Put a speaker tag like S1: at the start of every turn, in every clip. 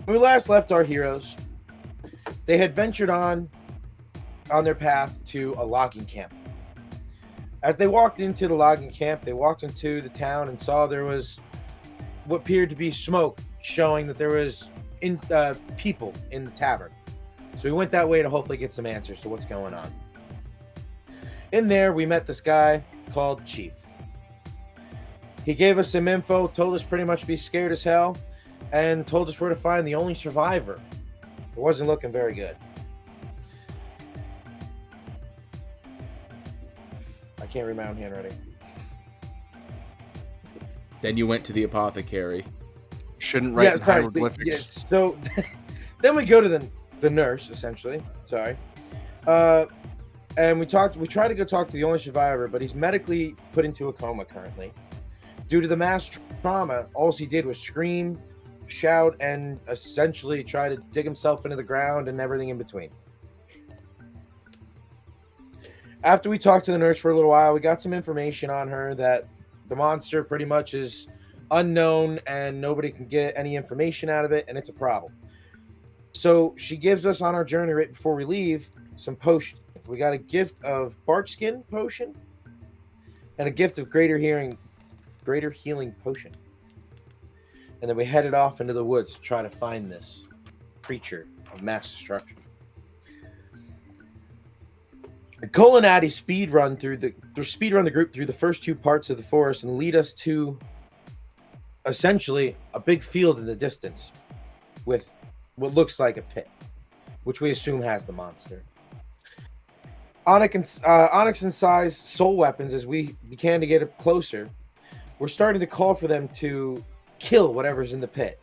S1: When we last left our heroes, they had ventured on their path to a logging camp. As they walked into the logging camp, they walked into the town and saw there was what appeared to be smoke, showing that there was people in the tavern. So we went that way to hopefully get some answers to what's going on. In there, we met this guy called Chief. He gave us some info, told us pretty much to be scared as hell, and told us where to find the only survivor. It wasn't looking very good. I can't read my own handwriting.
S2: Then you went to the apothecary.
S3: Shouldn't write in hieroglyphics.
S1: Yes. So then we go to the nurse, essentially. Sorry. And we tried to go talk to the only survivor, but he's medically put into a coma currently. Due to the mass trauma, all he did was scream, shout, and essentially try to dig himself into the ground and everything in between. After we talked to the nurse for a little while, we got some information on her that the monster pretty much is unknown and nobody can get any information out of it, and it's a problem. So she gives us on our journey right before we leave some potions. We got a gift of barkskin potion and a gift of greater healing potion. And then we headed off into the woods to try to find this creature of mass destruction. Cole and Addie speed run the group through the first two parts of the forest and lead us to essentially a big field in the distance with what looks like a pit, which we assume has the monster. Onyx and Sai's soul weapons, as we began to get up closer, we're starting to call for them to kill whatever's in the pit.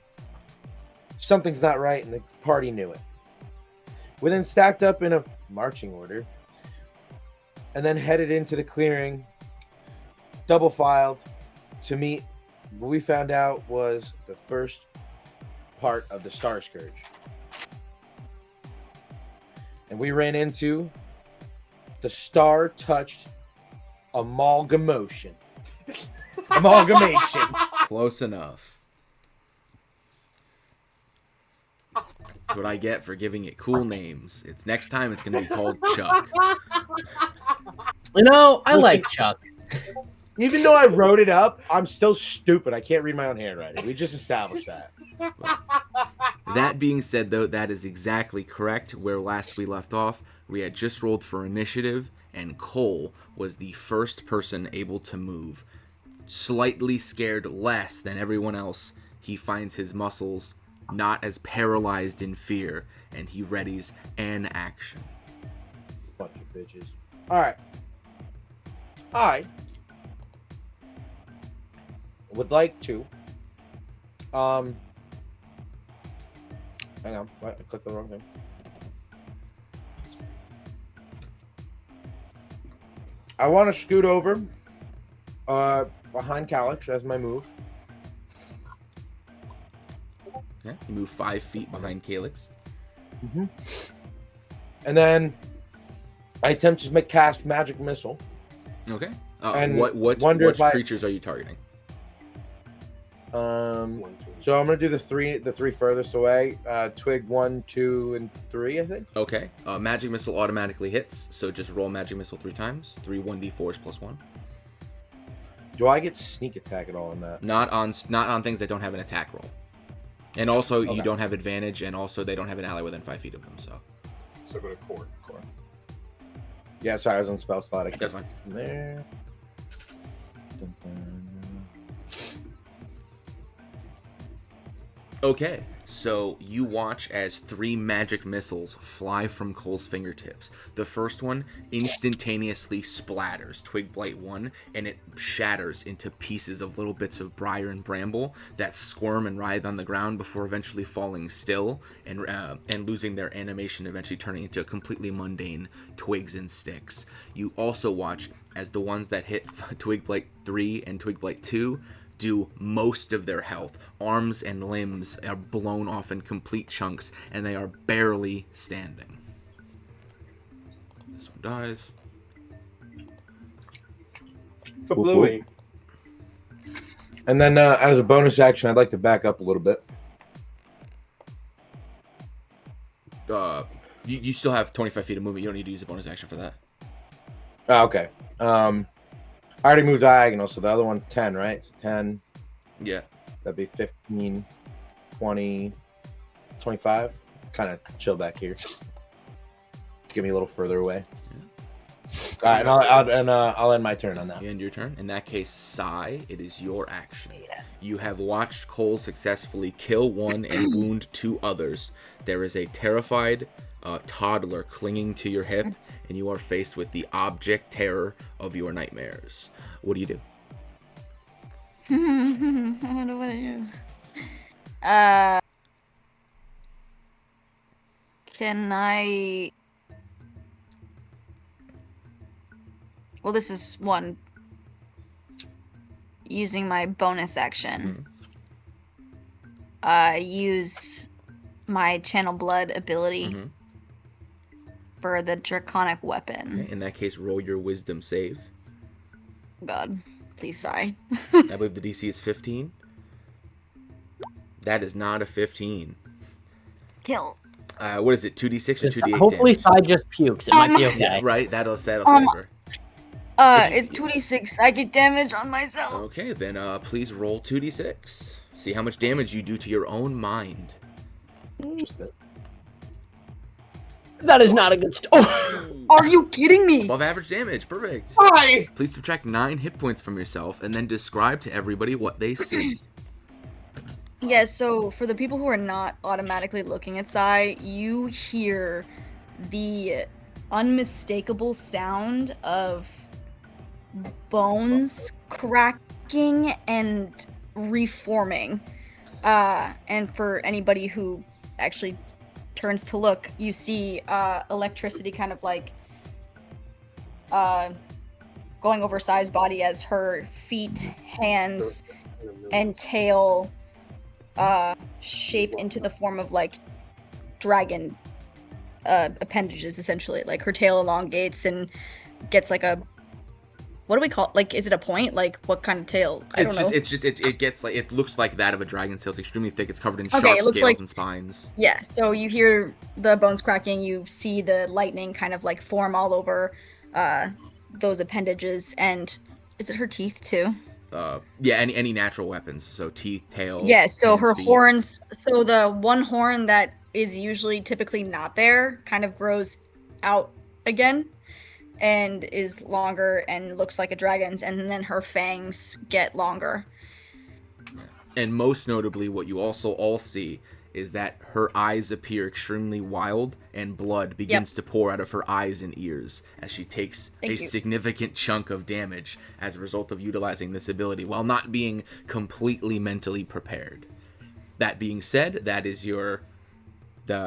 S1: Something's not right, and the party knew it. We then stacked up in a marching order and then headed into the clearing, double filed, to meet what we found out was the first part of the Star Scourge. And we ran into the star-touched amalgamation. Amalgamation.
S2: Close enough. That's what I get for giving it cool names. Next time it's going to be called Chuck.
S4: You know, I like Chuck.
S1: Even though I wrote it up, I'm still stupid. I can't read my own handwriting. We just established that.
S2: That being said, though, that is exactly correct. Where last we left off, we had just rolled for initiative, and Cole was the first person able to move. Slightly scared less than everyone else, he finds his muscles not as paralyzed in fear, and he readies an action.
S1: Bunch of bitches. All right. I would like to hang on, I clicked the wrong thing. I want to scoot over behind Calyx as my move.
S2: Yeah, you move 5 feet behind Calyx.
S1: Mm-hmm. And then I attempt to cast Magic Missile.
S2: Okay.
S1: And
S2: what creatures are you targeting?
S1: So I'm gonna do the three furthest away. Twig 1, 2, and 3, I think.
S2: Okay. Magic Missile automatically hits, so just roll Magic Missile 3 times. 3 1d4s plus 1.
S1: Do I get sneak attack at all on that?
S2: Not on things that don't have an attack roll. And also,
S1: Okay.
S2: you don't have advantage, and also they don't have an ally within 5 feet of them.
S5: So go to core.
S1: Yeah, sorry, I was on spell slot. I
S2: That's
S1: can't
S2: fine.
S1: from there. Dun, dun.
S2: Okay, so you watch as 3 magic missiles fly from Cole's fingertips. The first one instantaneously splatters Twig Blight 1, and it shatters into pieces of little bits of briar and bramble that squirm and writhe on the ground before eventually falling still and losing their animation, eventually turning into completely mundane twigs and sticks. You also watch as the ones that hit Twig Blight 3 and Twig Blight 2 do most of their health. Arms and limbs are blown off in complete chunks, and they are barely standing. This one dies.
S1: For Bluey. And then as a bonus action, I'd like to back up a little bit.
S2: You still have 25 feet of movement. You don't need to use a bonus action for that.
S1: Oh, okay. I already moved diagonal, so the other one's 10, right? So 10.
S2: Yeah.
S1: That'd be 15, 20, 25. Kind of chill back here. Get me a little further away. All right, and I'll end my turn on that.
S2: You end your turn. In that case, Sai, it is your action. You have watched Cole successfully kill one and wound 2 others. There is a terrified toddler clinging to your hip, and you are faced with the object terror of your nightmares. What do you do?
S5: What do I do? Can I... Well, this is one. Using my bonus action. Use my channel blood ability for the draconic weapon.
S2: Okay, in that case, roll your wisdom save.
S5: God, please, sigh.
S2: I believe the DC is 15. That is not a 15.
S5: Kill.
S2: What is it? 2d6 or 2d8
S4: Hopefully,
S2: damage?
S4: Sai just pukes. It might be okay.
S2: Yeah, right. That'll save her.
S5: It's 2d6 psychic damage on myself.
S2: Okay, then please roll 2d6. See how much damage you do to your own mind.
S4: That is not a good story.
S5: Are you kidding me?
S2: Above average damage. Perfect.
S1: Why?
S2: Please subtract 9 hit points from yourself and then describe to everybody what they see.
S5: Yeah, so for the people who are not automatically looking at Sai, you hear the unmistakable sound of bones cracking and reforming. And for anybody who actually turns to look, you see electricity kind of like going over Sai's body as her feet, hands, and tail shape into the form of like dragon appendages, essentially. Like her tail elongates and gets like a, what do we call, like, is it a point? Like, what kind of tail? I don't know.
S2: It gets like, it looks like that of a dragon's tail. It's extremely thick. It's covered in sharp
S5: it looks
S2: scales
S5: like,
S2: and spines.
S5: Yeah, so you hear the bones cracking, you see the lightning kind of like form all over those appendages, and is it her teeth too?
S2: Yeah, any natural weapons. So teeth, tail.
S5: Yeah, so
S2: hands,
S5: her
S2: feet.
S5: horns, so the one horn that is usually typically not there kind of grows out again and is longer and looks like a dragon's, and then her fangs get longer.
S2: And most notably, what you also all see is that her eyes appear extremely wild, and blood begins to pour out of her eyes and ears as she takes significant chunk of damage as a result of utilizing this ability while not being completely mentally prepared. That being said, that is your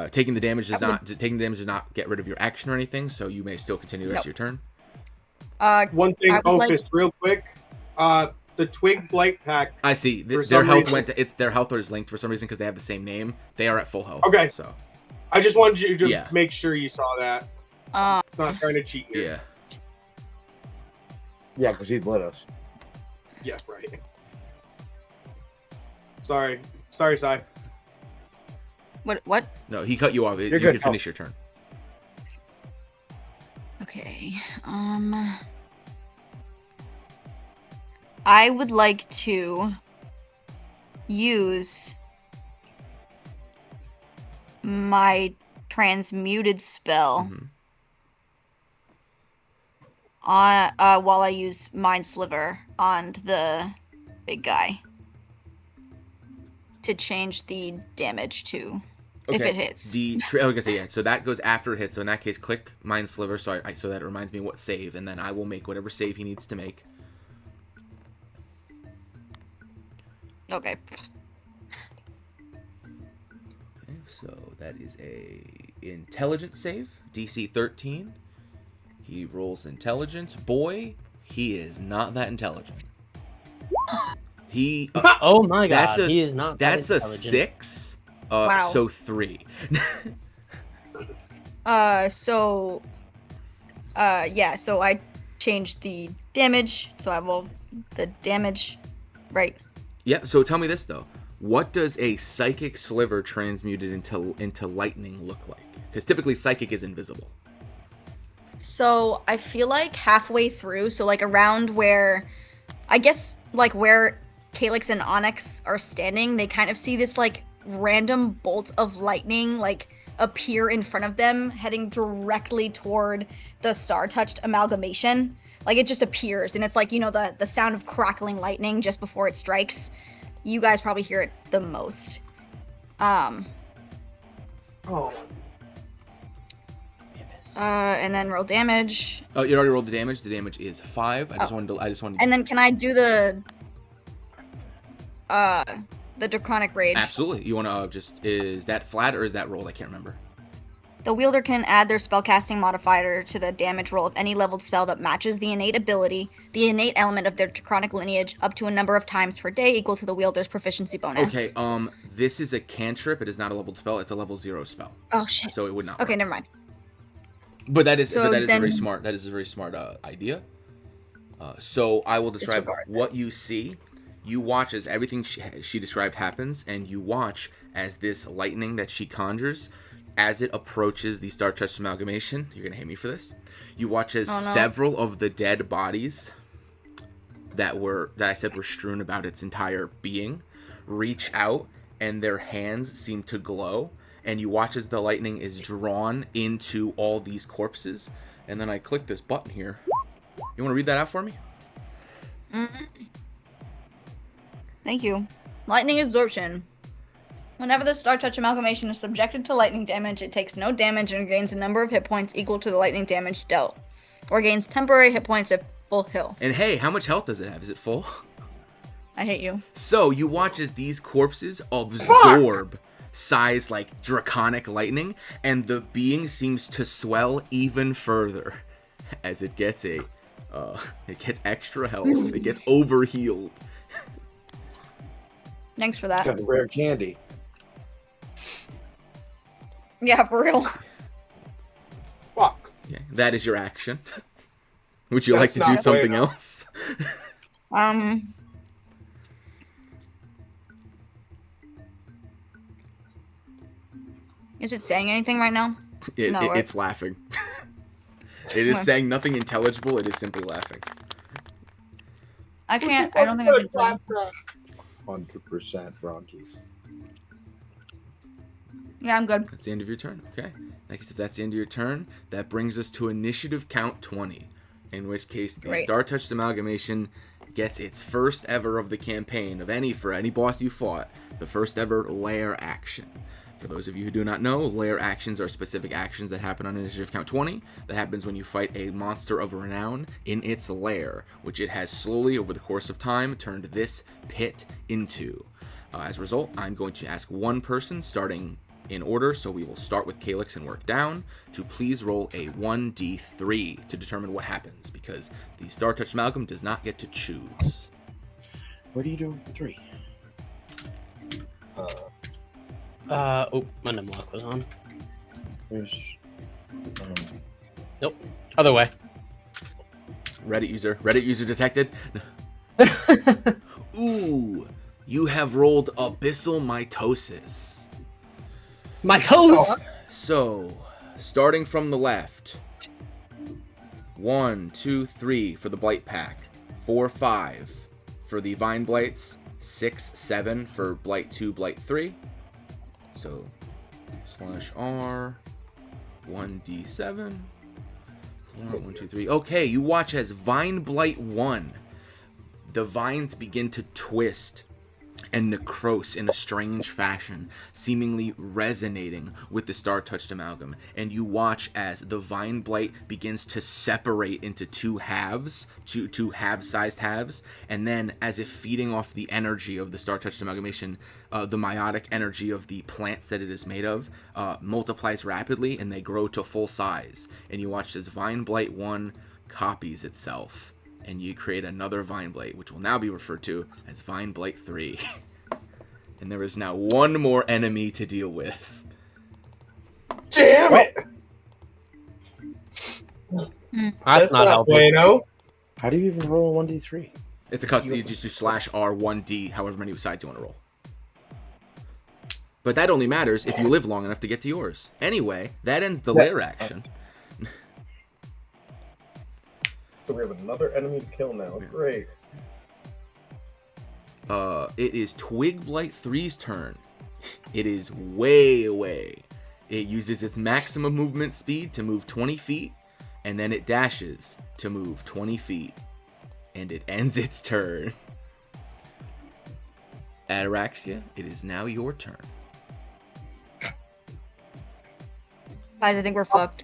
S2: taking the damage does not get rid of your action or anything, so you may still continue the rest of your turn.
S6: One thing, Ophis, real quick. The Twig Blight Pack.
S2: I see. Their health their health is linked for some reason because they have the same name. They are at full health.
S6: Okay.
S2: So
S6: I just wanted you to make sure you saw that. Not trying to cheat here.
S2: Yeah.
S1: Yeah, because he bled us.
S6: Yeah, right. Sorry, Sai.
S5: What?
S2: No, he cut you off. You
S1: good.
S2: can finish your turn.
S5: Okay. I would like to use my transmuted spell on while I use Mind Sliver on the big guy to change the damage to if it hits.
S2: So that goes after it hits. So in that case, click Mind Sliver so so that it reminds me what save, and then I will make whatever save he needs to make.
S5: Okay.
S2: So that is a intelligence save, DC 13. He rolls intelligence. Boy, he is not that intelligent. He.
S4: Oh my god, he is not.
S2: That's a 6.
S5: Wow.
S2: So 3.
S5: So I changed the damage. So I will the damage, right?
S2: Yeah. So tell me this though. What does a psychic sliver transmuted into lightning look like? Because typically psychic is invisible.
S5: So I feel like halfway through, so like around where, I guess like where Calyx and Onyx are standing, they kind of see this like random bolt of lightning like appear in front of them, heading directly toward the star-touched amalgamation. Like it just appears, and it's like, you know, the sound of crackling lightning just before it strikes. You guys probably hear it the most.
S6: Oh.
S5: And then roll damage.
S2: Oh, you already rolled the damage. The damage is 5. I just wanted.
S5: And then can I do the draconic rage?
S2: Absolutely. You want to is that flat or is that rolled? I can't remember.
S5: The wielder can add their spellcasting modifier to the damage roll of any leveled spell that matches the innate element of their draconic lineage up to a number of times per day equal to the wielder's proficiency bonus.
S2: Okay, this is a cantrip. It is not a leveled spell. It's a level 0 spell.
S5: Oh shit.
S2: So it would not.
S5: Okay,
S2: work.
S5: never mind.
S2: But that is a very smart. That is a very smart idea. So I will describe what you see. You watch as everything she described happens, and you watch as this lightning that she conjures, as it approaches the star-touched amalgamation. You're gonna hate me for this. You watch as several of the dead bodies that I said were strewn about its entire being reach out, and their hands seem to glow. And you watch as the lightning is drawn into all these corpses. And then I click this button here. You want to read that out for me?
S5: Thank you. Lightning absorption. Whenever the star-touched amalgamation is subjected to lightning damage, it takes no damage and gains a number of hit points equal to the lightning damage dealt. Or gains temporary hit points at full heal.
S2: And hey, how much health does it have? Is it full?
S5: I hate you.
S2: So you watch as these corpses absorb size like draconic lightning, and the being seems to swell even further as it gets it gets extra health. It gets overhealed.
S5: Thanks for that.
S1: Got rare candy.
S5: Yeah, for real.
S6: Fuck.
S2: Yeah, that is your action. Would you
S6: That's
S2: like to do
S6: not
S2: something
S6: way
S2: else?
S5: Is it saying anything right now? No, right?
S2: It's laughing. It is saying nothing intelligible. It is simply laughing.
S5: I don't think I can play.
S1: 100% bronchies.
S5: Yeah, I'm good.
S2: That's the end of your turn. Okay. Next, if that's the end of your turn, that brings us to initiative count 20. In which case, the Star-Touched Amalgamation gets its first ever of the campaign for any boss you fought, the first ever lair action. For those of you who do not know, lair actions are specific actions that happen on initiative count 20. That happens when you fight a monster of renown in its lair, which it has slowly, over the course of time, turned this pit into. As a result, I'm going to ask one person, starting in order, so we will start with Calyx and work down, to please roll a 1d3 to determine what happens, because the Star-Touched Amalgam does not get to choose.
S1: What do you do? 3.
S4: My number lock was on.
S1: There's.
S4: Nope. Other way.
S2: Reddit user detected. Ooh, you have rolled abyssal mitosis.
S4: My toes!
S1: Oh.
S2: So, starting from the left. 1, 2, 3 for the Blight Pack. 4, 5 for the Vine Blights. 6, 7 for Blight 2, Blight 3. So, /R, 1d7. 1, 2, 3. Okay, you watch as Vine Blight 1. The vines begin to twist and necrose in a strange fashion, seemingly resonating with the Star-Touched Amalgam. And you watch as the Vine Blight begins to separate into two halves, two half-sized halves, and then, as if feeding off the energy of the Star-Touched Amalgamation, the meiotic energy of the plants that it is made of multiplies rapidly, and they grow to full size. And you watch as Vine Blight 1 copies itself, and you create another Vine Blight, which will now be referred to as Vine Blight 3. And there is now one more enemy to deal with.
S6: Damn it!
S4: That's not helping.
S6: Bueno.
S1: How do you even roll a 1d3?
S2: It's a custom. You just do /R1d, however many sides you want to roll. But that only matters if you live long enough to get to yours. Anyway, that ends the lair action.
S7: So we have another enemy to kill now. Great.
S2: It is Twigblight 3's turn. It is way away. It uses its maximum movement speed to move 20 feet, and then it dashes to move 20 feet. And it ends its turn. Ataraxia, it is now your turn.
S5: Guys, I think we're fucked.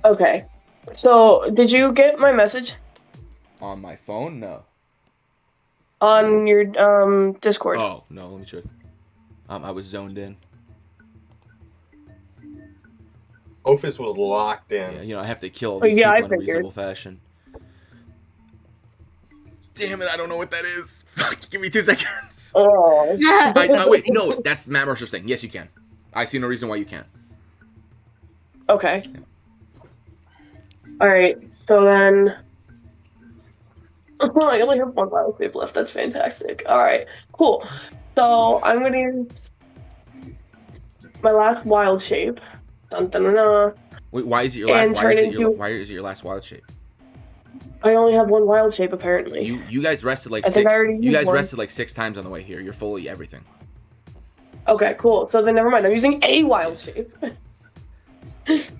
S8: Okay. So, did you get my message?
S2: On my phone? No.
S8: On your Discord?
S2: Oh, no, let me check. I was zoned in.
S7: Ophis was locked in.
S2: Yeah, I have to kill all these people in a reasonable fashion. Damn it, I don't know what that is. Fuck, give me 2 seconds.
S8: Oh.
S2: Wait, no, that's Matt Mercer's thing. Yes, you can. I see no reason why you can't.
S8: Okay. Alright, so then... I only have 1 wild shape left. That's fantastic. Alright, cool. So, I'm gonna use my last wild shape. Dun, dun, dun, dun.
S2: Wait, why is it your last? Why is it your last wild shape?
S8: I only have 1 wild shape apparently.
S2: You guys rested like
S8: I think I already used one.
S2: rested like 6 times on the way here. You're fully everything.
S8: Okay, cool. So then never mind. I'm using a wild shape.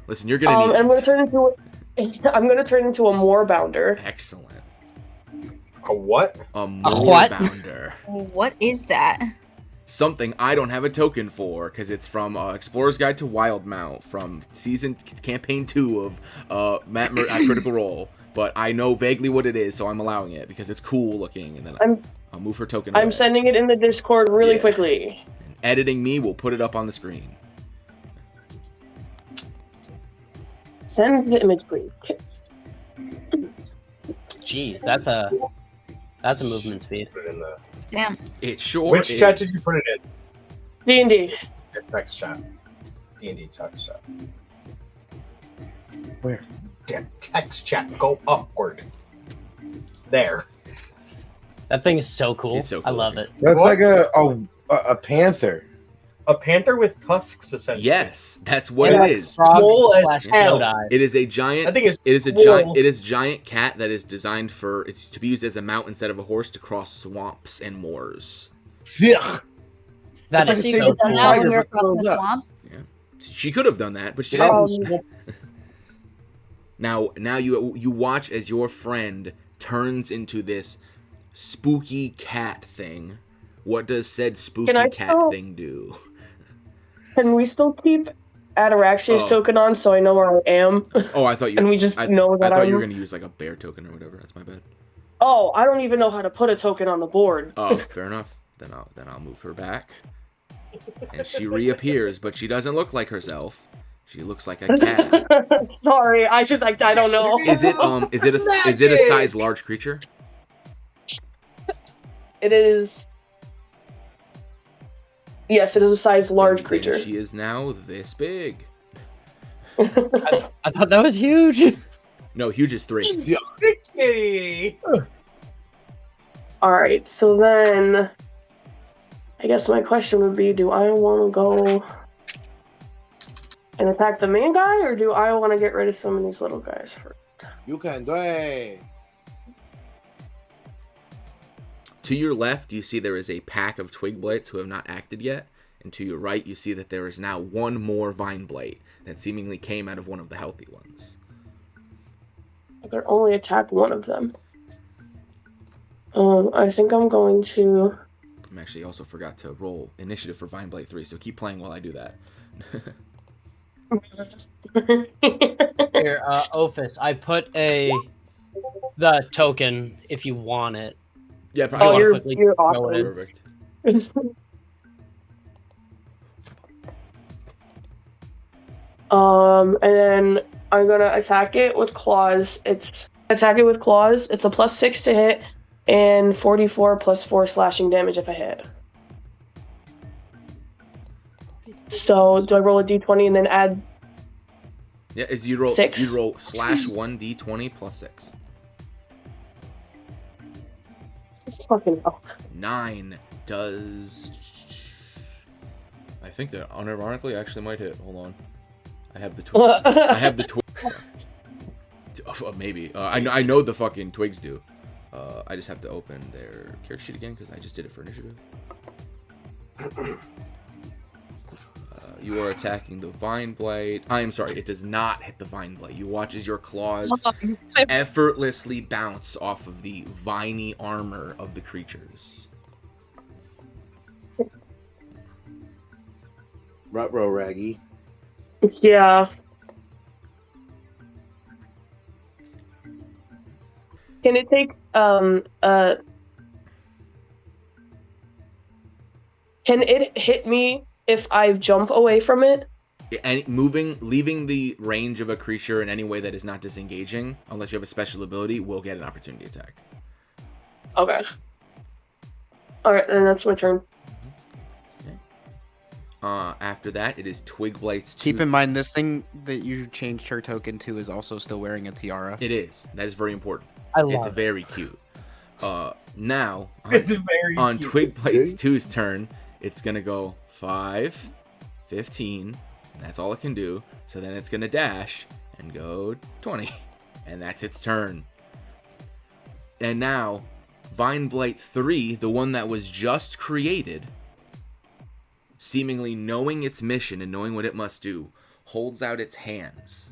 S2: Listen, you're gonna need.
S8: I'm gonna turn into a moorbounder.
S2: Excellent.
S7: A what?
S2: A
S4: what?
S2: moorbounder.
S5: What is that?
S2: Something I don't have a token for because it's from Explorer's Guide to Wildmount from campaign 2 of at Critical Role. But I know vaguely what it is, so I'm allowing it because it's cool looking, and then I'll move her token away.
S8: I'm sending it in the Discord really quickly.
S2: And editing me will put it up on the screen.
S8: Send the image, please.
S4: Jeez, that's a movement speed.
S7: Put it in the...
S5: Damn.
S2: It sure
S7: Which
S2: is.
S7: chat did you put it in?
S8: D&D.
S7: Text chat. D&D text chat.
S1: Where?
S7: Damn, text chat. Go upward. There.
S4: That thing is so cool.
S2: It's so cool.
S4: I love it.
S1: Looks
S7: What?
S1: like a panther.
S7: A panther with tusks, essentially.
S2: Yes, that's what
S4: Yeah,
S2: it is.
S4: frog
S7: Swole as
S4: slash
S7: hell.
S4: Jedi.
S2: It is a giant.
S7: I think it's
S2: It is a
S7: swole.
S2: giant. It is a giant cat that is designed for. It's to be used as a mount instead of a horse to cross swamps and moors.
S1: Ugh.
S4: That
S1: It's
S4: is
S1: like
S5: So
S1: a
S5: you
S4: so
S5: could have done
S1: saber-toothed
S4: cool.
S5: that when
S1: tiger,
S5: we were
S1: but
S5: crossing the
S1: close up.
S5: swamp?
S2: She could have done that, but she
S1: Um,
S2: didn't. Now you watch as your friend turns into this spooky cat thing. What does said spooky
S8: Can I
S2: cat
S8: still-
S2: thing do?
S8: Can we still keep Ataraxia's
S2: Oh.
S8: token on so I know where I am?
S2: Oh, I thought you.
S8: And we just
S2: I,
S8: know
S2: I
S8: that
S2: thought you were
S8: I'm-
S2: gonna use like a bear token or whatever. That's my bad.
S8: Oh, I don't even know how to put a token on the board.
S2: Oh, fair enough. Then I'll move her back, and she reappears, but she doesn't look like herself. She looks like a cat.
S8: Sorry, I don't know.
S2: Is it a size large creature?
S8: It is. Yes, it is a size large
S2: Then
S8: creature.
S2: She is now this big.
S4: I thought that was huge.
S2: No, huge is 3.
S7: Kitty.
S8: All right, so then I guess my question would be, do I want to go and attack the main guy, or do I want to get rid of some of these little guys first?
S1: You can do it.
S2: To your left, you see there is a pack of twig blights who have not acted yet. And to your right, you see that there is now one more vine blight that seemingly came out of one of the healthy ones.
S8: I can only attack one of them. I think I'm going to...
S2: I actually also forgot to roll initiative for Vine Blight 3, so keep playing while I do that.
S4: Here, Ophis, I put the token if you want it.
S2: Yeah,
S8: Oh,
S2: probably.
S8: you're
S4: quickly throw it
S8: awesome.
S4: in.
S2: Perfect.
S8: And then I'm gonna attack it with claws. It's a +6 to hit, and 44 +4 slashing damage if I hit. So do I roll a d20 and then add?
S2: Yeah, if you roll,
S8: 6.
S2: you roll /1 d20 +6.
S8: Fucking hell.
S2: 9 does I think that unironically actually might hit. Hold on. I have the twig. I have the twig. Maybe. I know the fucking twigs do. I just have to open their character sheet again because I just did it for initiative. You are attacking the Vine Blight. I am sorry, it does not hit the Vine Blight. You watch as your claws effortlessly bounce off of the viney armor of the creatures.
S1: Rutro Raggy.
S8: Yeah. Can it take can it hit me if I jump away from it?
S2: And leaving the range of a creature in any way that is not disengaging, unless you have a special ability, will get an opportunity attack.
S8: Okay. Alright, then that's my turn.
S2: Okay. After that, it is Twig Blight's 2.
S3: Keep in mind, this thing that you changed her token to is also still wearing a tiara.
S2: It is. That is very important.
S4: I love
S2: It's
S4: it.
S2: very cute. Now,
S6: It's very
S2: on
S6: cute.
S2: Twig Blight's 2's turn, it's going to go 5, 15, and that's all it can do. So then it's going to dash and go 20, and that's its turn. And now, Vine Blight 3, the one that was just created, seemingly knowing its mission and knowing what it must do, holds out its hands.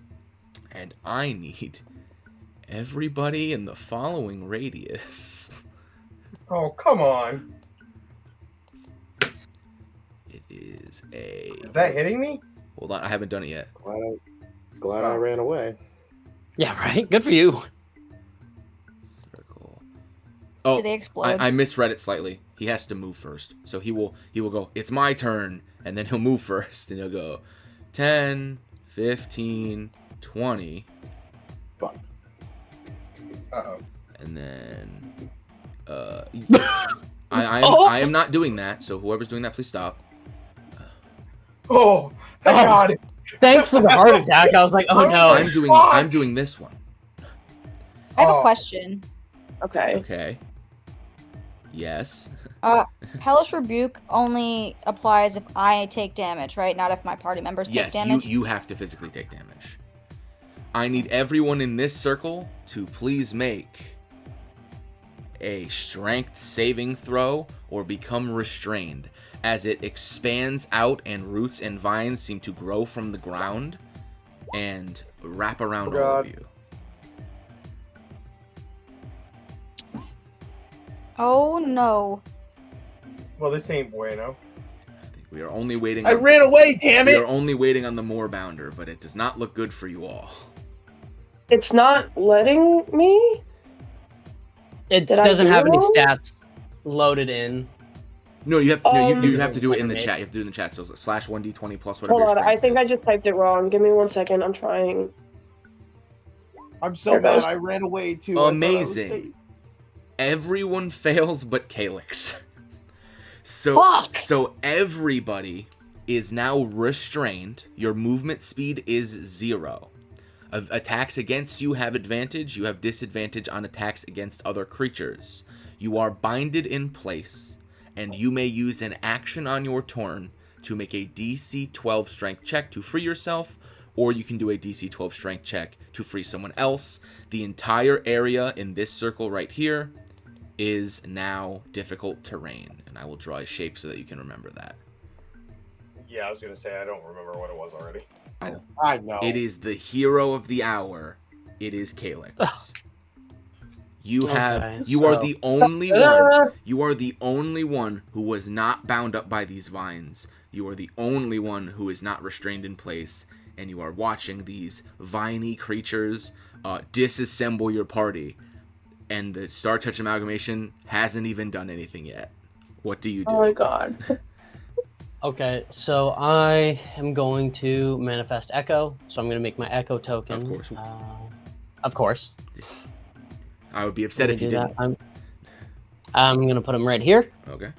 S2: And I need everybody in the following radius.
S6: Oh, come on.
S2: It is a...
S6: Is that hitting me?
S2: Hold on, I haven't done it yet.
S1: Glad I ran away.
S4: Yeah, right. Good for you.
S2: Circle. Oh,
S5: Do they explode?
S2: I misread it slightly. He has to move first. So he will go, it's my turn, and then he'll move first, and he'll go 10, 15, 20.
S1: Fuck.
S6: Uh-oh.
S2: And then I am not doing that, so whoever's doing that, please stop.
S6: Oh, thank God.
S4: Thanks for the heart attack. I was like, oh no.
S2: I'm doing this one.
S5: I have
S6: Oh.
S5: a question.
S8: Okay.
S2: Okay. Yes.
S5: Hellish Rebuke only applies if I take damage, right? Not if my party members take
S2: Yes,
S5: damage.
S2: you have to physically take damage. I need everyone in this circle to please make a strength saving throw or become restrained as it expands out and roots and vines seem to grow from the ground and wrap around all of you.
S5: Oh no.
S6: Well, this ain't bueno.
S2: I think we are only waiting.
S1: I ran away, damn
S2: We
S1: it!
S2: are only waiting on the Moorbounder, but it does not look good for you all.
S8: It's not letting me?
S4: It
S8: Did I
S4: doesn't
S8: do
S4: have any
S8: wrong?
S4: stats loaded in.
S2: No, you have you have to do it in the
S4: Maybe.
S2: chat. You have to do it in the chat. So /1d20 plus whatever.
S8: Hold
S2: your
S8: on, I
S2: strength
S8: think I
S2: is.
S8: just typed it wrong. Give me 1 second. I'm trying.
S1: I'm so
S8: There
S1: mad
S8: goes.
S1: I ran away too. I thought I was
S2: Amazing.
S1: safe.
S2: Everyone fails but Calyx.
S8: Fuck!
S2: So everybody is now restrained. Your movement speed is 0. Attacks against you have advantage. You have disadvantage on attacks against other creatures. You are binded in place, and you may use an action on your turn to make a DC 12 strength check to free yourself, or you can do a DC 12 strength check to free someone else. The entire area in this circle right here is now difficult terrain, and I will draw a shape so that you can remember that.
S6: Yeah, I was gonna say I don't remember what it was already.
S1: I know.
S2: It is the hero of the hour. It is Calyx. You
S4: Okay,
S2: are
S4: so-
S2: the only one. You are the only one who was not bound up by these vines. You are the only one who is not restrained in place, and you are watching these viney creatures disassemble your party. And the Star Touch amalgamation hasn't even done anything yet. What do you do?
S8: Oh my god.
S4: Okay, so I am going to manifest Echo. So I'm going to make my Echo token.
S2: Of course.
S4: Of course.
S2: I would be upset if you
S4: Do that.
S2: didn't.
S4: I'm going to put them right here.
S2: Okay.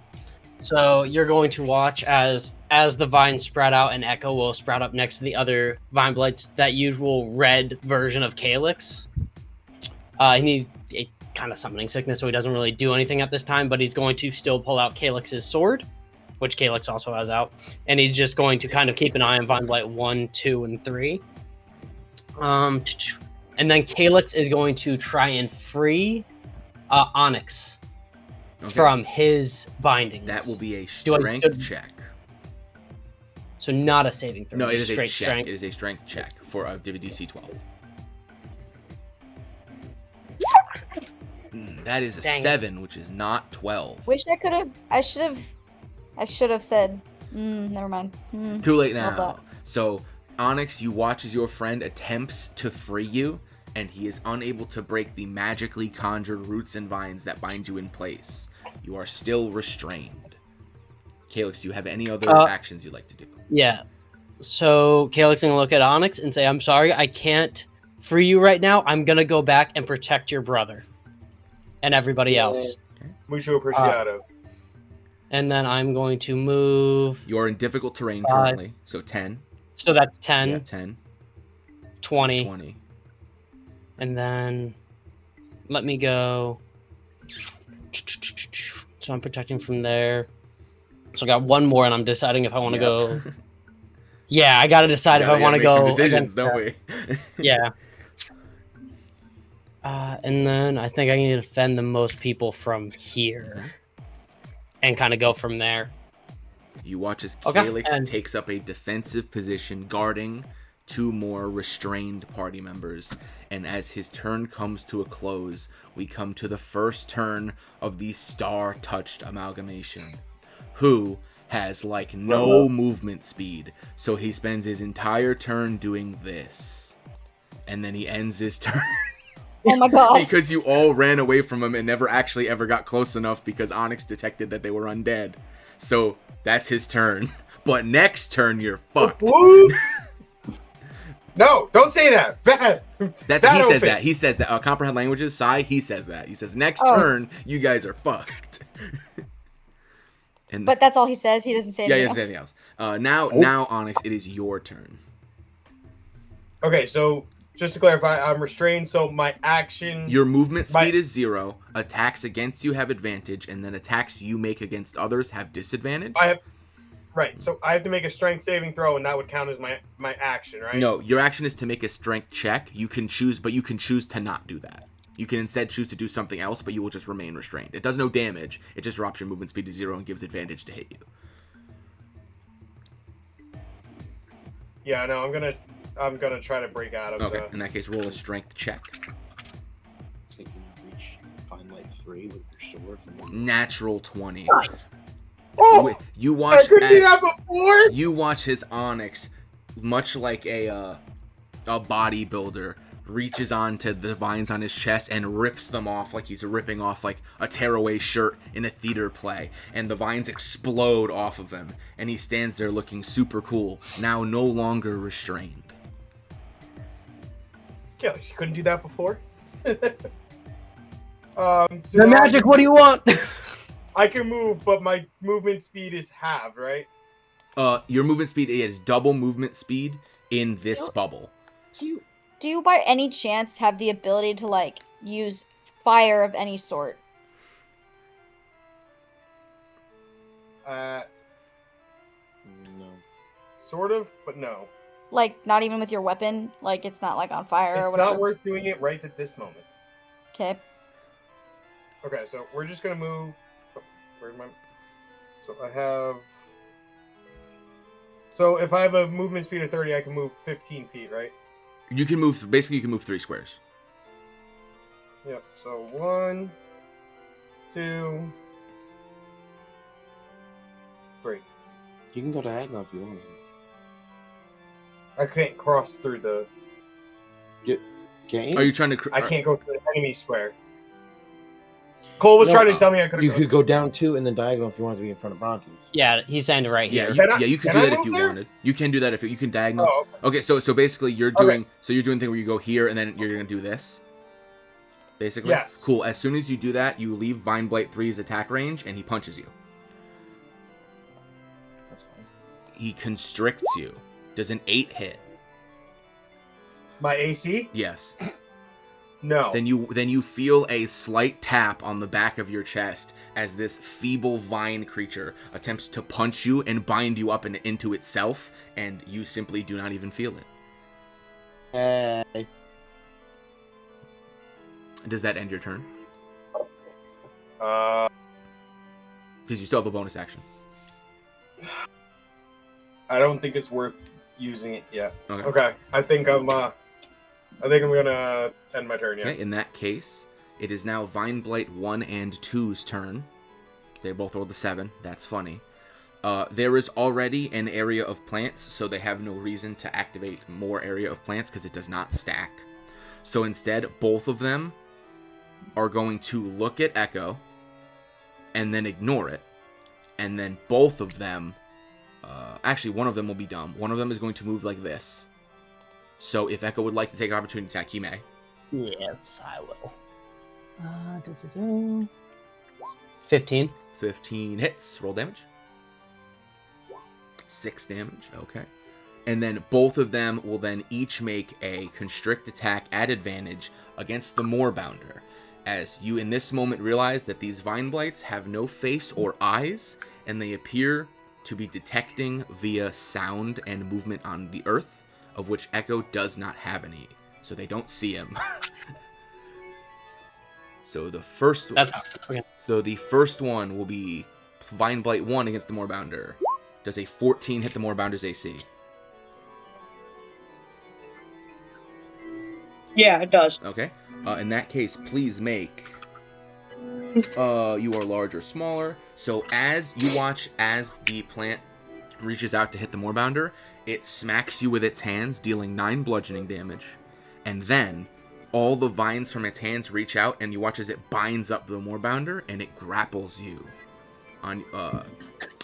S4: So you're going to watch as the vines sprout out, and Echo will sprout up next to the other Vine Blights, that usual red version of Calyx. He needs a kind of summoning sickness, so he doesn't really do anything at this time, but he's going to still pull out Calyx's sword which Calyx also has out, and he's just going to kind of keep an eye on Vine Blight 1, 2, and 3. And then Calyx is going to try and free Onyx from his bindings.
S2: That will be a strength check.
S4: So not a saving throw.
S2: No, it is a check.
S4: Strength.
S2: It is a strength check for a DC 12. That is a 7, which is not 12.
S5: Wish I could have. I should have said. Never mind.
S2: Too late now. So, Onyx, you watch as your friend attempts to free you, and he is unable to break the magically conjured roots and vines that bind you in place. You are still restrained. Calyx, do you have any other actions you'd like to do?
S4: Yeah. So Calyx is going to look at Onyx and say, I'm sorry, I can't free you right now. I'm going to go back and protect your brother and everybody else.
S6: Mucho appreciado.
S4: And then I'm going to move.
S2: You're in difficult terrain currently, so 10.
S4: So that's 10.
S2: Yeah, 10.
S4: 20. And then let me go. So I'm protecting from there. So I got one more, and I'm deciding if I want to go. Yeah, I got to decide if I want to go.
S2: Some decisions, don't we?
S4: Yeah. And then I think I need to defend the most people from here, and kind of go from there.
S2: You watch as Calyx takes up a defensive position, guarding 2 more restrained party members. And as his turn comes to a close, we come to the first turn of the star-touched amalgamation, who has like no movement speed. So he spends his entire turn doing this. And then he ends his turn.
S5: Oh my god.
S2: Because you all ran away from him and never actually ever got close enough because Onyx detected that they were undead. So that's his turn. But next turn, you're fucked.
S6: No, don't say that. Bad.
S2: He says that. Comprehend languages, Sai, he says that. He says, next turn, you guys are fucked.
S5: But that's all he says. He doesn't say anything
S2: else. Now, Onyx, it is your turn.
S6: Okay, so just to clarify, I'm restrained, so my action...
S2: Your movement speed is 0. Attacks against you have advantage, and then attacks you make against others have disadvantage.
S6: Right, so I have to make a strength saving throw, and that would count as my action, right?
S2: No, your action is to make a strength check. You can choose to not do that. You can instead choose to do something else, but you will just remain restrained. It does no damage. It just drops your movement speed to 0 and gives advantage to hit you.
S6: Yeah, no, I'm gonna try to break out of
S2: Okay, in that case, roll a strength check.
S1: So you can reach Vine Light 3 with your sword from one.
S2: Natural 20.
S6: Nice. Oh,
S2: you watch
S6: I couldn't do that before.
S2: You watch his Onyx, much like a bodybuilder, reaches onto the vines on his chest and rips them off like he's ripping off like a tearaway shirt in a theater play, and the vines explode off of him, and he stands there looking super cool, now no longer restrained.
S6: Calyx, you couldn't do that before.
S4: The magic. What do you want?
S6: I can move, but my movement speed is halved, right?
S2: Your movement speed is double movement speed in this bubble.
S5: Do you by any chance have the ability to like use fire of any sort?
S6: No. Sort of, but no.
S5: Like not even with your weapon? Like it's not like on fire or whatever?
S6: It's not worth doing it right at this moment.
S5: Okay.
S6: Okay, so we're just gonna move. Where's my? So I have. So if I have a movement speed of 30, I can move 15 feet, right?
S2: You can move 3 squares.
S6: Yep. So 1, 2, 3.
S1: You can go diagonal if you want.
S6: I can't cross through the.
S1: Can't you?
S2: Are you trying to?
S6: I can't go through the enemy square. Cole was trying to tell me I could.
S1: You could go down 2 and then diagonal if you wanted to be in front of Brontes.
S4: Yeah, he's saying right here.
S2: You can do that if you wanted. You can do that if you can diagonal.
S6: Oh,
S2: okay, so basically you're doing the thing where you go here and then you're gonna do this. Basically.
S6: Yes.
S2: Cool. As soon as you do that, you leave Vine Blight 3's attack range and he punches you.
S1: That's fine.
S2: He constricts you. Does an 8 hit?
S6: My AC?
S2: Yes.
S7: No.
S2: Then you feel a slight tap on the back of your chest as this feeble vine creature attempts to punch you and bind you up into itself, and you simply do not even feel it. Does that end your turn? Because you still have a bonus action.
S6: I don't think it's worth using it yet.
S2: Okay.
S6: I think I'm gonna end my turn. Yeah.
S2: Okay. In that case, it is now Vine Blight 1 and 2's turn. They both rolled a 7. That's funny. There is already an area of plants, so they have no reason to activate more area of plants because it does not stack. So instead, both of them are going to look at Echo and then ignore it. And then both of them, actually one of them will be dumb. One of them is going to move like this. So if Echo would like to take an opportunity attack, he may.
S4: Yes, I will. 15.
S2: 15 hits. Roll damage. 6 damage. Okay. And then both of them will then each make a constrict attack at advantage against the Moorbounder. As you in this moment realize that these Vine Blights have no face or eyes, and they appear to be detecting via sound and movement on the earth, of which Echo does not have any. So they don't see him. So the first one will be Vine Blight 1 against the Moorbounder. Does a 14 hit the Moorbounder's AC?
S8: Yeah, it does.
S2: Okay. In that case, please make... you are large or smaller. So as you watch as the plant reaches out to hit the Moorbounder, it smacks you with its hands, dealing 9 bludgeoning damage. And then all the vines from its hands reach out, and you watch as it binds up the Moorbounder, and it grapples you.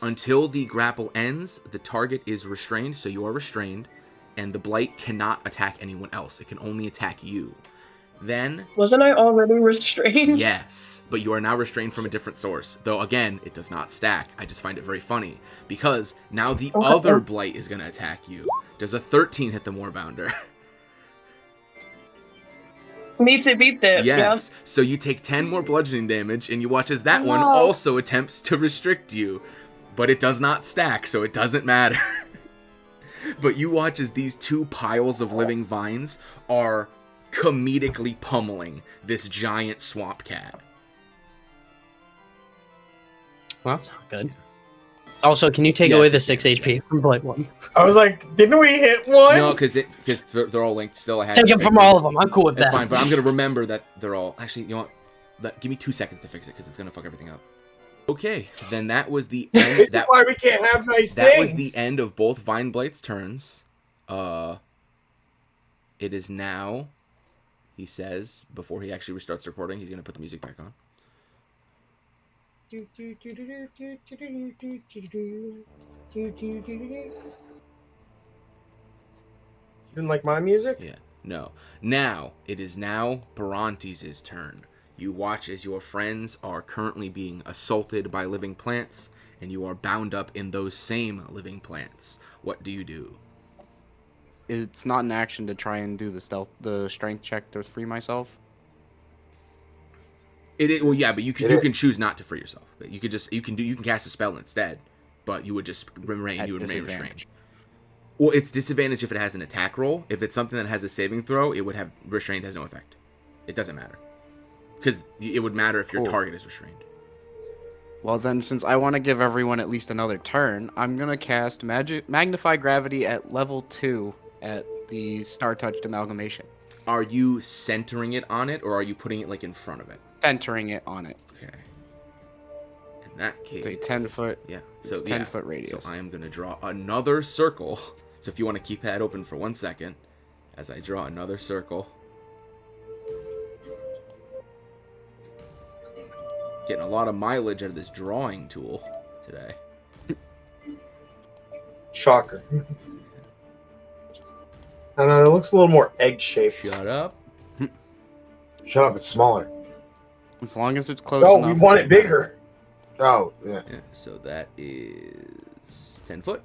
S2: Until the grapple ends, the target is restrained, so you are restrained, and the blight cannot attack anyone else. It can only attack you. Then...
S8: Wasn't I already restrained?
S2: Yes, but you are now restrained from a different source. Though, again, it does not stack. I just find it very funny. Because now the other blight is going to attack you. Does a 13 hit the Moorbounder?
S8: Beats it.
S2: Yes. Yep. So you take 10 more bludgeoning damage, and you watch as that one also attempts to restrict you. But it does not stack, so it doesn't matter. But you watch as these two piles of living vines are comedically pummeling this giant swamp cat.
S4: Well, that's not good. Also, can you take away the 6 HP from Blight 1?
S6: I was like, didn't we hit one?
S2: No, because they're all linked still. I have
S4: take them from all of them. I'm cool with that.
S2: That's fine, but I'm going to remember that they're all... Actually, you know what? Give me 2 seconds to fix it, because it's going to fuck everything up. Okay, then that was the end.
S6: This is why we can't have nice things.
S2: That was the end of both Vine Blight's turns. It is now... He says, before he actually restarts recording, he's going to put the music back on. You
S6: didn't like my music?
S2: Yeah, no. Now, it is now Barantes' turn. You watch as your friends are currently being assaulted by living plants, and you are bound up in those same living plants. What do you do?
S3: It's not an action to try and do the strength check to free myself.
S2: Well, yeah, but you can choose not to free yourself. You can cast a spell instead, but you would just remain restrained. Well, it's disadvantage if it has an attack roll. If it's something that has a saving throw, it would have restrained has no effect. It doesn't matter because it would matter if your target is restrained.
S3: Well, then, since I want to give everyone at least another turn, I'm gonna cast Magnify Gravity at level 2 at the Star-Touched Amalgamation.
S2: Are you centering it on it, or are you putting it like in front of it?
S3: Centering it on it.
S2: Okay. In that case,
S3: it's a 10-foot.
S2: Yeah.
S3: So 10-foot radius.
S2: So I am gonna draw another circle. So if you want to keep that open for 1 second, as I draw another circle. Getting a lot of mileage out of this drawing tool today.
S6: Shocker. I know, it looks a little more egg-shaped.
S2: Shut up.
S1: Shut up, it's smaller.
S3: As long as it's close
S6: enough.
S3: No,
S6: we want it bigger.
S1: Oh, yeah.
S2: So that is 10 foot.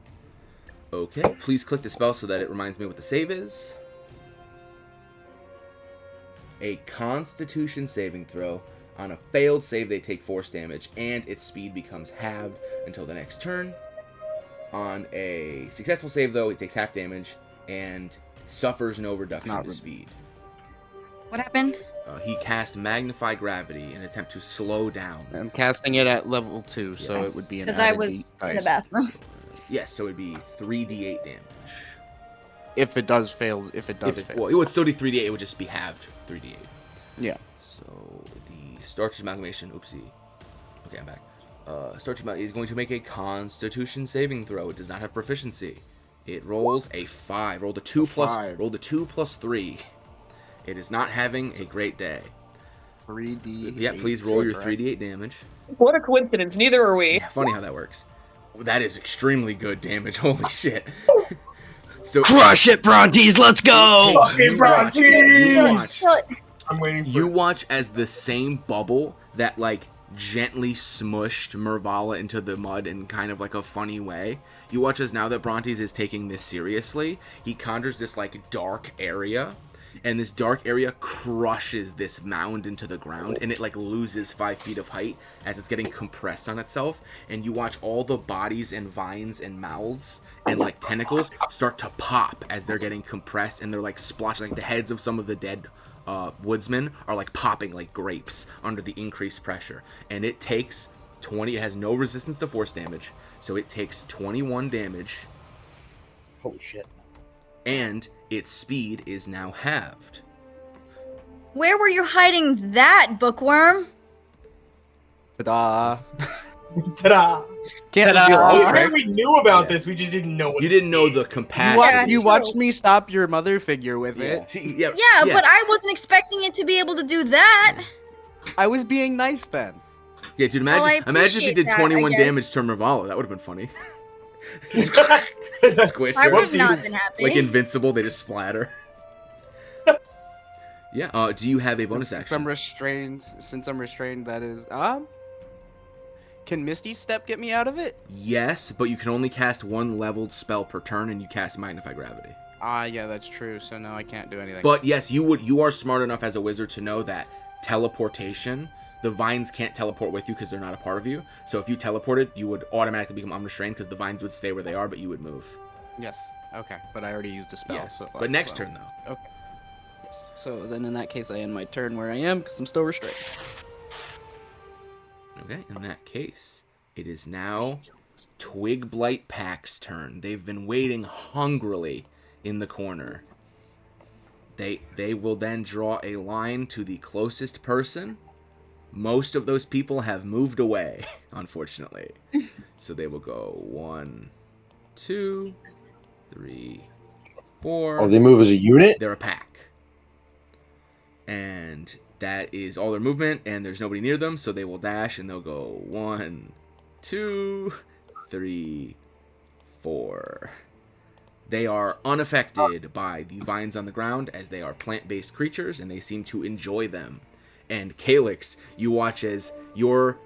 S2: Okay, please click the spell so that it reminds me what the save is. a Constitution saving throw. On a failed save, they take force damage, and its speed becomes halved until the next turn. On a successful save, though, it takes half damage and suffers no reduction to speed.
S5: What happened?
S2: He cast Magnify Gravity in an attempt to slow down.
S3: I'm casting it at level 2, so
S2: Yes.
S3: it would be an
S5: Because I
S3: added
S5: was in the
S3: dice.
S5: bathroom.
S2: Yes, so it'd be 3d8 damage.
S3: If it does fail,
S2: Well,
S3: fail.
S2: it would still be 3d8, it would just be halved 3d8.
S3: Yeah.
S2: So the Starch Amalgamation, oopsie. Okay, I'm back. Starch Amalgamation is going to make a Constitution saving throw. It does not have proficiency. It rolls a 5. Rolled a 2 plus 3. It is not having a great day.
S3: 3d8.
S2: Yeah, please roll your 3d8 damage.
S8: What a coincidence. Neither are we.
S2: Yeah, funny how that works. That is extremely good damage. Holy shit. So
S4: Crush it, Brontes. Let's go.
S6: Fucking Brontes! I'm waiting for
S2: You
S6: it.
S2: watch as the same bubble that like gently smushed Mervala into the mud in kind of like a funny way. You watch as now that Brontes is taking this seriously, he conjures this like dark area, and this dark area crushes this mound into the ground, and it like loses 5 feet of height as it's getting compressed on itself. And you watch all the bodies and vines and mouths and like tentacles start to pop as they're getting compressed, and they're like splotching, like the heads of some of the dead woodsmen are like popping like grapes under the increased pressure. And it takes 20. It has no resistance to force damage, so it takes 21 damage.
S1: Holy shit.
S2: And its speed is now halved.
S5: Where were you hiding that, bookworm?
S3: Ta-da.
S6: Ta-da!
S3: Can't
S4: Ta-da.
S3: reveal all
S6: I'm sure
S3: tricks.
S6: we knew about this, we just didn't know what
S2: You didn't know the
S3: You,
S2: capacity.
S3: you watched me stop your mother figure with
S2: Yeah.
S3: it.
S5: Yeah, but I wasn't expecting it to be able to do that.
S3: I was being nice then.
S2: Yeah, dude, imagine,
S5: Well, I
S2: imagine if you
S5: appreciate
S2: did
S5: that,
S2: 21
S5: I guess.
S2: damage to Mervala. That would have been funny.
S6: it
S2: Squish
S5: I
S2: her.
S5: would have not
S6: Whoopsies.
S5: been happy.
S2: Like invincible, they just splatter. Yeah, do you have a bonus
S3: Since
S2: action?
S3: I'm restrained, that is can Misty Step get me out of it?
S2: Yes, but you can only cast one leveled spell per turn, and you cast Magnify Gravity.
S3: Yeah, that's true. So no, I can't do anything.
S2: But yes, you are smart enough as a wizard to know that teleportation, the vines can't teleport with you because they're not a part of you. So if you teleported, you would automatically become unrestrained because the vines would stay where they are, but you would move.
S3: Yes. Okay, but I already used a spell.
S2: Yes,
S3: so,
S2: but next turn though.
S3: Okay. Yes. So then in that case, I end my turn where I am because I'm still restrained.
S2: Okay, in that case, it is now Twig Blight Pack's turn. They've been waiting hungrily in the corner. They will then draw a line to the closest person. Most of those people have moved away, unfortunately. So they will go 1, 2, 3, 4.
S1: Oh, they move as a unit?
S2: They're a pack. And that is all their movement, and there's nobody near them, so they will dash, and they'll go 1, 2, 3, 4. They are unaffected by the vines on the ground, as they are plant-based creatures, and they seem to enjoy them. And Calyx, you watch as your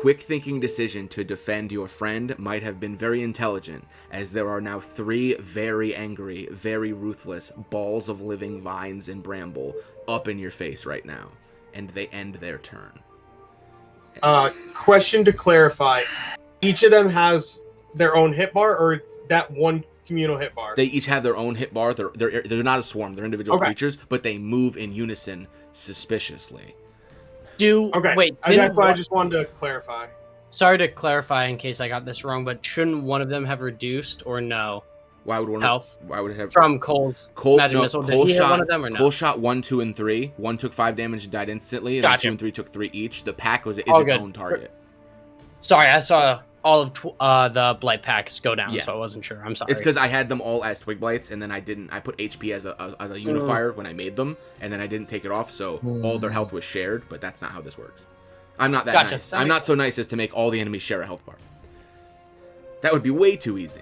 S2: quick-thinking decision to defend your friend might have been very intelligent, as there are now 3 very angry, very ruthless balls of living vines and bramble up in your face right now, and they end their turn.
S6: Question to clarify: each of them has their own hit bar, or it's that one communal hit bar?
S2: They each have their own hit bar. They're not a swarm. They're individual
S6: Okay.
S2: creatures, but they move in unison suspiciously.
S6: Okay.
S4: Wait.
S6: That's why I just wanted to clarify.
S4: Sorry to clarify in case I got this wrong, but shouldn't one of them have reduced or no
S2: Why would one?
S4: health
S2: Why would it have?
S4: from Cole's magic missile? Did
S2: Cole
S4: he hit
S2: shot
S4: one of them or no?
S2: Cole shot 1, 2, and 3. 1 took 5 damage and died instantly, and then
S4: Gotcha.
S2: 2 and 3 took 3 each. The pack is
S4: All
S2: its
S4: good.
S2: own target.
S4: Sorry, I saw all of the blight packs go down,
S2: Yeah.
S4: so I wasn't sure. I'm sorry.
S2: It's because I had them all as twig blights, and then I put HP as a unifier when I made them, and then I didn't take it off, so all their health was shared. But that's not how this works. I'm not that
S4: Gotcha.
S2: nice. I'm not so nice as to make all the enemies share a health bar. That would be way too easy.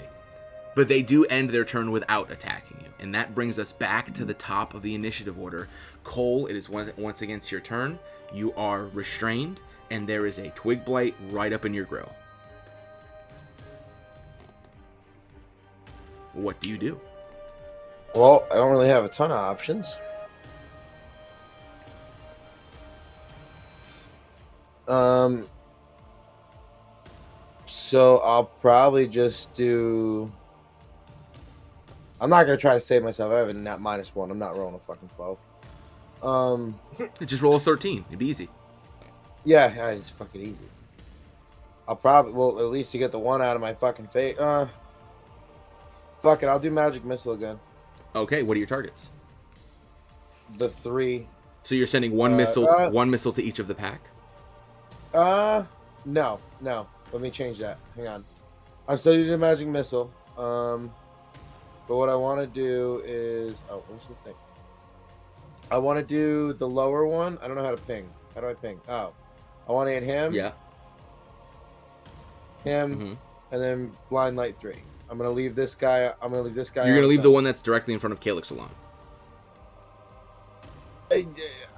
S2: But they do end their turn without attacking you, and that brings us back to the top of the initiative order. Cole, it is once against your turn. You are restrained, and there is a twig blight right up in your grill. What do you do?
S1: Well, I don't really have a ton of options. So I'll probably just do. I'm not gonna try to save myself. I have a net -1. I'm not rolling a fucking 12.
S2: Just roll a 13. It'd be easy.
S1: Yeah, it's fucking easy. I'll probably, well, at least to get the 1 out of my fucking face. Fuck it, I'll do magic missile again.
S2: Okay, what are your targets?
S1: The 3.
S2: So you're sending one missile to each of the pack?
S1: No. Let me change that. Hang on. I'm still using a magic missile. But what I want to do is, where's the thing? I want to do the lower one. I don't know how to ping. How do I ping? Oh, I want to hit him.
S2: Yeah.
S1: Him, and then blind light 3. I'm gonna leave this guy.
S2: You're gonna leave the one that's directly in front of Calyx alone.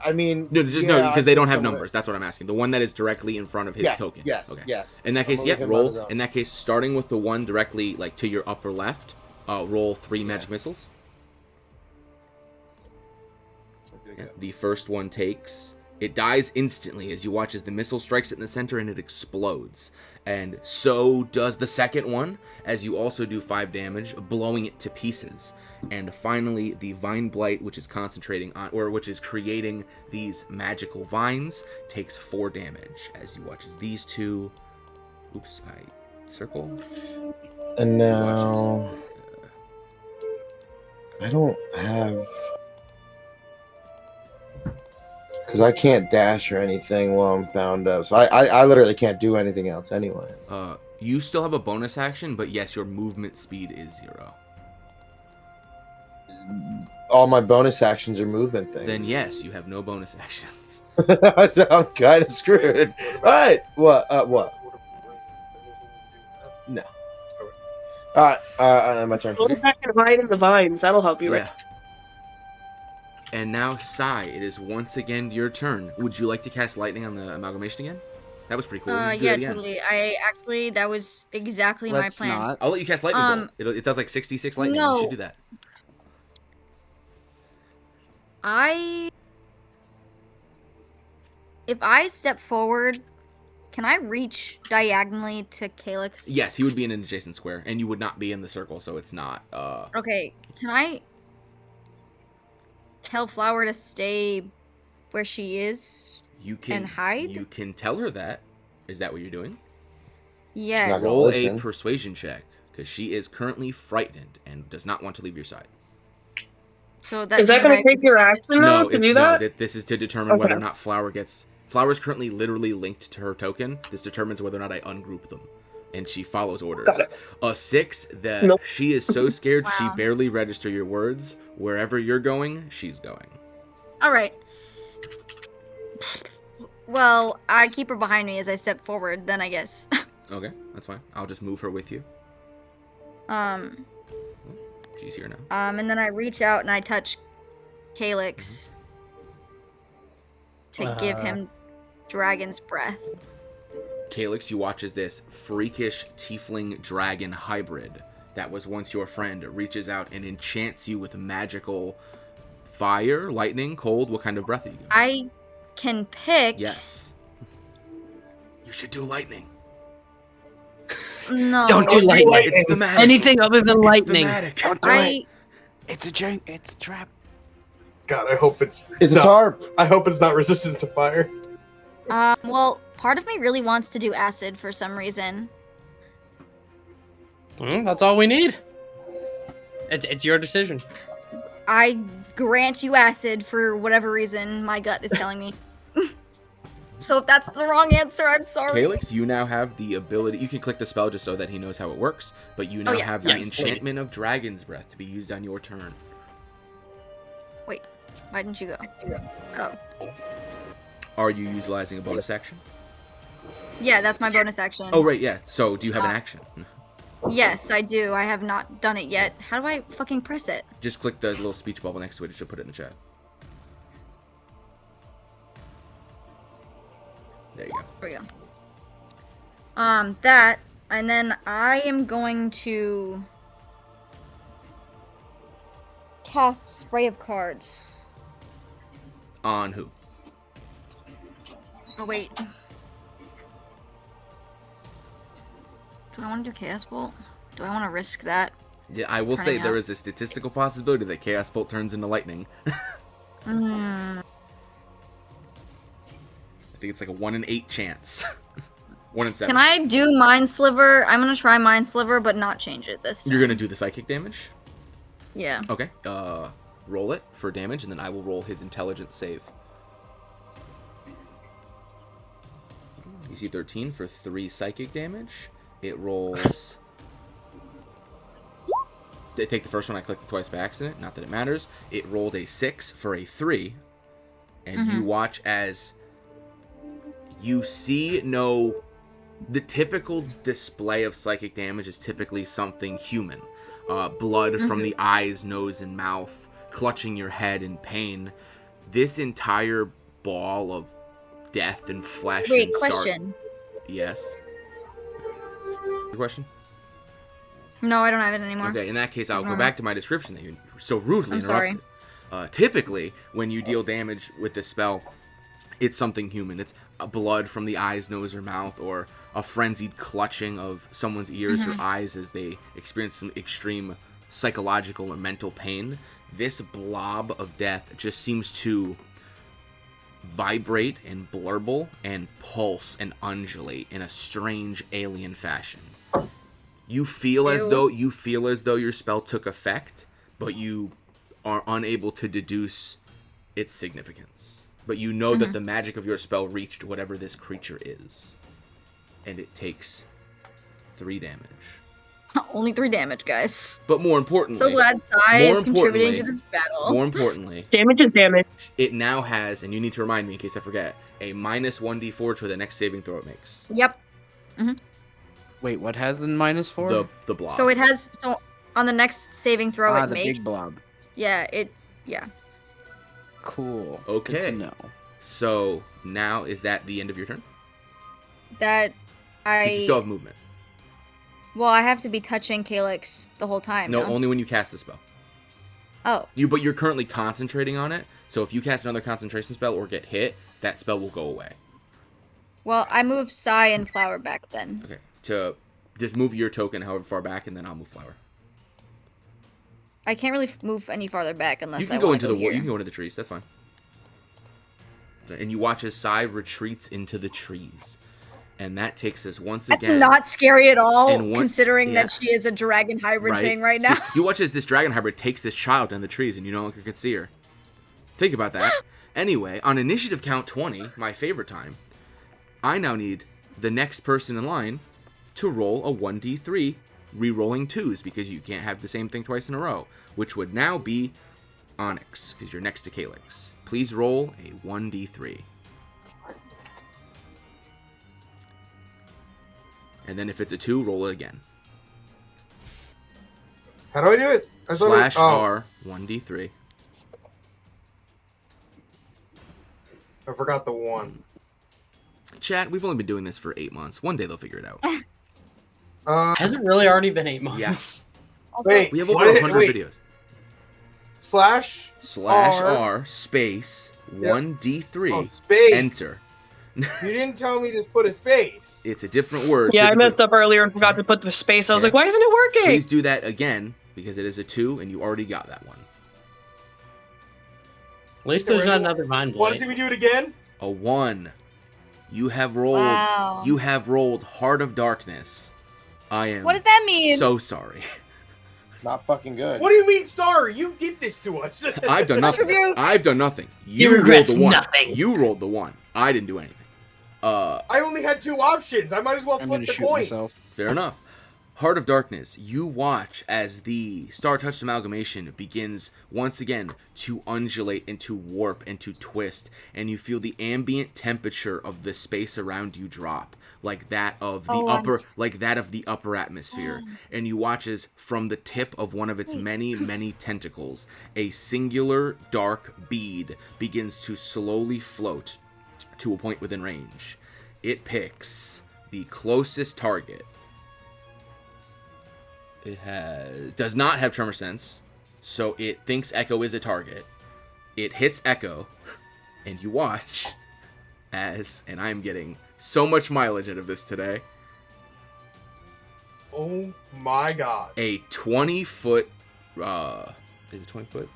S1: I mean,
S2: no, because they don't have numbers. That's what I'm asking. The one that is directly in front of his token.
S1: Yes,
S2: okay.
S1: yes.
S2: In that case, roll. In that case, starting with the one directly like to your upper left, roll 3 magic missiles. Yeah, the first one takes. It dies instantly as you watch as the missile strikes it in the center and it explodes. And so does the second one, as you also do 5 damage, blowing it to pieces. And finally, the Vine Blight, which is concentrating on, or which is creating these magical vines, takes 4 damage as you watch as these two. Oops, I circle.
S1: And now I don't have. Because I can't dash or anything while I'm bound up. So I literally can't do anything else anyway.
S2: You still have a bonus action, but yes, your movement speed is 0.
S1: All my bonus actions are movement things.
S2: Then yes, you have no bonus actions.
S1: So I'm kind of screwed. Right. What? No. Alright, my turn.
S8: Go back and hide in the vines. That'll help you, Rick.
S2: And now, Sai, it is once again your turn. Would you like to cast lightning on the amalgamation again? That was pretty cool.
S5: Yeah, totally. That was exactly my plan.
S3: Not.
S2: I'll let you cast lightning bolt. It does like 66 lightning.
S5: No.
S2: You should do that.
S5: If I step forward, can I reach diagonally to Calyx?
S2: Yes, he would be in an adjacent square, and you would not be in the circle, so it's not.
S5: Okay, can I tell Flower to stay where she is and hide?
S2: You can tell her that. Is that what you're doing?
S5: Yes.
S2: Roll a persuasion check, because she is currently frightened and does not want to leave your side.
S5: So that
S8: is that going to take your action though to do that?
S2: No, this is to determine whether or not Flower gets. Flower is currently literally linked to her token. This determines whether or not I ungroup them, and she follows orders. A 6 that she is so scared she barely register your words. Wherever you're going, she's going.
S5: All right. Well, I keep her behind me as I step forward. Then I guess.
S2: Okay, that's fine. I'll just move her with you. She's here now.
S5: And then I reach out and I touch Calyx to give him Dragon's Breath.
S2: Calyx, you watch as this freakish tiefling dragon hybrid that was once your friend reaches out and enchants you with magical fire, lightning, cold. What kind of breath are you doing?
S5: I can pick.
S2: Yes. You should do lightning.
S5: No.
S4: Don't do lightning.
S2: It's thematic.
S4: Anything other than lightning.
S3: Don't do it. It's a jank. It's a trap.
S6: God, I hope it's
S1: a tarp.
S6: I hope it's not resistant to fire.
S5: Well, part of me really wants to do acid for some reason.
S4: That's all we need. It's your decision.
S5: I grant you acid for whatever reason my gut is telling me. So if that's the wrong answer, I'm sorry.
S2: Calyx, you now have the ability. You can click the spell just so that he knows how it works, but you now have the enchantment of Dragon's Breath to be used on your turn.
S5: Wait, why didn't you go? Oh.
S2: Are you utilizing a bonus action?
S5: Yeah, that's my bonus action.
S2: Oh, right, yeah. So do you have an action?
S5: Yes, I do. I have not done it yet. How do I fucking press it?
S2: Just click the little speech bubble next to it. It should put it in the chat. There you go.
S5: There we go. That, and then I am going to cast Spray of Cards.
S2: On who?
S5: Oh, wait. Do I want to do Chaos Bolt? Do I want to risk that?
S2: Yeah, I will say
S5: Turning
S2: there
S5: out.
S2: is a statistical possibility that Chaos Bolt turns into lightning.
S5: Mm.
S2: I think it's like a 1 in 8 chance. 1 in 7.
S5: Can I do Mind Sliver? I'm gonna try Mind Sliver, but not change it this time.
S2: You're gonna do the psychic damage?
S5: Yeah.
S2: Okay. Roll it for damage, and then I will roll his intelligence save. DC 13 for 3 psychic damage. It rolls. They take the first one. I clicked it twice by accident. Not that it matters. It rolled a 6 for a 3, and you watch as you see no. The typical display of psychic damage is typically something human. Blood from the eyes, nose, and mouth, clutching your head in pain. This entire ball of death and flesh.
S5: Wait,
S2: and
S5: question.
S2: Yes. Your question?
S5: No, I don't have it anymore.
S2: Okay, in that case, I'll go back to my description that you so rudely
S5: I'm sorry.
S2: interrupted. Typically, when you deal damage with this spell, it's something human. It's blood from the eyes, nose, or mouth, or a frenzied clutching of someone's ears or eyes as they experience some extreme psychological or mental pain. This blob of death just seems to vibrate and blurble and pulse and undulate in a strange alien fashion. You feel as though your spell took effect, but you are unable to deduce its significance. But you know that the magic of your spell reached whatever this creature is. And it takes 3 damage.
S5: Only 3 damage, guys.
S2: But more importantly...
S5: So glad Sai is contributing to this battle.
S2: More importantly...
S8: Damage is damage.
S2: It now has, and you need to remind me in case I forget, a minus 1d4 to the next saving throw it makes.
S5: Yep.
S3: Wait, what has the -4?
S2: The blob.
S5: So it has... So on the next saving throw it
S3: the
S5: makes...
S3: big blob.
S5: Yeah, Yeah.
S3: Cool.
S2: Okay.
S3: Good to know.
S2: So now is that the end of your turn?
S5: That...
S2: You still have movement.
S5: Well, I have to be touching Calyx the whole time.
S2: No, only when you cast the spell.
S5: Oh.
S2: But you're currently concentrating on it. So if you cast another concentration spell or get hit, that spell will go away.
S5: Well, I move Sai and Flower back then.
S2: Okay. To just move your token however far back, and then I'll move Flower.
S5: I can't really move any farther back unless
S2: You can
S5: I
S2: go
S5: want
S2: into
S5: to
S2: the
S5: here.
S2: you can go into the trees. That's fine. And you watch as Sai retreats into the trees. And that takes us once
S5: That's
S2: again.
S5: not scary at all,
S2: And
S5: considering that she is a dragon hybrid thing right now.
S2: So you watch as this dragon hybrid takes this child down the trees, and you no longer can see her. Think about that. Anyway, on initiative count 20, my favorite time, I now need the next person in line to roll a 1d3, re-rolling 2s, because you can't have the same thing twice in a row, which would now be Onyx, because you're next to Calyx. Please roll a 1d3. And then if it's a 2, roll it again.
S6: How do I do it?
S2: R 1d3.
S6: I forgot the 1.
S2: Chat, we've only been doing this for 8 months. One day they'll figure it out.
S4: Has it really already been 8 months?
S2: Yes.
S5: Also,
S6: Wait,
S2: We have over 100 videos.
S6: Slash
S2: R space 1d3.
S6: Oh, space.
S2: Enter.
S6: You didn't tell me to put a space.
S2: It's a different word.
S8: Yeah, I
S2: typically.
S8: messed up earlier and forgot to put the space. I was
S2: Yeah.
S8: like, why isn't it working?
S2: Please do that again, because it is a 2, and you already got that one.
S4: At least there's not another Vine
S6: Want to
S4: Blade.
S6: see me do it again?
S2: A 1. You have rolled.
S5: Wow.
S2: You have rolled Heart of Darkness. I am.
S5: What does that mean?
S2: So sorry.
S1: Not fucking good.
S6: What do you mean, sorry? You did this to us.
S2: I've done nothing.
S5: Contribute.
S2: I've done nothing.
S4: He
S2: You rolled
S4: regrets
S2: the 1.
S4: nothing.
S2: You rolled the 1. I didn't do anything.
S6: I only had 2 options. I might as well
S3: I'm
S6: flip
S3: gonna
S6: the
S3: shoot
S6: coin.
S3: myself.
S2: Fair enough. Heart of Darkness, you watch as the Star-Touched Amalgamation begins once again to undulate and to warp and to twist, and you feel the ambient temperature of the space around you drop, like that of the upper atmosphere. And you watch as from the tip of one of its many tentacles, a singular dark bead begins to slowly float to a point within range. It picks the closest target. It does not have Tremor Sense, so it thinks Echo is a target. It hits Echo, and you watch as, and I'm getting so much mileage out of this today,
S6: Oh my god.
S2: A 20-foot, is it 20 foot?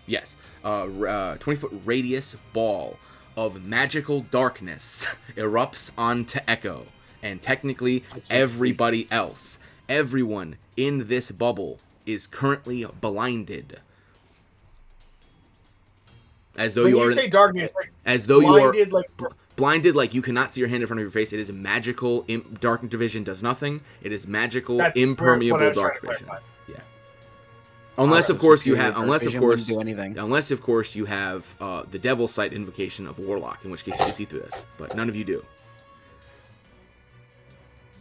S2: Yes. 20-foot radius ball of magical darkness erupts onto Echo, and technically everybody else. Everyone in this bubble is currently blinded. As though
S6: When
S2: you
S6: you
S2: are
S6: say darkness, like,
S2: as though you are
S6: blinded, like
S2: blinded, like you cannot see your hand in front of your face. It is magical. Dark vision does nothing. It is magical,
S6: that's what I
S2: impermeable
S6: was trying
S2: dark
S6: to
S2: vision.
S6: clarify.
S2: Yeah. Unless of course you have,
S3: Superior dark vision wouldn't do anything.
S2: unless of course you have the Devil's Sight invocation of Warlock, in which case you can see through this, but none of you do.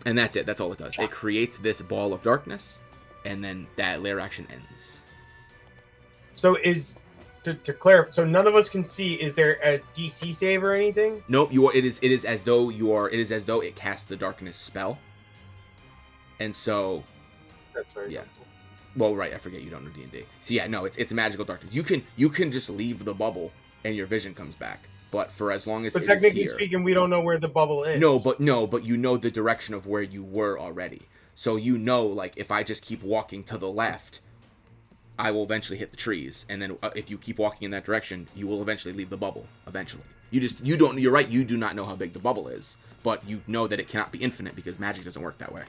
S2: And that's it. That's all it does. It creates this ball of darkness, and then that layer action ends.
S6: So to clarify, so none of us can see. Is there a DC save or anything?
S2: Nope. You are. It is as though you are. It is as though it casts the darkness spell. And so,
S6: That's very
S2: yeah.
S6: helpful.
S2: Well, right. I forget you don't know D&D. So yeah, no. It's magical darkness. You can just leave the bubble and your vision comes back. But for as long as
S6: But
S2: it is
S6: technically
S2: here,
S6: speaking, we don't know where the bubble is.
S2: No, but you know the direction of where you were already. So you know, like, if I just keep walking to the left, I will eventually hit the trees. And then if you keep walking in that direction, you will eventually leave the bubble. Eventually. You're right, you do not know how big the bubble is. But you know that it cannot be infinite because magic doesn't work that way.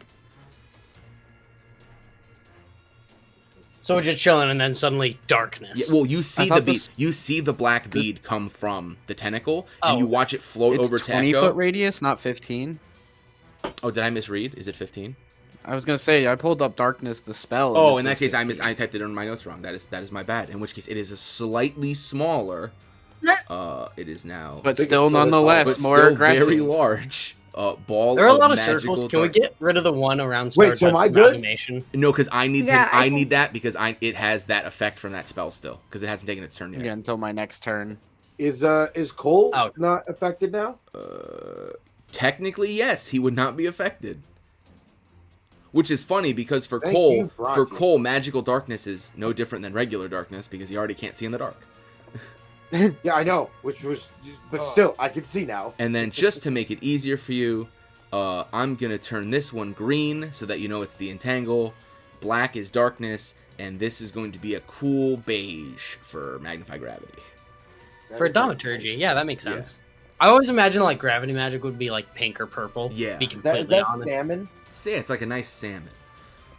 S4: So we're just chilling, and then suddenly darkness.
S2: Yeah, well, you see
S3: thought
S2: you see the black bead come from the tentacle,
S4: Oh,
S2: and you watch it float
S3: It's
S2: over to
S3: 20
S2: Echo.
S3: foot radius, not 15.
S2: Oh, did I misread? Is it 15?
S3: I was gonna say I pulled up darkness the spell.
S2: Oh,
S3: and it
S2: in that
S3: says
S2: case,
S3: 15.
S2: I typed it in my notes wrong. That is my bad. In which case, it is a slightly smaller. It is now,
S3: But
S1: Biggest
S3: still,
S1: of the tall,
S3: nonetheless,
S2: but
S3: more
S2: still
S3: aggressive.
S2: very large. Ball.
S4: There are a lot of
S2: magical
S4: circles. Can we
S2: dark-
S4: get rid of the one around
S1: Wait, so am I good?
S4: animation?
S2: No, because I need
S5: Yeah, I
S2: I need
S5: think-
S2: that because it has that effect from that spell still because it hasn't taken its turn yet.
S3: Yeah, until my next turn.
S1: Is Cole
S4: Oh.
S1: not affected now?
S2: Technically, yes, he would not be affected. Which is funny because for
S1: Thank
S2: Cole,
S1: you, Bronte.
S2: magical darkness is no different than regular darkness because he already can't see in the dark.
S1: Yeah, I know. But still, I can see now.
S2: And then just to make it easier for you, I'm gonna turn this one green so that you know it's the entangle. Black is darkness, and this is going to be a cool beige for magnify gravity.
S1: That
S4: For
S1: is
S4: Thaumaturgy, yeah, that makes
S2: Yeah.
S4: sense. I always imagine like gravity magic would be like pink or purple.
S2: Yeah.
S4: Be
S1: That,
S4: completely
S1: is that
S4: honest.
S1: salmon?
S2: See, it's like a nice salmon.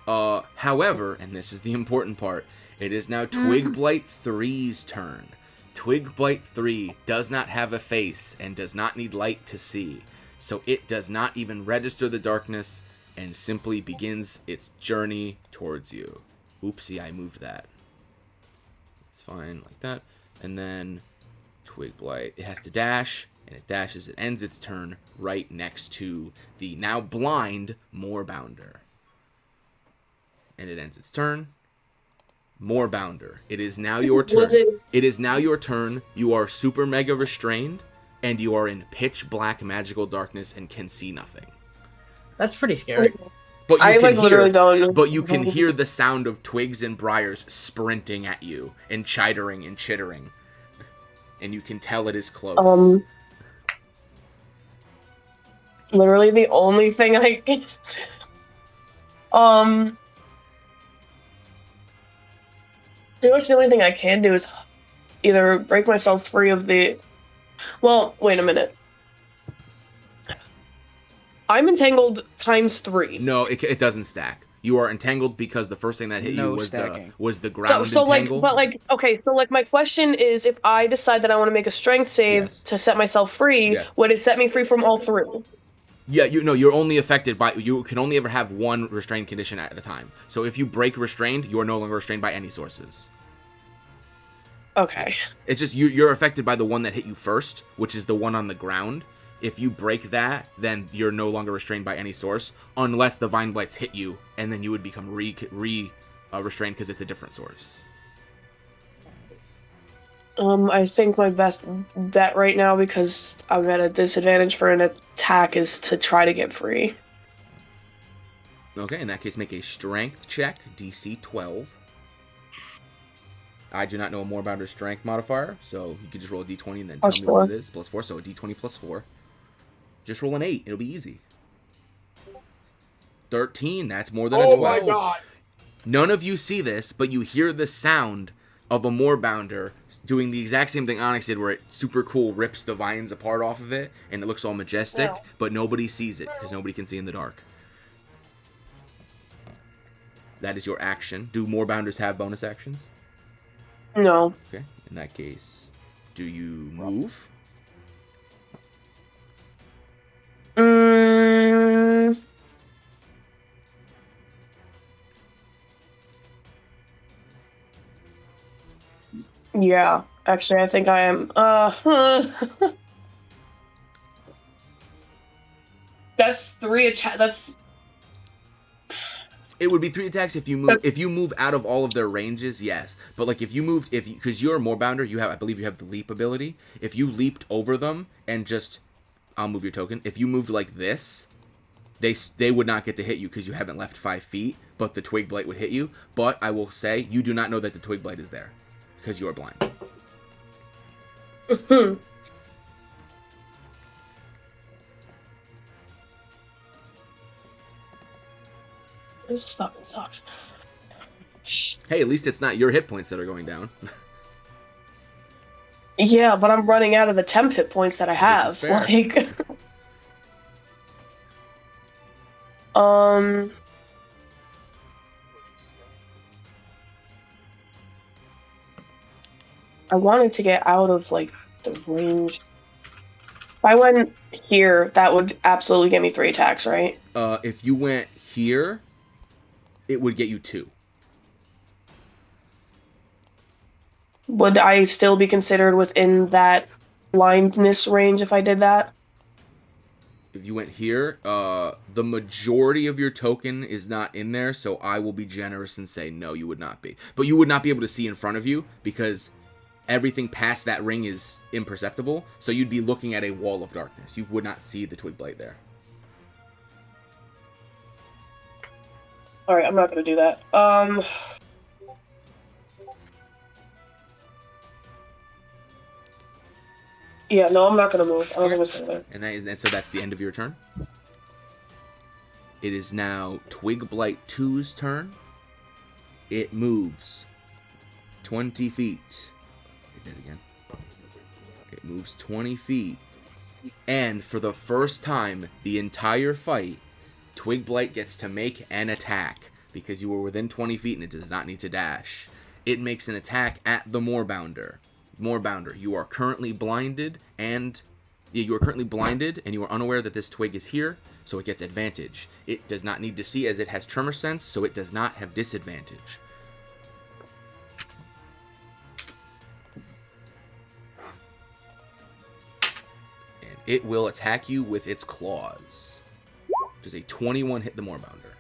S2: However, and this is the important part, it is now Twigblight 3's turn. Twigblight 3 does not have a face and does not need light to see, so it does not even register the darkness and simply begins its journey towards you. Oopsie, I moved that. It's fine, like that. And then Twigblight, it has to dash, and it dashes, it ends its turn right next to the now blind Moorbounder. And it ends its turn. Moorbounder. It is now your turn. It is now your turn. You are super mega restrained, and you are in pitch black magical darkness and can see nothing.
S4: That's pretty scary.
S2: But you
S8: I
S2: can
S8: like literally
S2: hear,
S8: don't.
S2: but you can hear the sound of twigs and briars sprinting at you and chittering and chittering, and you can tell it is close.
S8: Literally the only thing I can. Pretty much the only thing I can do is either break myself free of the. Well, wait a minute. I'm entangled times 3.
S2: No, it doesn't stack. You are entangled because the first thing that hit
S3: No
S2: you was
S3: stacking.
S2: the ground
S8: So
S2: entangle.
S8: like my question is, if I decide that I want to make a strength save
S2: Yes.
S8: to set myself free,
S2: Yeah.
S8: would it set me free from all 3?
S2: Yeah, you're only affected by, you can only ever have one restrained condition at a time. So if you break restrained, you are no longer restrained by any sources.
S8: Okay.
S2: It's just you're affected by the one that hit you first, which is the one on the ground. If you break that, then you're no longer restrained by any source, unless the vine blights hit you, and then you would become restrained because it's a different source.
S8: I think my best bet right now, because I'm at a disadvantage for an attack, is to try to get free.
S2: Okay, in that case, make a strength check, DC 12. I do not know a Moorbounder's strength modifier, so you can just roll a d20 and then tell
S8: Plus
S2: me what
S8: 4.
S2: it is. Plus 4, so a d20 plus 4. Just roll an 8. It'll be easy. 13. That's more than a
S6: Oh
S2: 12.
S6: my god.
S2: None of you see this, but you hear the sound of a moorbounder doing the exact same thing Onyx did, where it super cool rips the vines apart off of it, and it looks all majestic,
S8: Yeah.
S2: but nobody sees it because nobody can see in the dark. That is your action. Do moorbounders have bonus actions?
S8: No.
S2: Okay. In that case, do you move?
S8: Mm, yeah. Actually, I think I am. That's 3 attack. That's
S2: It would be 3 attacks if you move. If you move out of all of their ranges, yes. But like if you moved, because you're a moorbounder, you have, I believe you have the leap ability. If you leaped over them and just, I'll move your token. If you moved like this, they would not get to hit you because you haven't left 5 feet. But the twig blight would hit you. But I will say you do not know that the twig blight is there because you are blind.
S8: This fucking sucks.
S2: Hey, at least it's not your hit points that are going down.
S8: Yeah, but I'm running out of the temp hit points that I have.
S2: This is fair.
S8: Like, I wanted to get out of like the range. If I went here, that would absolutely give me 3 attacks, right?
S2: If you went here, it would get you 2.
S8: Would I still be considered within that blindness range if I did that?
S2: If you went here, the majority of your token is not in there, so I will be generous and say no, you would not be. But you would not be able to see in front of you because everything past that ring is imperceptible, so you'd be looking at a wall of darkness. You would not see the twig blight there.
S8: Alright, I'm not gonna do that. Yeah, no, I'm not gonna move. I don't think it's gonna move.
S2: And so that's the end of your turn. It is now Twig Blight 2's turn. It moves 20 feet. Hit that again. It moves 20 feet. And for the first time the entire fight, Twig Blight gets to make an attack because you were within 20 feet and it does not need to dash. It makes an attack at the moorbounder. Moorbounder, you are currently blinded and you are unaware that this twig is here, so it gets advantage. It does not need to see as it has tremor sense, so it does not have disadvantage. And it will attack you with its claws. Does a 21 hit the moorbounder?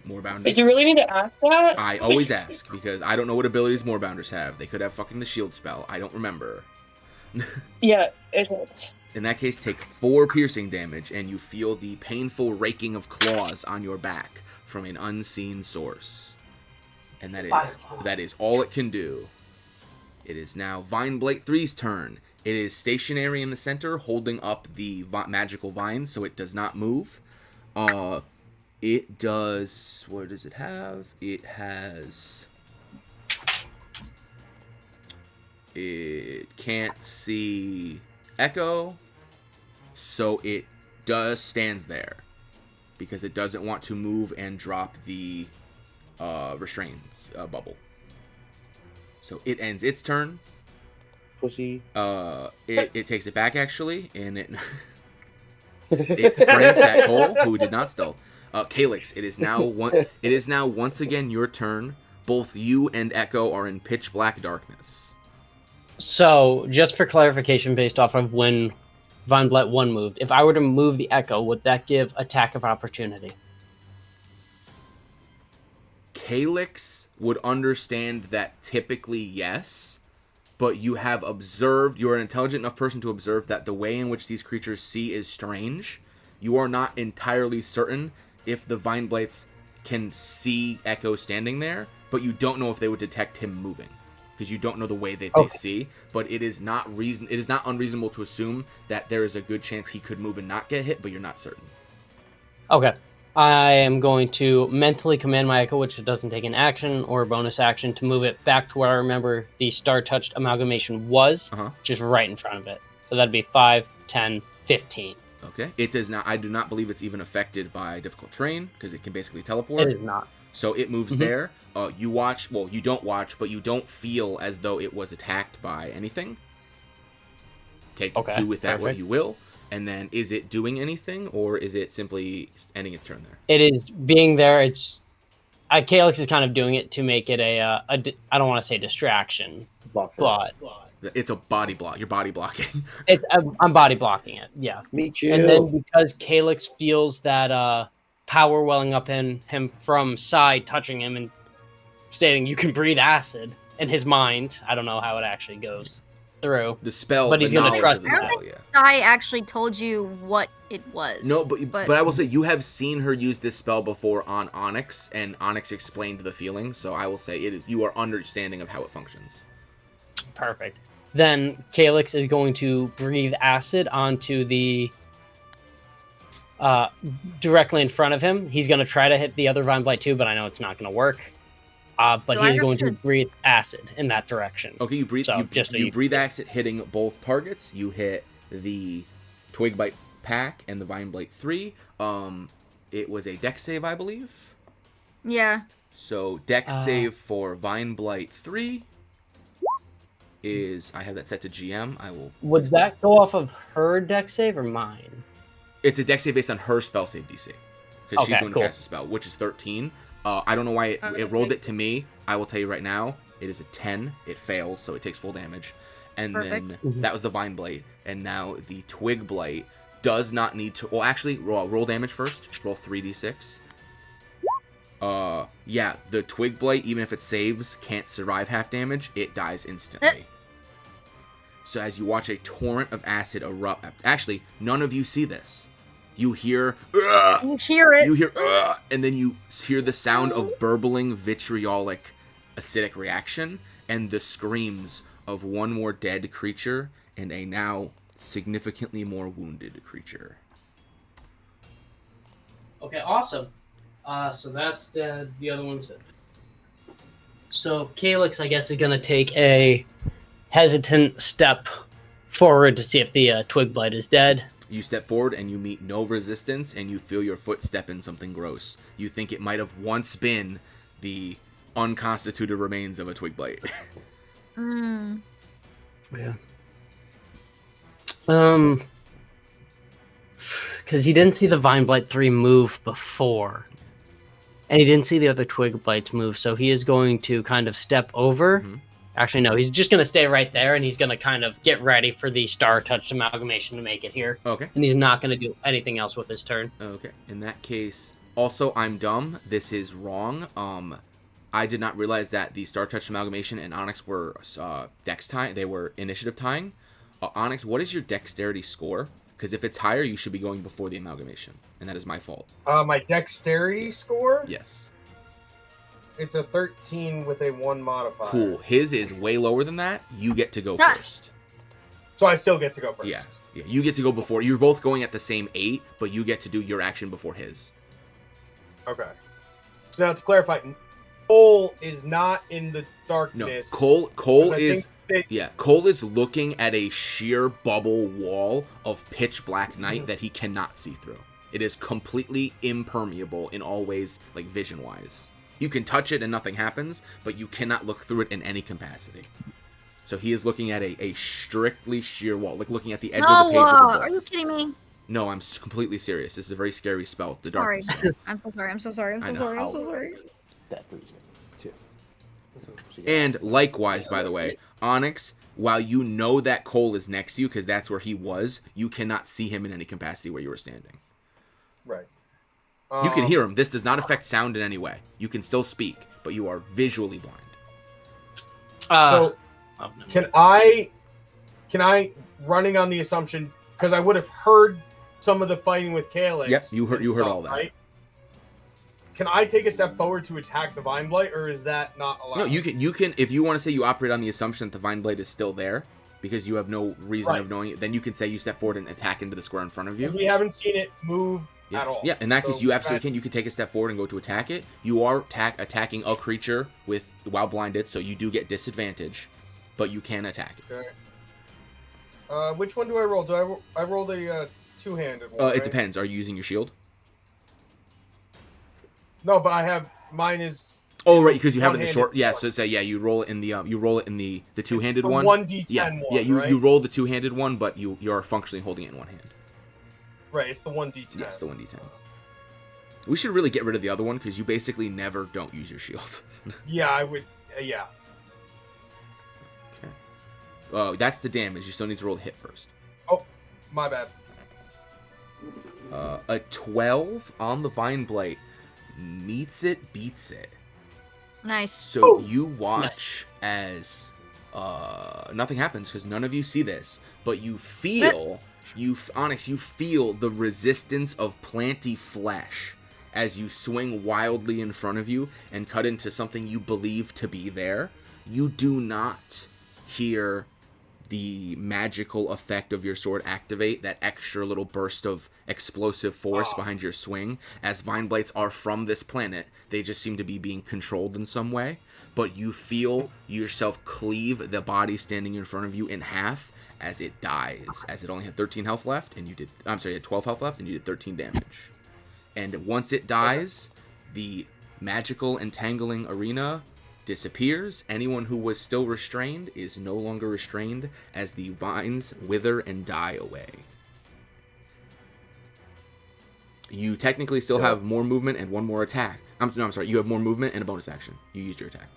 S2: Moorbounder.
S8: Did you really need to ask that?
S2: I always ask because I don't know what abilities moorbounders have. They could have fucking the shield spell. I don't remember.
S8: Yeah, it is.
S2: In that case, take 4 piercing damage and you feel the painful raking of claws on your back from an unseen source. And that is all it can do. It is now Vine Blight 3's turn. It is stationary in the center, holding up the magical vines so it does not move. It does... What does it have? It has... It can't see Echo, so it stands there because it doesn't want to move and drop the restraints bubble. So it ends its turn.
S1: Pussy.
S2: It takes it back actually, and it it sprints at Cole, who did not stealth. Calyx, it is now once again your turn. Both you and Echo are in pitch black darkness.
S4: So, just for clarification, based off of when Vine Blight 1 moved, if I were to move the Echo, would that give attack of opportunity?
S2: Calyx would understand that typically yes, but you're an intelligent enough person to observe that the way in which these creatures see is strange. You are not entirely certain if the Vine Blights can see Echo standing there, but you don't know if they would detect him moving. because you don't know the way that
S4: Okay.
S2: they see. But it is not unreasonable to assume that there is a good chance he could move and not get hit, but you're not certain.
S4: Okay. I am going to mentally command my Echo, which doesn't take an action or a bonus action, to move it back to where I remember the star-touched amalgamation was, just right in front of it. So that'd be 5, 10, 15.
S2: Okay. It does not. I do not believe it's even affected by difficult terrain because it can basically teleport.
S4: It is not.
S2: So it moves there. You watch. Well, you don't watch, but you don't feel as though it was attacked by anything. Do with that what you will. And then, is it doing anything, or is it simply ending its turn there?
S4: It is being there. It's Calyx is kind of doing it to make it I don't want to say distraction,
S1: Buffer.
S4: but
S2: It's a body block. You're body blocking.
S4: I'm body blocking it. Yeah.
S1: Me too.
S4: And then because Calyx feels that power welling up in him from side, touching him and stating you can breathe acid in his mind. I don't know how it actually goes through.
S2: The spell,
S4: but he's
S2: going to
S5: I
S2: trust.
S5: don't think I actually told you what it was.
S2: No, but I will say you have seen her use this spell before on Onyx, and Onyx explained the feeling. So I will say you are understanding of how it functions.
S4: Perfect. Then Calyx is going to breathe acid onto the directly in front of him. He's going to try to hit the other Vine Blight too, but I know it's not going to work. But he's going to breathe acid in that direction.
S2: Okay, you breathe.
S4: So
S2: you breathe acid, hitting both targets. You hit the Twig Bite Pack and the Vine Blight 3. It was a Dex save, I believe.
S5: Yeah.
S2: So Dex save for Vine Blight 3 is, I have that set to GM. I will.
S4: Would that go off of her Dex save or mine?
S2: It's a Dex save based on her spell save DC because she's going to cast a spell, which is 13. I don't know why it rolled it to me. I will tell you right now, it is a 10. It fails, so it takes full damage. And then that was the Vine Blight. And now the Twig Blight does not need to... Well, actually, roll damage first. Roll 3d6. Yeah, the Twig Blight, even if it saves, can't survive half damage. It dies instantly. So as you watch a torrent of acid erupt... Actually, none of you see this. You hear...
S5: You hear it.
S2: You hear... and then you hear the sound of burbling, vitriolic, acidic reaction, and the screams of one more dead creature and a now significantly more wounded creature.
S4: Okay, awesome. So that's dead. The other one's dead. So Calyx, I guess, is going to take a hesitant step forward to see if the Twig Blight is dead.
S2: You step forward and you meet no resistance, and you feel your foot step in something gross. You think it might have once been the unconstituted remains of a Twig Blight.
S4: Yeah. Because he didn't see the Vine Blight 3 move before. And he didn't see the other Twig Blights move, so he is going to kind of step over. Actually, no, he's just going to stay right there, and he's going to kind of get ready for the Star-Touched Amalgamation to make it here.
S2: Okay.
S4: And he's not going to do anything else with his turn.
S2: Okay. In that case, also, I'm dumb. This is wrong. I did not realize that the Star-Touched Amalgamation and Onyx were dex tying. They were initiative tying. Onyx, what is your dexterity score? Because if it's higher, you should be going before the amalgamation, and that is my fault.
S6: My dexterity score?
S2: Yes.
S6: It's a 13 with a 1 modifier.
S2: Cool. His is way lower than that. You get to go first.
S6: So I still get to go first.
S2: Yeah. You get to go before. You're both going at the same 8, but you get to do your action before his.
S6: Okay. So now to clarify, Cole is not in the darkness.
S2: No, Cole is... Cole is looking at a sheer bubble wall of pitch black night that he cannot see through. It is completely impermeable in all ways, like vision-wise. You can touch it and nothing happens, but you cannot look through it in any capacity. So he is looking at a strictly sheer wall, like looking at the edge of the page of the book.
S5: Are you kidding me?
S2: No, I'm completely serious. This is a very scary spell. The
S5: Sorry.
S2: darkness.
S5: I'm so sorry. I'm so sorry. I'm so sorry. I'm so sorry.
S1: That frees me too.
S2: And likewise, by the way, Onyx, while you know that Cole is next to you, because that's where he was, you cannot see him in any capacity where you were standing.
S6: Right.
S2: You can hear him. This does not affect sound in any way. You can still speak, but you are visually blind.
S6: So, can I, running on the assumption, because I would have heard some of the fighting with Calyx.
S2: Yep, you heard all that.
S6: Right? can I take a step forward to attack the Vine Blight, or is that not allowed?
S2: No, you can if you want to say you operate on the assumption that the Vine Blade is still there because you have no reason of knowing it, then you can say you step forward and attack into the square in front of you.
S6: We haven't seen it move at all.
S2: Yeah, in that case, you absolutely can. You can take a step forward and go to attack it. You are attacking a creature while blinded, so you do get disadvantage, but you can attack it.
S6: Okay. Which one do I roll? I rolled a two-handed one,
S2: It
S6: right?
S2: depends. Are you using your shield?
S6: No, but I have mine is.
S2: Oh, right, because you have it in the short. Yeah,
S6: one.
S2: so say you roll it in the two-handed
S6: The
S2: one.
S6: 1d10
S2: yeah,
S6: one,
S2: yeah. You
S6: right?
S2: you roll the two-handed one, but you're functionally holding it in one hand.
S6: Right, it's the 1d10.
S2: Yes, the 1d10. We should really get rid of the other one because you basically never don't use your shield.
S6: Yeah, I would. Yeah.
S2: Okay. Oh, that's the damage. You still need to roll the hit first.
S6: Oh, my bad.
S2: A 12 on the Vine Blight meets it, beats it.
S5: Nice.
S2: So you watch as nothing happens because none of you see this, but you feel Onyx, you feel the resistance of planty flesh as you swing wildly in front of you and cut into something you believe to be there. You do not hear the magical effect of your sword activate, that extra little burst of explosive force behind your swing. As Vine Blights are from this planet, they just seem to be being controlled in some way. But you feel yourself cleave the body standing in front of you in half as it dies, as it only had 13 health left, and you had 12 health left, and you did 13 damage. And once it dies, the magical entangling arena disappears. Anyone who was still restrained is no longer restrained as the vines wither and die away. You technically still have more movement and one more attack. I'm sorry. You have more movement and a bonus action. You used your attack.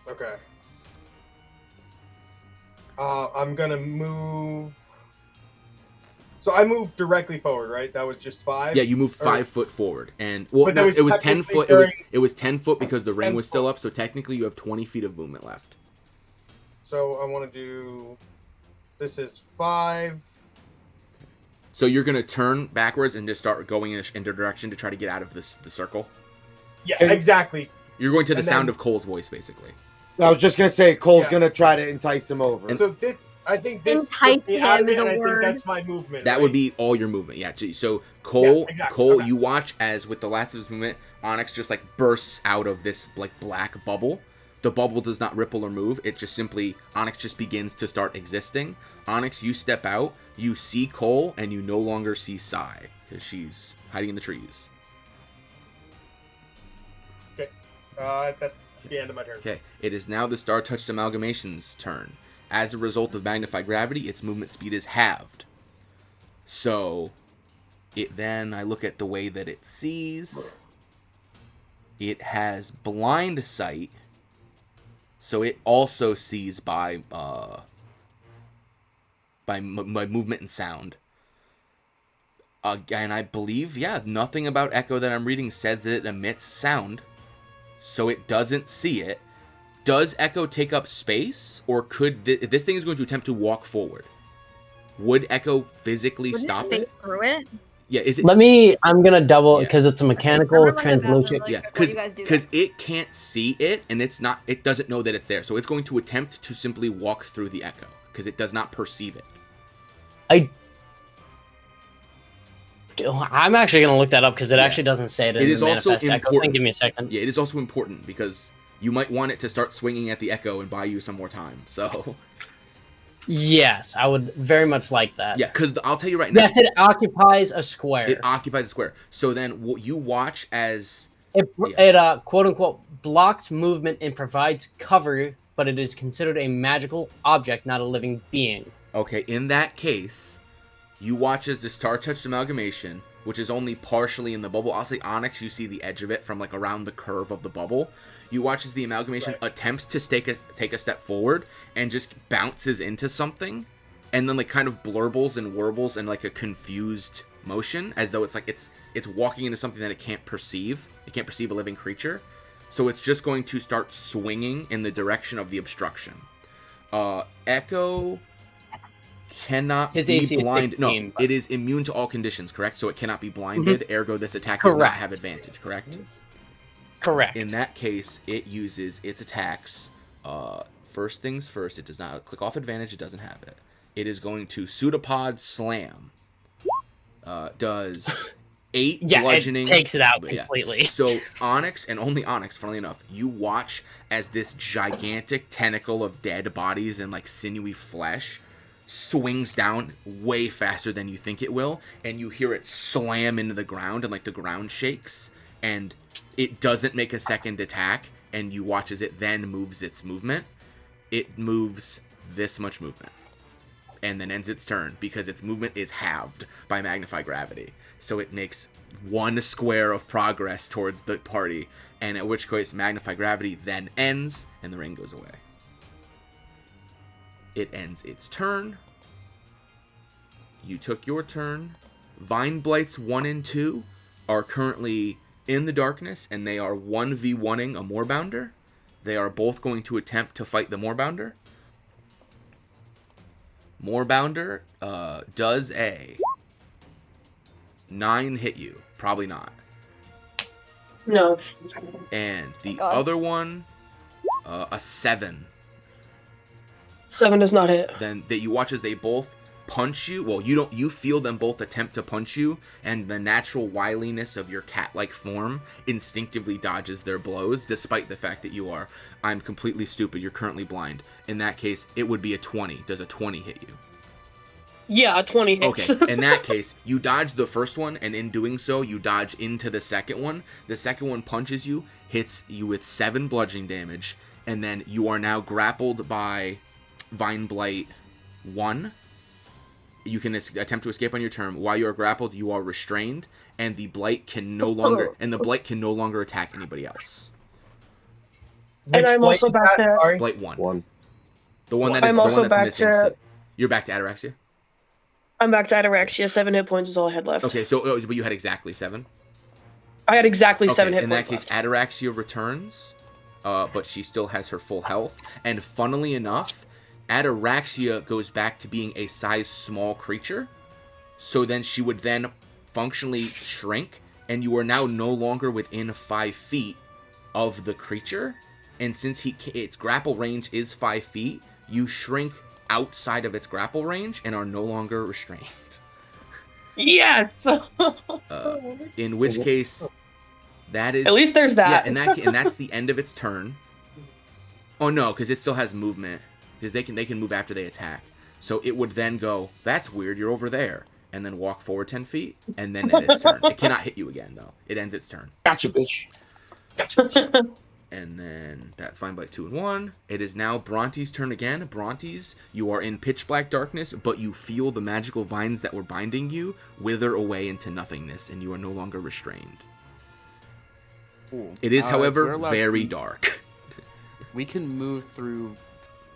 S6: Okay. I'm gonna move. So I moved directly forward, right? That was just 5.
S2: Yeah, you moved 5 foot forward, and well,
S6: But
S2: no,
S6: that
S2: it was
S6: was
S2: 10 foot.
S6: technically
S2: It was 10 foot because the ring
S6: 10
S2: was still
S6: foot.
S2: up. So technically, you have 20 feet of movement left.
S6: So I want to do. This is 5.
S2: So you're gonna turn backwards and just start going in a direction to try to get out of the circle.
S6: Yeah, exactly.
S2: You're going to the
S6: And
S2: sound
S6: then-
S2: of Cole's voice, basically.
S1: I was just gonna say Cole's
S6: Yeah.
S1: gonna try to entice him over.
S6: So I think this
S5: Entice
S6: puts me out of
S5: him is
S6: it, and
S5: a
S6: I
S5: word.
S6: think that's my movement.
S2: That
S6: right?
S2: would be all your movement, yeah. So Cole,
S6: Yeah, exactly.
S2: Cole,
S6: Okay.
S2: you watch as with the last of his movement, Onyx just like bursts out of this like black bubble. The bubble does not ripple or move. It just simply Onyx just begins to start existing. Onyx, you step out, you see Cole, and you no longer see Sai because she's hiding in the trees.
S6: Okay. That's the end of my turn.
S2: Okay, it is now the Star-Touched Amalgamation's turn. As a result of magnified gravity, its movement speed is halved. So, I look at the way that it sees. It has blind sight, so it also sees by movement and sound. And I believe, nothing about Echo that I'm reading says that it emits sound. So it doesn't see it. Does Echo take up space, or could this thing is going to attempt to walk forward? Would Echo physically
S5: Wouldn't
S2: stop
S5: it
S2: it?
S5: think through it?
S2: Yeah, is it?
S4: I'm gonna double
S2: Yeah.
S4: because it's a mechanical
S5: Everyone does that,
S4: translucent.
S5: like,
S2: Yeah,
S5: what do you guys do
S2: because it can't see it, and it doesn't know that it's there. So it's going to attempt to simply walk through the Echo because it does not perceive it.
S4: I'm actually gonna look that up because it
S2: Yeah.
S4: actually doesn't say it.
S2: It
S4: in
S2: is
S4: the
S2: also
S4: manifest echo thing.
S2: important.
S4: Give me a second.
S2: Yeah, it is also important because you might want it to start swinging at the Echo and buy you some more time. So
S4: Yes, I would very much like that.
S2: yeah, because I'll tell you right now.
S4: Yes, it occupies a square.
S2: It occupies a square. So then you watch as
S4: It quote unquote blocks movement and provides cover, but it is considered a magical object, not a living being.
S2: okay, in that case, you watch as the Star-Touched Amalgamation, which is only partially in the bubble. I'll say Onyx, you see the edge of it from like around the curve of the bubble. You watch as the amalgamation attempts to take a step forward and just bounces into something, and then like kind of blurbles and warbles in like a confused motion, as though it's like it's walking into something that it can't perceive. It can't perceive a living creature, so it's just going to start swinging in the direction of the obstruction. Echo cannot
S4: His
S2: be
S4: AC is
S2: blind.
S4: 16,
S2: No,
S4: but-
S2: it is immune to all conditions, correct? So it cannot be blinded. Ergo, this attack does not
S4: Correct.
S2: have advantage, correct?
S4: Correct.
S2: In that case, it uses its attacks. First things first, it does not click off advantage. It doesn't have it. It is going to pseudopod slam. Does 8
S4: Yeah,
S2: bludgeoning.
S4: it takes it out
S2: Yeah.
S4: completely.
S2: So Onyx, and only Onyx, funnily enough, you watch as this gigantic tentacle of dead bodies and like sinewy flesh swings down way faster than you think it will, and you hear it slam into the ground, and like the ground shakes, and it doesn't make a second attack, and you watch as it then moves its movement. It moves this much movement, and then ends its turn because its movement is halved by magnify gravity. So it makes 1 square of progress towards the party, and at which case magnify gravity then ends, and the ring goes away. It ends its turn. You took your turn. Vine Blights 1 and 2 are currently in the darkness, and they are 1v1ing a Moorbounder. They are both going to attempt to fight the Moorbounder. Moorbounder does a 9 hit you. Probably not.
S8: No.
S2: And the
S5: God.
S2: other one, a 7.
S8: 7 does not hit.
S2: Then that you watch as they both punch you. Well, you feel them both attempt to punch you, and the natural wiliness of your cat-like form instinctively dodges their blows, despite the fact that I'm completely stupid, you're currently blind. In that case, it would be a 20. Does a 20 hit you?
S8: Yeah, a 20 hits.
S2: Okay, in that case, you dodge the first one, and in doing so, you dodge into the second one. The second one punches you, hits you with 7 bludgeoning damage, and then you are now grappled by Vine Blight 1. You can attempt to escape on your turn. While you are grappled, you are restrained, and the blight can no longer attack anybody else.
S8: And
S6: Which
S8: I'm
S6: blight
S8: also
S6: is
S8: back
S6: that?
S8: to-
S6: Sorry.
S2: Blight 1.
S1: 1.
S2: The one that
S8: I'm
S2: is the
S8: also
S2: one that's
S8: back
S2: missing.
S8: to-
S2: You're back to Ataraxia?
S8: I'm back to Ataraxia. 7 hit points is all I had left.
S2: Okay, so but you had exactly 7.
S8: I had exactly 7 hit
S2: in
S8: points
S2: that case,
S8: left.
S2: Ataraxia returns, but she still has her full health. And funnily enough, Ataraxia goes back to being a size small creature. So then she would then functionally shrink, and you are now no longer within 5 feet of the creature. And since its grapple range is 5 feet, you shrink outside of its grapple range and are no longer restrained.
S8: Yes!
S2: In which case, that is
S8: At least there's that.
S2: Yeah, and that's the end of its turn. Oh no, because it still has movement. Because they can move after they attack. So it would then go, that's weird, you're over there. And then walk forward 10 feet, and then end its turn. It cannot hit you again, though. It ends its turn.
S1: Gotcha, bitch. Gotcha.
S2: And then that's fine by 2 and 1. It is now Bronte's turn again. Bronte's, you are in pitch black darkness, but you feel the magical vines that were binding you wither away into nothingness, and you are no longer restrained.
S3: Cool.
S2: It is,
S3: We're
S2: however,
S3: allowed
S2: very
S3: to-
S2: dark.
S3: We can move through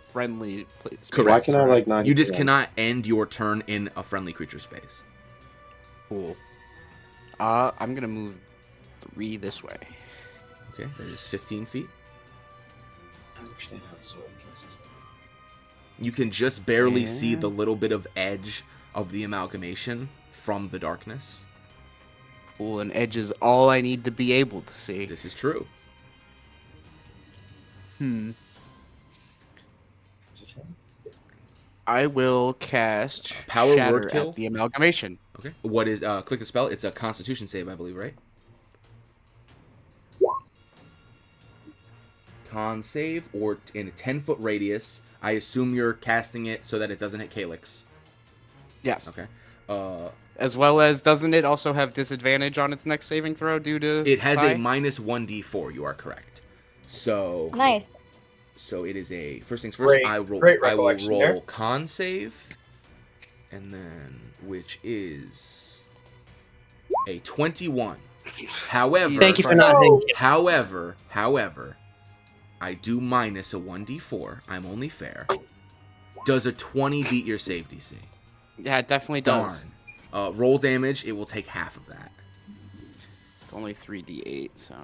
S3: friendly spaces.
S2: Correct.
S1: Why can I like 90?
S2: You just cannot end your turn in a friendly creature space.
S3: Cool. I'm gonna move 3 this way.
S2: Okay, that is 15 feet.
S1: I understand how it's so inconsistent.
S2: You can just barely
S3: Yeah.
S2: see the little bit of edge of the amalgamation from the darkness.
S3: Cool, and edge is all I need to be able to see.
S2: This is true.
S3: I will cast
S2: Power
S3: Shatter
S2: word kill?
S3: at the amalgamation.
S2: Okay. What is click the spell? It's a Constitution save, I believe, right? Con save, or in a 10-foot radius. I assume you're casting it so that it doesn't hit Calyx.
S3: Yes.
S2: Okay.
S3: As well as, doesn't it also have disadvantage on its next saving throw due to
S2: It has a
S3: psi?
S2: minus 1d4. You are correct. So
S5: Nice.
S2: So it is a first things first.
S6: Great-
S2: I
S6: great
S2: will
S6: recollection
S2: roll
S6: there.
S2: con save, and then which is a 21. However,
S4: Thank you for not hitting it.
S2: However, I do minus a 1d4. I'm only fair. Does a 20 beat your save DC?
S3: Yeah, it definitely does.
S2: Darn. Roll damage. It will take half of that.
S3: It's only 3d8, so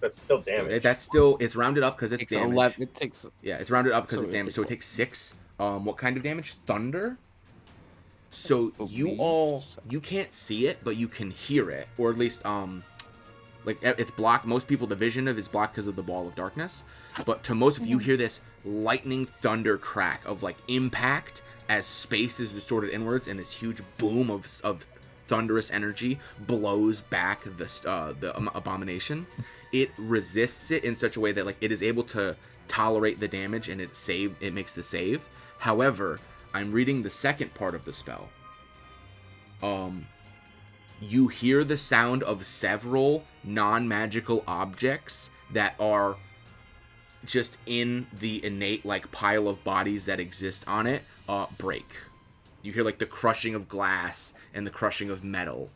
S6: That's still damage.
S2: That's still, it's rounded up because it's
S3: takes
S2: damage.
S3: 11. It takes
S2: Yeah, it's rounded up because
S3: So
S2: it's
S3: it
S2: damage.
S3: takes
S2: So it takes 6 What kind of damage? Thunder. So you can't see it, but you can hear it, or at least like it's blocked. Most people, the vision of is blocked because of the ball of darkness. But to most of you, hear this lightning thunder crack of like impact as space is distorted inwards, and this huge boom of thunderous energy blows back the abomination. It resists it in such a way that like it is able to tolerate the damage, and it makes the save. However, I'm reading the second part of the spell. You hear the sound of several non-magical objects that are just in the innate like pile of bodies that exist on it break. You hear like the crushing of glass and the crushing of metal.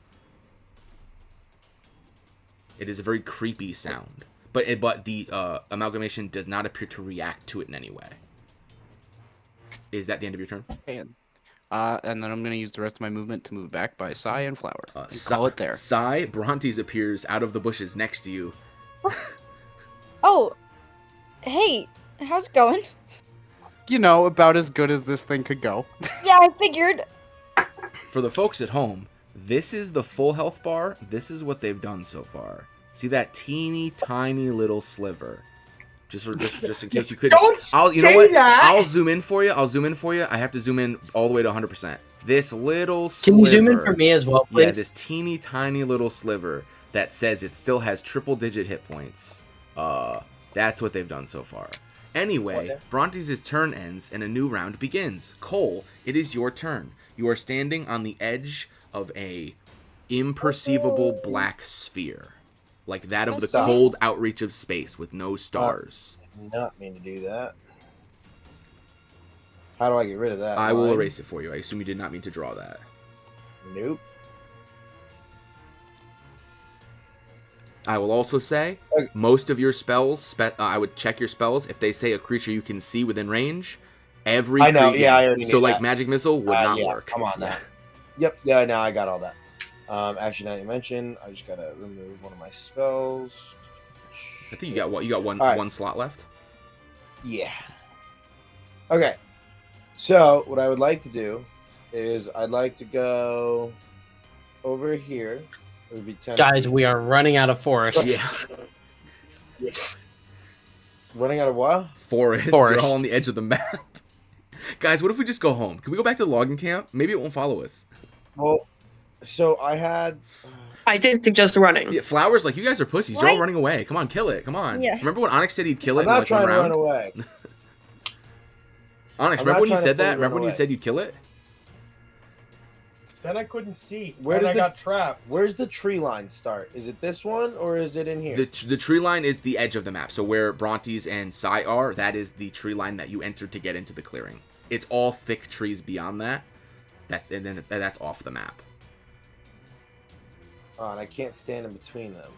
S2: It is a very creepy sound, but the amalgamation does not appear to react to it in any way. Is that the end of your turn?
S3: And then I'm going to use the rest of my movement to move back by Sai and Flower. Call it there.
S2: Sai, Brontes appears out of the bushes next to you.
S5: Oh, hey, how's it going?
S3: You know, about as good as this thing could go.
S5: Yeah, I figured.
S2: For the folks at home, this is the full health bar. This is what they've done so far. See that teeny tiny little sliver? Just in case you couldn't. You know what?
S6: that!
S2: I'll zoom in for you. I have to zoom in all the way to 100%. This little sliver.
S4: Can you zoom in for me as well, please?
S2: Yeah, this teeny tiny little sliver that says it still has triple-digit hit points. That's what they've done so far. Anyway, Brontes' turn ends and a new round begins. Cole, it is your turn. You are standing on the edge of a imperceivable black sphere, like that of the cold outreach of space with no stars.
S1: I did not mean to do that. How do I get rid of that?
S2: I will erase it for you. I assume you did not mean to draw that.
S1: Nope.
S2: I will also say, most of your spells, I would check your spells. If they say a creature you can see within range, every
S1: I know,
S2: creature,
S1: yeah, I already knew
S2: so like
S1: that.
S2: Magic Missile would not work.
S1: Come on now. Yep, yeah, now I got all that. Actually, now you mentioned, I just gotta remove one of my spells.
S2: I think you got what? You got one
S1: All right.
S2: one slot left.
S1: Yeah. Okay. So what I would like to do is I'd like to go over here. It would be 10
S4: Guys,
S1: feet.
S4: we are running out of forest.
S2: Yeah.
S1: Running out of what?
S2: Forest. You're all on the edge of the map. Guys, what if we just go home? Can we go back to the logging camp? Maybe it won't follow us.
S1: Well, so I had.
S8: I did suggest running.
S2: Yeah, Flowers, like, you guys are pussies. You're all
S5: Why?
S2: running away. Come on, kill it. Come on.
S5: Yeah.
S2: Remember when Onyx said he'd kill it
S1: I'm
S2: in
S1: not
S2: like
S1: trying
S2: one
S1: to
S2: round?
S1: run away.
S2: Onyx,
S1: I'm
S2: remember
S1: not
S2: when you
S1: trying to
S2: said that?
S1: fully
S2: Remember
S1: run
S2: when you
S1: away.
S2: said you'd kill it?
S6: Then I couldn't see.
S1: Where
S6: Then
S1: does
S6: I
S1: the-
S6: got trapped.
S1: Where's the tree line start? Is it this one or is it in here?
S2: The tree line is the edge of the map. So where Brontes and Sai are, that is the tree line that you entered to get into the clearing. It's all thick trees beyond that. And then that's off the map.
S1: Oh, and I can't stand in between them.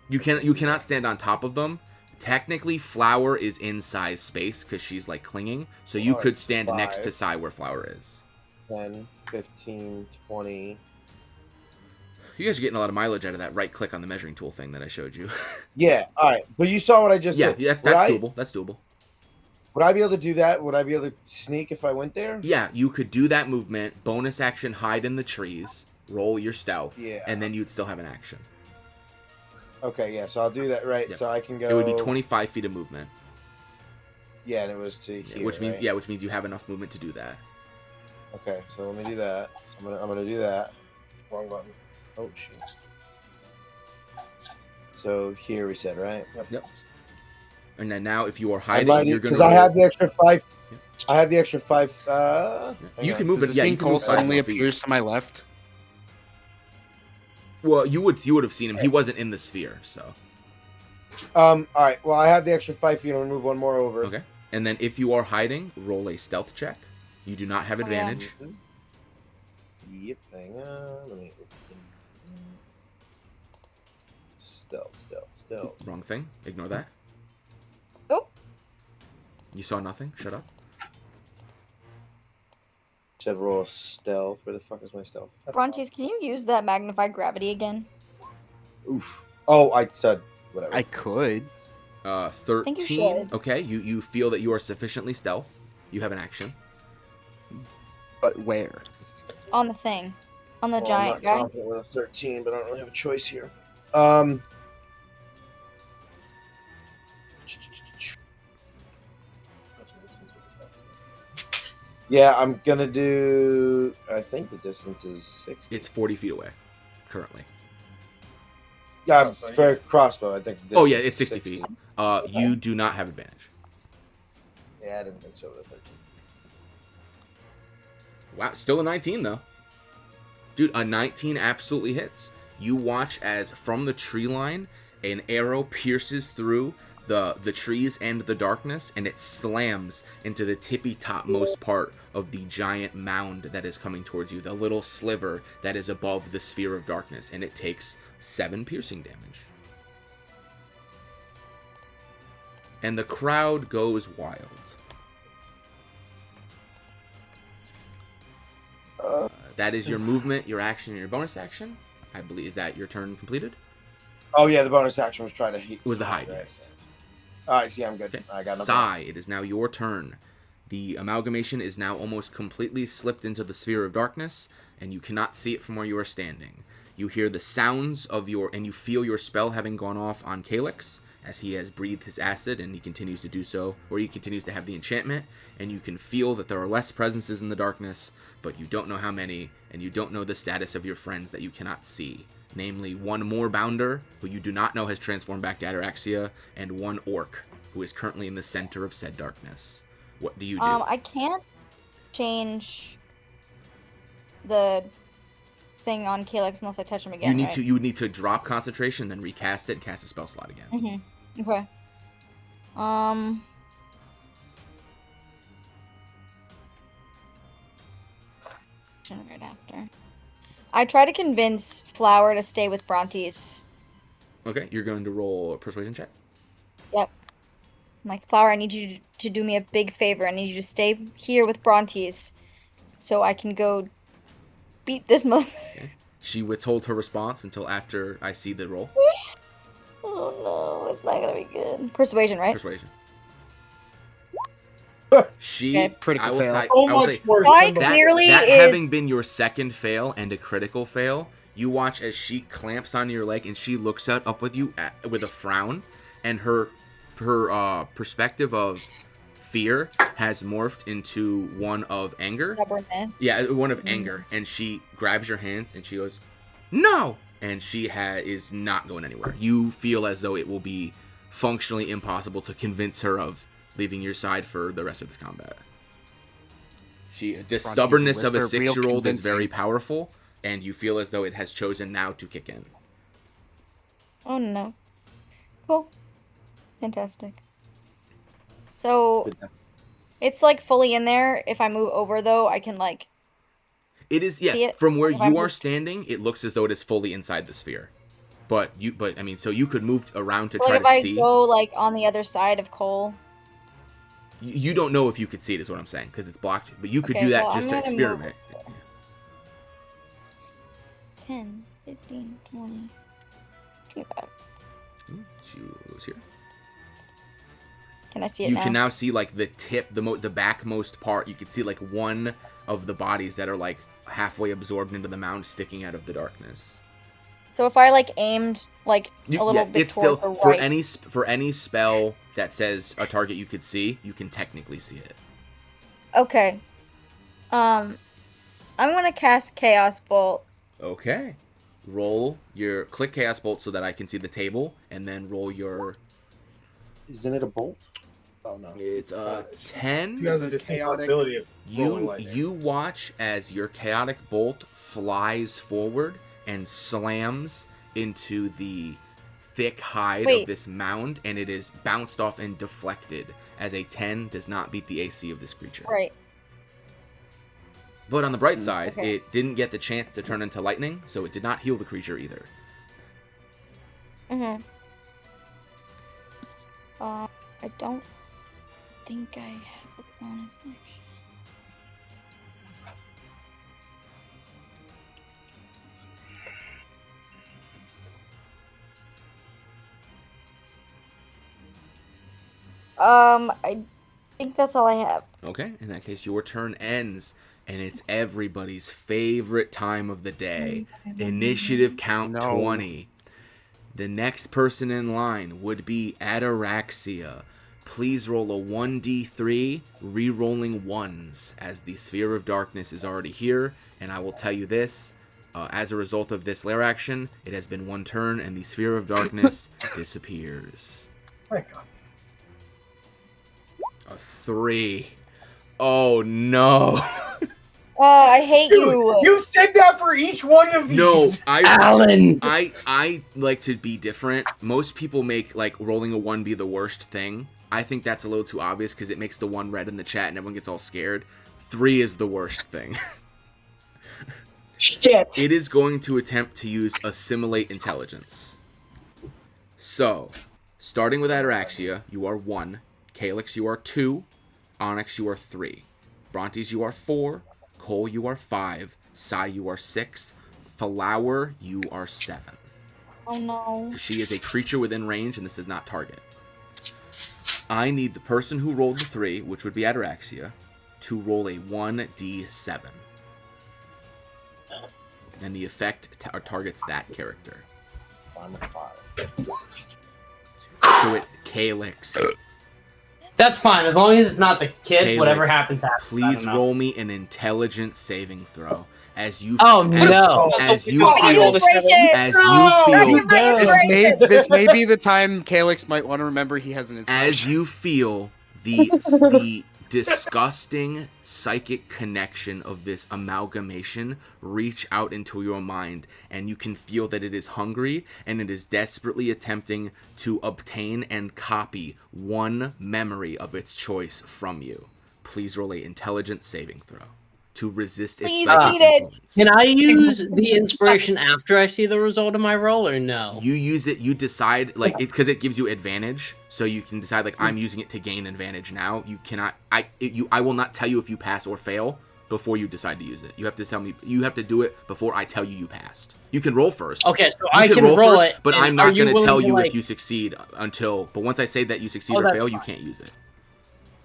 S2: You cannot stand on top of them. Technically, Flower is in Sai's space because she's like clinging. So you
S1: Oh,
S2: could stand next
S1: 5.
S2: to Sai where Flower is.
S1: 10, 15, 20.
S2: You guys are getting a lot of mileage out of that right click on the measuring tool thing that I showed you.
S1: Yeah, all right. But you saw what I just did.
S2: That's
S1: Would I-
S2: doable. That's doable.
S1: Would I be able to do that? Would I be able to sneak if I went there?
S2: Yeah, you could do that movement, bonus action, hide in the trees, roll your stealth,
S1: Yeah.
S2: and then you'd still have an action.
S1: Okay, yeah. So I'll do that. Right.
S2: Yeah.
S1: So I can go.
S2: It would be 25 feet of movement.
S1: Yeah, and it was to here.
S2: which means
S1: right?
S2: which means you have enough movement to do that.
S1: Okay, so let me do that. I'm gonna do that. Wrong button. Oh shoot. So here we said, right?
S2: Yep. And then now, if you are hiding, you're gonna.
S1: because I have
S2: roll-
S1: the extra 5.
S2: Yeah.
S1: I have the extra 5.
S2: You
S1: hang
S2: can
S1: on.
S2: move
S3: Does
S2: it.
S3: this
S2: Yeah,
S3: mean
S2: you can
S3: Cole
S2: move 5
S3: suddenly
S2: more feet.
S3: appears to my left?
S2: Well, you would have seen him. He wasn't in the sphere, so.
S1: All right. Well, I have the extra 5 feet. I'm gonna move one more over.
S2: Okay. And then if you are hiding, roll a stealth check. You do not have advantage.
S1: Yep. Hang on. Let me. Stealth.
S2: Wrong thing. Ignore that.
S5: Nope.
S2: You saw nothing. Shut up.
S1: Should roll stealth. Where the fuck is my stealth?
S5: Brontes, can you use that magnified gravity again?
S1: Oof. Oh, I said whatever.
S3: I could.
S2: 13.
S5: think you should.
S2: Okay, you feel that you are sufficiently stealth. You have an action.
S3: But where?
S5: On the thing. On the
S1: Well, I'm
S5: giant
S1: not
S5: guy.
S1: confident with a 13, but I don't really have a choice here. Yeah, I'm gonna do. I think the distance is 60.
S2: It's 40 feet away, currently.
S1: Yeah, for a crossbow, I think. The
S2: Oh yeah,
S1: distance
S2: it's
S1: is
S2: 60 feet. You do not have advantage.
S1: Yeah, I didn't think so with a 13.
S2: Wow, still a 19 though. Dude, a 19 absolutely hits. You watch as from the tree line, an arrow pierces through the trees and the darkness, and it slams into the tippy topmost part of the giant mound that is coming towards you, the little sliver that is above the sphere of darkness, and it takes 7 piercing damage. And the crowd goes wild. That is your movement, your action, and your bonus action. I believe, is that your turn completed?
S1: Oh yeah, the bonus action was trying to hit.
S2: It was the
S1: hide,
S2: hide,
S1: right?
S2: yes.
S1: All right, see, I'm good.
S2: Okay.
S1: I got no
S2: Sai,
S1: bonus.
S2: it is now your turn. The amalgamation is now almost completely slipped into the sphere of darkness, and you cannot see it from where you are standing. You hear the sounds of and you feel your spell having gone off on Calyx, as he has breathed his acid, and he continues to do so, or he continues to have the enchantment, and you can feel that there are less presences in the darkness, but you don't know how many, and you don't know the status of your friends that you cannot see. Namely, one more bounder, who you do not know has transformed back to Ataraxia, and one orc, who is currently in the center of said darkness. What do you do?
S5: I can't change the thing on Calyx unless I touch him again.
S2: You would need to drop concentration, then recast it, and cast a spell slot again.
S5: Mm-hmm. Okay. Right after. I try to convince Flower to stay with Brontes.
S2: Okay, you're going to roll a persuasion check.
S5: Yep. I'm like, Flower, I need you to do me a big favor. I need you to stay here with Brontes so I can go beat this mother.
S2: Okay. She withholds her response until after I see the roll.
S5: Oh no, it's not gonna be good. Persuasion, right?
S2: Persuasion. She,
S5: Okay.
S3: Critical
S2: I will
S3: fail.
S2: say,
S6: So
S2: I will
S6: much
S2: say
S6: worse
S5: Why
S6: than the
S5: clearly
S2: that
S5: is-
S2: having been your second fail and a critical fail, you watch as she clamps on your leg and she looks up with you with a frown, and her perspective of fear has morphed into one of anger.
S5: Stubbornness.
S2: Yeah, one of anger, and she grabs your hands and she goes, "No!" And she is not going anywhere. You feel as though it will be functionally impossible to convince her of leaving your side for the rest of this combat. The stubbornness of a
S3: whisper real
S2: 6-year-old is very
S3: convincing.
S2: powerful, and you feel as though it has chosen now to kick in.
S5: Oh no. Cool. Fantastic. So it's like fully in there. If I move over though, I can like
S2: It is,
S5: See
S2: yeah,
S5: it?
S2: from where
S5: If I
S2: you are
S5: move-
S2: standing, it looks as though it is fully inside the sphere. But I mean, so you could move around to
S5: like
S2: try
S5: if
S2: to
S5: I
S2: see.
S5: go like on the other side of Cole.
S2: You don't know if you could see it, is what I'm saying, because it's blocked. But you could
S5: Okay,
S2: do that
S5: well,
S2: just
S5: I'm
S2: to
S5: gonna move.
S2: experiment.
S5: 10, 15, 20, 25.
S2: She was here.
S5: Can I see it
S2: You
S5: now?
S2: can now see like the tip, the backmost part. You can see like one of the bodies that are like halfway absorbed into the mound, sticking out of the darkness.
S5: So if I like aimed like a little bit
S2: it's still
S5: toward the
S2: for
S5: right.
S2: any spell that says a target you could see, you can technically see it.
S5: Okay. I'm gonna cast Chaos Bolt.
S2: Okay. Click Chaos Bolt so that I can see the table, and then roll your.
S1: Isn't it a bolt? Oh no.
S2: It's a
S6: He
S2: 10.
S6: has a distinct possibility of rolling lightning.
S2: You watch as your chaotic bolt flies forward and slams into the thick hide
S5: Wait.
S2: of this mound, and it is bounced off and deflected, as a 10 does not beat the AC of this creature.
S5: Right.
S2: But on the bright side,
S5: Okay.
S2: it didn't get the chance to turn into lightning, so it did not heal the creature either.
S5: Mm-hmm. I don't think I have a bonus action. I think that's all I have.
S2: Okay, in that case, your turn ends. and it's everybody's favorite time of the day. Initiative count
S3: No.
S2: 20. The next person in line would be Ataraxia. Please roll a 1d3, re-rolling ones, as the Sphere of Darkness is already here, and I will tell you this, as a result of this lair action, it has been one turn, and the Sphere of Darkness disappears.
S6: My God.
S2: A 3. Oh no.
S9: I hate
S6: Dude,
S9: you.
S6: you said that for each one of these.
S2: No,
S4: Alan!
S2: I like to be different. Most people make like rolling a 1 be the worst thing. I think that's a little too obvious because it makes the 1 red in the chat and everyone gets all scared. 3 is the worst thing.
S9: Shit.
S2: It is going to attempt to use Assimilate Intelligence. So, starting with Ataraxia, you are 1. Calyx, you are 2. Onyx, you are 3. Brontes, you are 4. Cole, you are 5. Sai, you are 6. Flower, you are 7.
S9: Oh no.
S2: She is a creature within range, and this does not target. I need the person who rolled the 3, which would be Ataraxia, to roll a 1d7. And the effect targets that character.
S7: I'm at 5.
S2: So it Calyx.
S4: That's fine, as long as it's not the kid,
S2: Calyx,
S4: whatever happens happens. I
S2: Please
S4: don't know.
S2: roll me an intelligence saving throw. As you
S4: Oh, no.
S2: as you
S9: Oh,
S2: feel
S9: inspiration!
S2: as
S6: No!
S2: you
S5: That's
S2: feel
S5: my inspiration.
S3: This may be the time Calyx might want to remember he has an inspiration.
S2: as you feel the disgusting psychic connection of this amalgamation reach out into your mind, and you can feel that it is hungry and it is desperately attempting to obtain and copy one memory of its choice from you. Please roll a intelligence saving throw to resist its
S9: Please
S2: psychic
S9: eat it.
S2: influence.
S4: Can I use the inspiration after I see the result of my roll, or no?
S2: You use it, you decide, like, because it gives you advantage, so you can decide, like, I'm using it to gain advantage now. You cannot, I will not tell you if you pass or fail before you decide to use it. You have to tell me, you have to do it before I tell you passed. You can roll first.
S4: Okay, so
S2: You
S4: I can roll
S2: first,
S4: it.
S2: but
S4: and
S2: I'm
S4: are
S2: not going to
S4: willing
S2: tell you
S4: like-
S2: if you succeed until, but once I say that you succeed
S4: Oh,
S2: or
S4: that's
S2: fail, you
S4: fine.
S2: can't use it.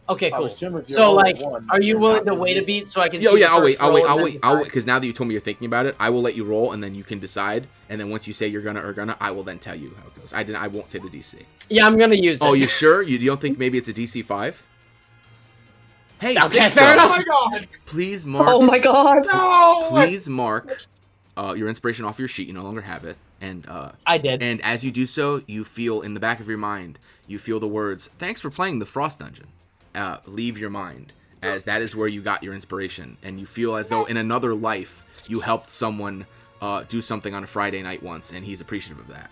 S4: Okay,
S1: I'm
S4: cool.
S1: assuming if you're
S4: So,
S1: rolling
S4: like,
S1: one,
S4: are you
S1: you're
S4: willing
S1: not
S4: to wait a
S1: gonna
S4: beat so I can
S2: Oh
S4: see
S2: yeah,
S4: the
S2: I'll wait,
S4: first
S2: I'll wait,
S4: roll
S2: I'll
S4: and
S2: wait,
S4: then
S2: I'll wait,
S4: decide?
S2: because now that you told me you're thinking about it, I will let you roll, and then you can decide, and then once you say you're gonna or gonna, I will then tell you how it goes. I won't say the DC.
S4: Yeah, I'm gonna use it.
S2: Oh, you sure? You don't think maybe it's a DC 5? Hey,
S4: Okay,
S2: 6
S4: fair
S2: though.
S6: Oh my God!
S2: Please mark.
S9: Oh my god.
S6: No!
S2: Please mark your inspiration off your sheet. You no longer have it, and
S4: I did.
S2: as you do so, you feel in the back of your mind, you feel the words, "Thanks for playing the Frost Dungeon." Leave your mind, as that is where you got your inspiration, and you feel as though in another life you helped someone do something on a Friday night once, and he's appreciative of that.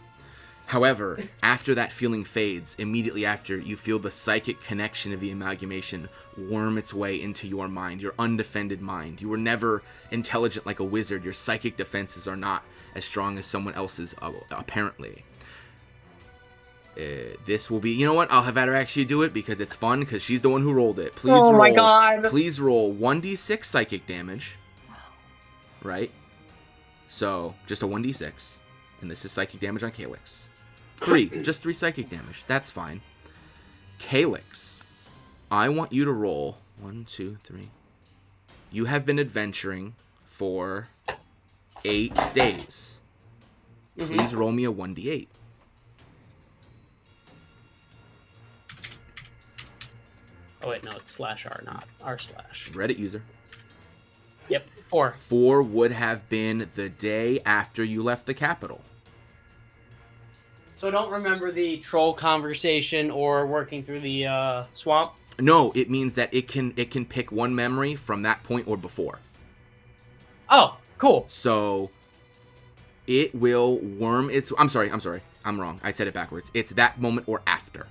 S2: However, after that feeling fades, immediately after, you feel the psychic connection of the amalgamation worm its way into your mind, your undefended mind. You were never intelligent like a wizard. Your psychic defenses are not as strong as someone else's, apparently. This will be, you know what? I'll have Adder actually do it because it's fun, because she's the one who rolled it. Please
S9: Oh
S2: roll.
S9: my god.
S2: Please roll 1d6 psychic damage. Right? So, just a 1d6. And this is psychic damage on Calyx. 3. Just 3 psychic damage. That's fine. Calyx, I want you to roll 1, 2, 3. You have been adventuring for 8 days. Please roll me a 1d8.
S4: Oh wait, no, it's /r, not r/.
S2: Reddit user.
S4: Yep, 4.
S2: 4 would have been the day after you left the capital.
S4: So I don't remember the troll conversation or working through the swamp.
S2: No, it means that it can pick one memory from that point or before.
S4: Oh, cool.
S2: So it will worm its. I'm sorry. I'm wrong. I said it backwards. It's that moment or after.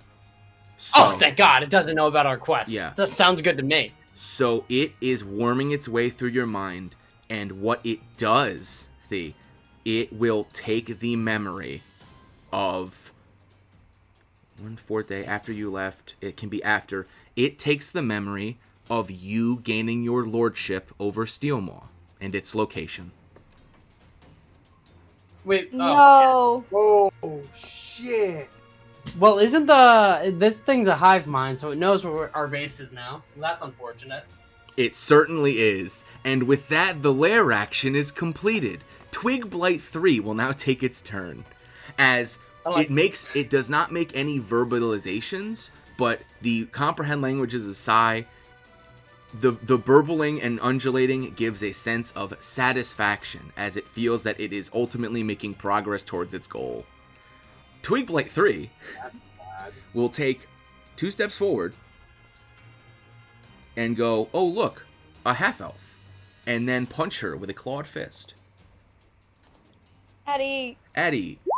S2: So,
S4: Oh, thank God, it doesn't know about our quest.
S2: Yeah.
S4: That sounds good to me.
S2: So it is worming its way through your mind, and what it does, it will take the memory of 1/4 day after you left. It can be after. It takes the memory of you gaining your lordship over Steelmaw and its location.
S4: Wait,
S9: No.
S6: Oh shit!
S4: Well, isn't this thing's a hive mind, so it knows where our base is now. Well, that's unfortunate.
S2: It certainly is. And with that, the lair action is completed. Twig Blight 3 will now take its turn. As it does not make any verbalizations, but the comprehend languages of Psi, the burbling and undulating gives a sense of satisfaction as it feels that it is ultimately making progress towards its goal. Twig Blight 3 will take 2 steps forward and go, oh look, a half-elf, and then punch her with a clawed fist.
S9: Addie,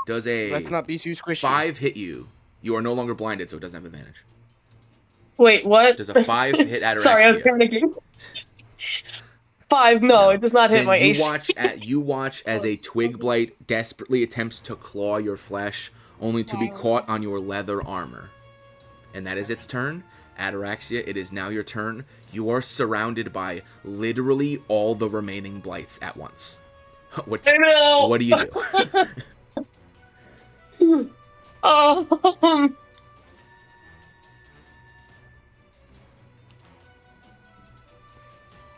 S2: does a
S3: Let's not be too squishy.
S2: 5 hit you? You are no longer blinded, so it doesn't have advantage.
S8: Wait, what?
S2: Does a 5 hit Ataraxia?
S8: Sorry, I was panicking. 5, no, it does not hit
S2: Then
S8: my
S2: you
S8: AC.
S2: you watch as a Twig Blight desperately attempts to claw your flesh, only to be caught on your leather armor. And that is its turn. Ataraxia, it is now your turn. You are surrounded by literally all the remaining blights at once. What do you do?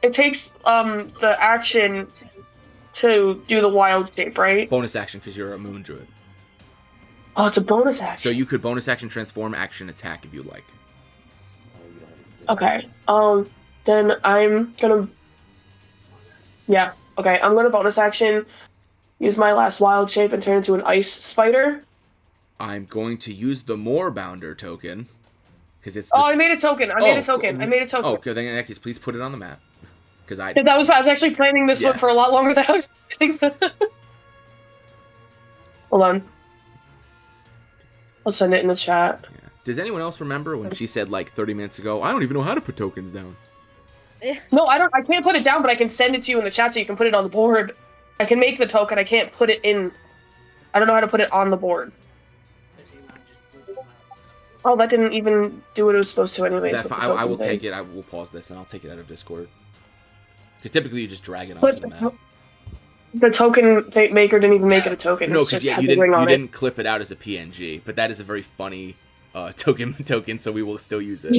S8: It takes the action to do the wild shape, right?
S2: Bonus action because you're a moon druid.
S8: Oh, it's a bonus action.
S2: So you could bonus action transform, action attack if you like.
S8: Okay. Then I'm gonna. Yeah. Okay. I'm gonna bonus action, use my last wild shape, and turn into an ice spider.
S2: I'm going to use the Moorbounder token because it's.
S8: I made a token. I made a token.
S2: Oh, okay. Then in that case, please put it on the map. Because I
S8: was actually planning this one for a lot longer than I was planning. Hold on. I'll send it in the chat.
S2: Yeah. Does anyone else remember when she said like 30 minutes ago, I don't even know how to put tokens down?
S8: No, I don't. I can't put it down, but I can send it to you in the chat so you can put it on the board. I can make the token. I can't put it in. I don't know how to put it on the board. Oh, that didn't even do what it was supposed to anyways.
S2: That's fine. I will take it. I will pause this and I'll take it out of Discord. Because typically you just drag it onto
S8: But
S2: the map.
S8: the token maker didn't even make it a token.
S2: No,
S8: because
S2: because you didn't clip it out as a PNG. But that is a very funny token, so we will still use it.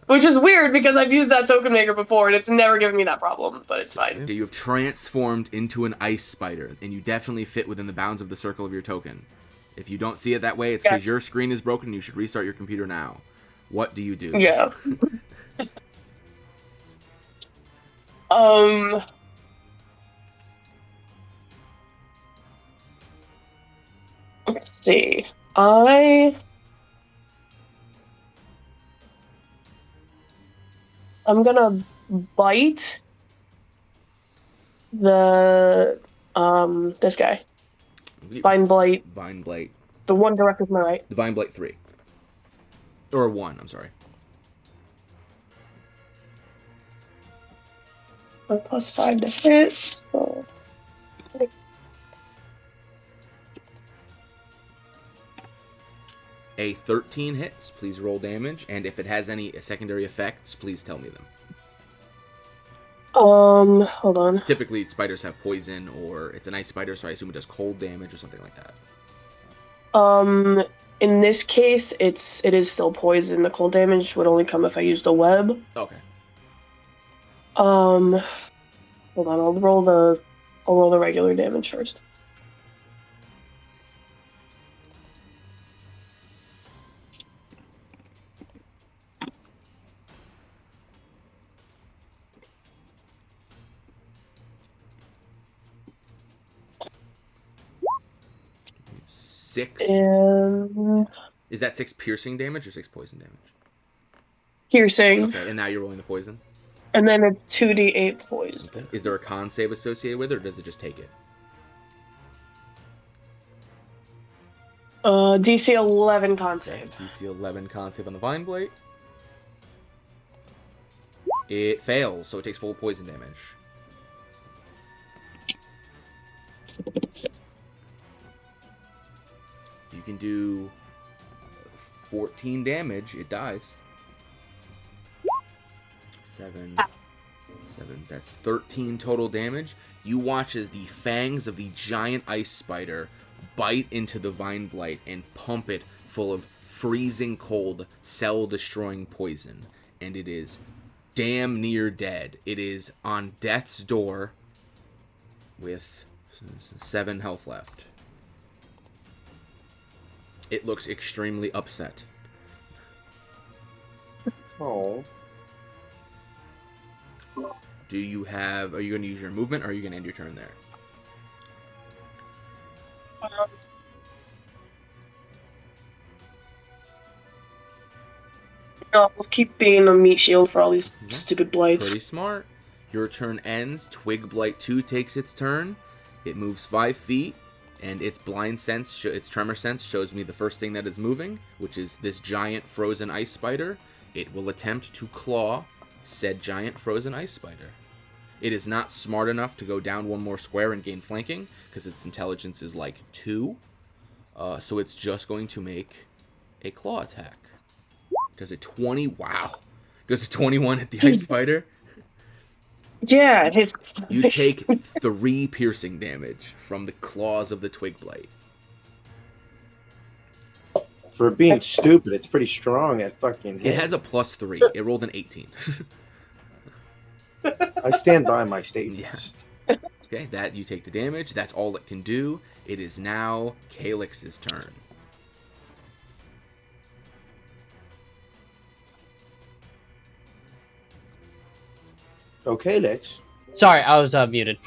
S8: Which is weird because I've used that token maker before and it's never given me that problem, but it's fine.
S2: You have transformed into an ice spider, and you definitely fit within the bounds of the circle of your token. If you don't see it that way, it's because your screen is broken and you should restart your computer now. What do you do?
S8: Yeah. Let's see. I'm gonna bite the this guy. Vine Blight.
S2: Vine Blight.
S8: The one direct is my right.
S2: The Vine Blight 3. Or 1, I'm sorry.
S8: +5 to hit, so...
S2: A 13 hits, please roll damage, and if it has any secondary effects, please tell me them.
S8: Hold on.
S2: Typically, spiders have poison, or it's an ice spider, so I assume it does cold damage or something like that.
S8: In this case, it is still poison. The cold damage would only come if I used a web.
S2: Okay.
S8: Hold on, I'll roll the regular damage first.
S2: Six. Is that 6 piercing damage or 6 poison damage?
S8: Piercing.
S2: Okay, and now you're rolling the poison?
S8: And then it's 2d8 poison.
S2: Okay. Is there a con save associated with it, or does it just take it?
S8: DC 11 con save.
S2: Okay, DC 11 con save on the Vine Blight. It fails, so it takes full poison damage. You can do 14 damage. It dies. 7. That's 13 total damage. You watch as the fangs of the giant ice spider bite into the Vine Blight and pump it full of freezing cold, cell-destroying poison. and it is damn near dead. It is on death's door with 7 health left. It looks extremely upset.
S1: Oh.
S2: Are you going to use your movement, or are you going to end your turn there?
S8: No, we'll keep being a meat shield for all these stupid blights.
S2: Pretty smart. Your turn ends. Twig Blight 2 takes its turn. It moves 5 feet, and its blind sense, its tremor sense, shows me the first thing that is moving, which is this giant frozen ice spider. It will attempt to claw said giant frozen ice spider. It is not smart enough to go down one more square and gain flanking, because its intelligence is like 2. So it's just going to make a claw attack. Does a 20? Wow. Does a 21 hit the ice spider?
S8: Yeah,
S2: You take 3 piercing damage from the claws of the Twig Blight.
S1: For being stupid, it's pretty strong at fucking hit.
S2: It has a +3. It rolled an 18.
S1: I stand by my statements.
S2: Yeah. Okay, that you take the damage. That's all it can do. It is now Calyx's turn.
S1: Okay, Lex.
S4: Sorry, I was muted.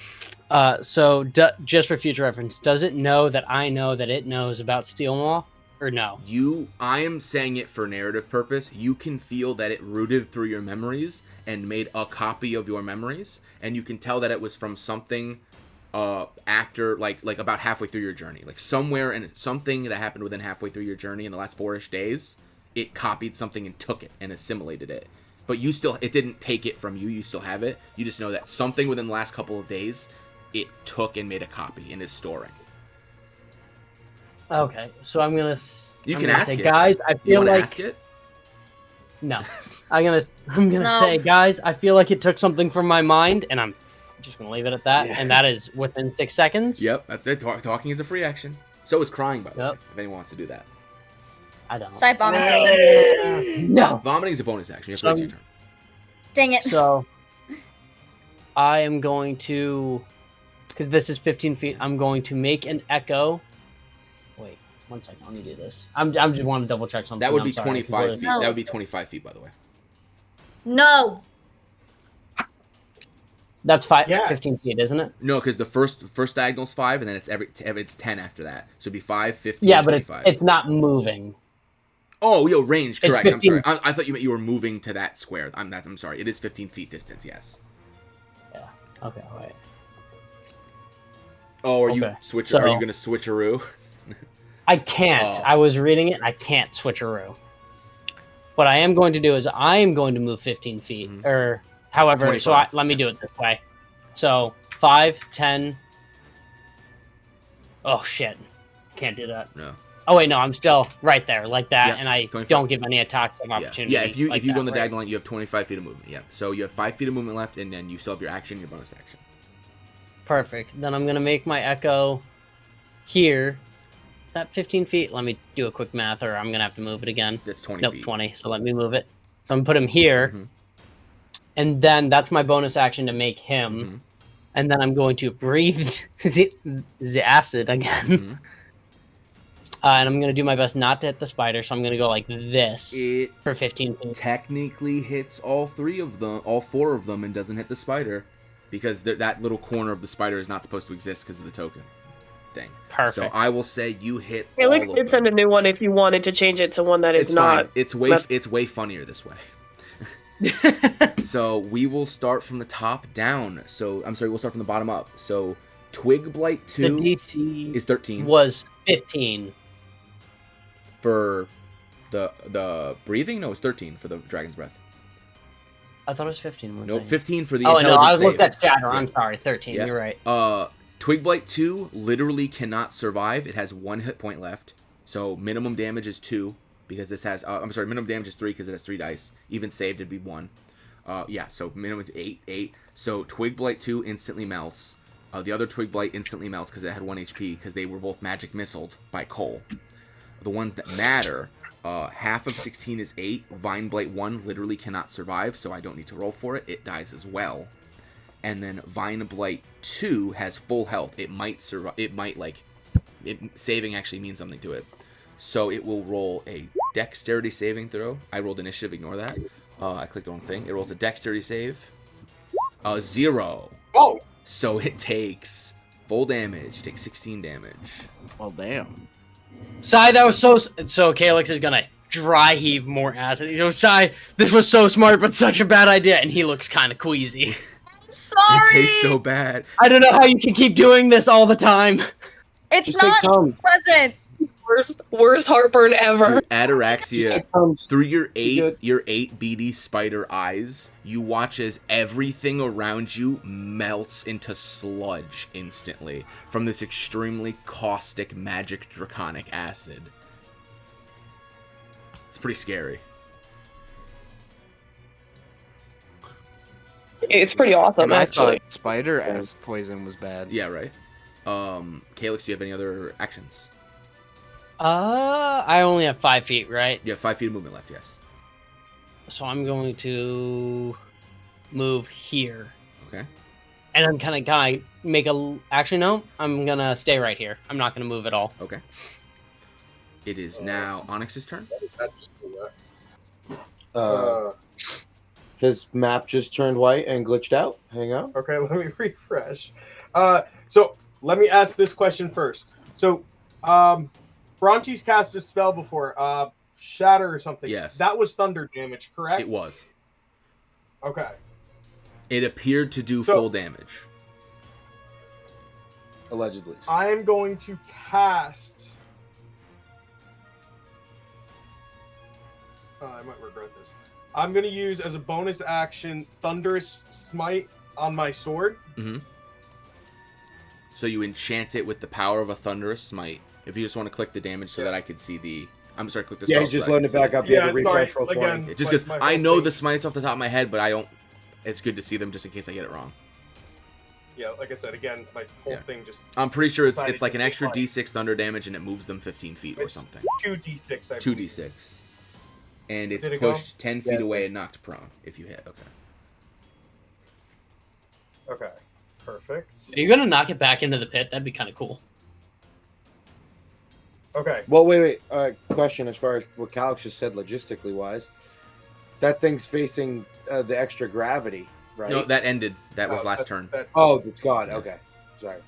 S4: So just for future reference, does it know that I know that it knows about Steel Maw, or no?
S2: I am saying it for narrative purpose. You can feel that it rooted through your memories and made a copy of your memories, and you can tell that it was from something after, like about halfway through your journey, like somewhere in something that happened within halfway through your journey in the last 4-ish days. It copied something and took it and assimilated it. But it didn't take it from you. You still have it. You just know that something within the last couple of days, it took and made a copy and is storing.
S4: Okay, so I'm gonna.
S2: You
S4: I'm
S2: can
S4: gonna
S2: ask
S4: say,
S2: it.
S4: guys. I
S2: You
S4: feel
S2: want to
S4: like
S2: ask it?
S4: no. I'm gonna
S5: No.
S4: say, guys. I feel like it took something from my mind, and I'm just gonna leave it at that.
S1: Yeah.
S4: And that is within 6 seconds.
S2: Yep, that's it. Talking is a free action. So is crying, by the way,
S4: Yep.
S2: if anyone wants to do that.
S4: I don't.
S5: Side vomiting.
S4: No.
S2: Vomiting is a bonus action. You have to wait your turn.
S5: Dang it.
S4: So I am going to, because this is 15 feet. I'm going to make an echo. Wait, 1 second. Let me do this. I'm just want to double check something.
S2: That would
S4: I'm
S2: be
S4: sorry.
S2: 25 feet.
S5: No.
S2: That would be 25 feet, by the way.
S5: No.
S4: That's
S6: Yes.
S4: 15 feet, isn't it?
S2: No, because the first diagonal's 5, and then it's 10 after that. So it'd be 5, 15,
S4: Yeah, but
S2: 25.
S4: it's not moving.
S2: Oh, range,
S4: It's
S2: correct. I'm
S4: 15.
S2: sorry. I thought you meant you were moving to that square. I'm sorry. It is 15 feet distance, yes.
S4: Yeah. Okay, wait.
S2: Oh, are
S4: Okay,
S2: you
S4: so-
S2: are you going to switcheroo?
S4: I can't.
S2: Oh.
S4: I was reading it. I can't switcheroo. What I am going to do is I am going to move 15 feet,
S2: Mhm.
S4: or however.
S2: 25.
S4: Let me do it this way. So 5, 10. Oh shit! Can't do that.
S2: No.
S4: Oh wait, no, I'm still right there, like that,
S2: Yeah,
S4: and I
S2: 25.
S4: don't give any attacks of
S2: Yeah.
S4: opportunity.
S2: Yeah, if you
S4: like
S2: go
S4: that,
S2: on the
S4: right?
S2: diagonal line, you have 25 feet of movement. Yeah. So you have 5 feet of movement left, and then you still have your action, your bonus action.
S4: Perfect. Then I'm gonna make my echo here. Is that 15 feet? Let me do a quick math, or I'm gonna have to move it again.
S2: That's 20
S4: Nope,
S2: feet.
S4: 20. So let me move it. So I'm gonna put him here,
S2: Mhm.
S4: and then that's my bonus action to make him.
S2: Mhm.
S4: And then I'm going to breathe the acid again.
S2: Mhm.
S4: And I'm going to do my best not to hit the spider. So I'm going to go like this
S2: It
S4: for 15 feet.
S2: technically hits all 4 of them, and doesn't hit the spider, because that little corner of the spider is not supposed to exist because of the token thing.
S4: Perfect.
S2: So I will say you hit
S8: Yeah,
S2: all
S8: we
S2: of
S8: could
S2: them.
S8: send a new one if you wanted to change it to one that is
S2: It's
S8: not.
S2: fine. It's way funnier this way. So we will start from the top down. So I'm sorry, we'll start from the bottom up. So Twig Blight
S4: the
S2: 2
S4: DC
S2: is 13
S4: was 15.
S2: for the breathing. No, it's 13 for the dragon's breath.
S4: I thought it was 15. One
S2: Nope,
S4: second.
S2: 15 for the
S4: Oh,
S2: intelligence
S4: no, I was
S2: save.
S4: looked at shatter.
S2: Yeah.
S4: I'm sorry. 13.
S2: Yeah.
S4: You're right.
S2: Twig Blight 2 literally cannot survive. It has 1 hit point left. So minimum damage is 2 because this has minimum damage is 3 because it has 3 dice. Even saved it'd be 1. Yeah, so minimum is 8. So Twig Blight 2 instantly melts. The other Twig Blight instantly melts because it had 1 HP because they were both magic missiled by Cole. The ones that matter Half of 16 is 8. Vine Blight 1 literally cannot survive, so I don't need to roll for it. It dies as well. And then Vine Blight 2 has full health. It might survive. It might, saving actually means something to it. So it will roll a dexterity saving throw. I rolled initiative, ignore that. I clicked the wrong thing. It rolls a dexterity save. 0.
S6: Oh!
S2: So it takes full damage. It takes 16 damage.
S3: Well, damn.
S4: Sai, that was so Calyx is gonna dry heave more acid. He goes, Sai, this was so smart, but such a bad idea. And he looks kind of queasy.
S5: Sorry.
S2: It tastes so bad.
S4: I don't know how you can keep doing this all the time.
S5: It's
S1: Just take
S5: not
S1: Tums.
S5: pleasant.
S8: Worst heartburn ever.
S2: Dude, ataraxia.
S1: Take Tums.
S2: Through your
S1: You
S2: eight beady spider eyes, you watch as everything around you melts into sludge instantly from this extremely caustic magic draconic acid. It's pretty scary.
S8: It's pretty awesome,
S3: And I
S8: actually.
S3: thought spider as poison was bad.
S2: Yeah, right. Calyx, do you have any other actions?
S4: I only have 5 feet, right?
S2: You have 5 feet of movement left, yes.
S4: So I'm going to move here.
S2: Okay.
S4: And I'm gonna make a. Actually, no. I'm gonna stay right here. I'm not gonna move at all.
S2: Okay. It is now Onyx's turn.
S1: His map just turned white and glitched out. Hang on.
S6: Okay, let me refresh. So let me ask this question first. So, Bronchi's cast a spell before, Shatter or something.
S2: Yes.
S6: That was thunder damage, correct?
S2: It was.
S6: Okay.
S2: It appeared to do
S6: So-
S2: full damage.
S1: Allegedly.
S6: I am going to cast. I might regret this. I'm going to use as a bonus action Thunderous Smite on my sword.
S2: Mm-hmm. So you enchant it with the power of a thunderous smite. If you just want to click the damage so that I could see the... I'm sorry, click the spell.
S1: Yeah, he's just
S2: so I
S1: loading
S2: can
S1: it back
S2: see
S1: up. You had to
S6: sorry,
S1: refresh roll 20.
S6: again.
S2: it. Just
S6: My-
S2: because
S6: my
S2: I
S6: whole
S2: know
S6: thing-
S2: the smites off the top of my head, but I don't... It's good to see them just in case I get it wrong.
S6: Yeah, like I said, again, my whole thing just
S2: I'm pretty sure it's
S6: Decided
S2: like
S6: to
S2: an extra
S6: decline.
S2: d6 thunder damage and it moves them 15 feet or
S6: It's
S2: something.
S6: 2d6. I believe.
S2: 2d6. And it's
S6: Did it go?
S2: pushed 10 feet
S1: Yes.
S2: away and knocked prone if you hit. Okay.
S6: Okay, perfect.
S4: Are you gonna knock it back into the pit? That'd be kind of cool.
S6: Okay,
S1: Well, wait. Question as far as what Calix just said logistically wise. That thing's facing the extra gravity, right?
S2: No, that ended. That was
S6: Oh,
S2: last
S6: that-
S2: turn.
S6: that-
S1: Oh, it's gone. Okay. Sorry.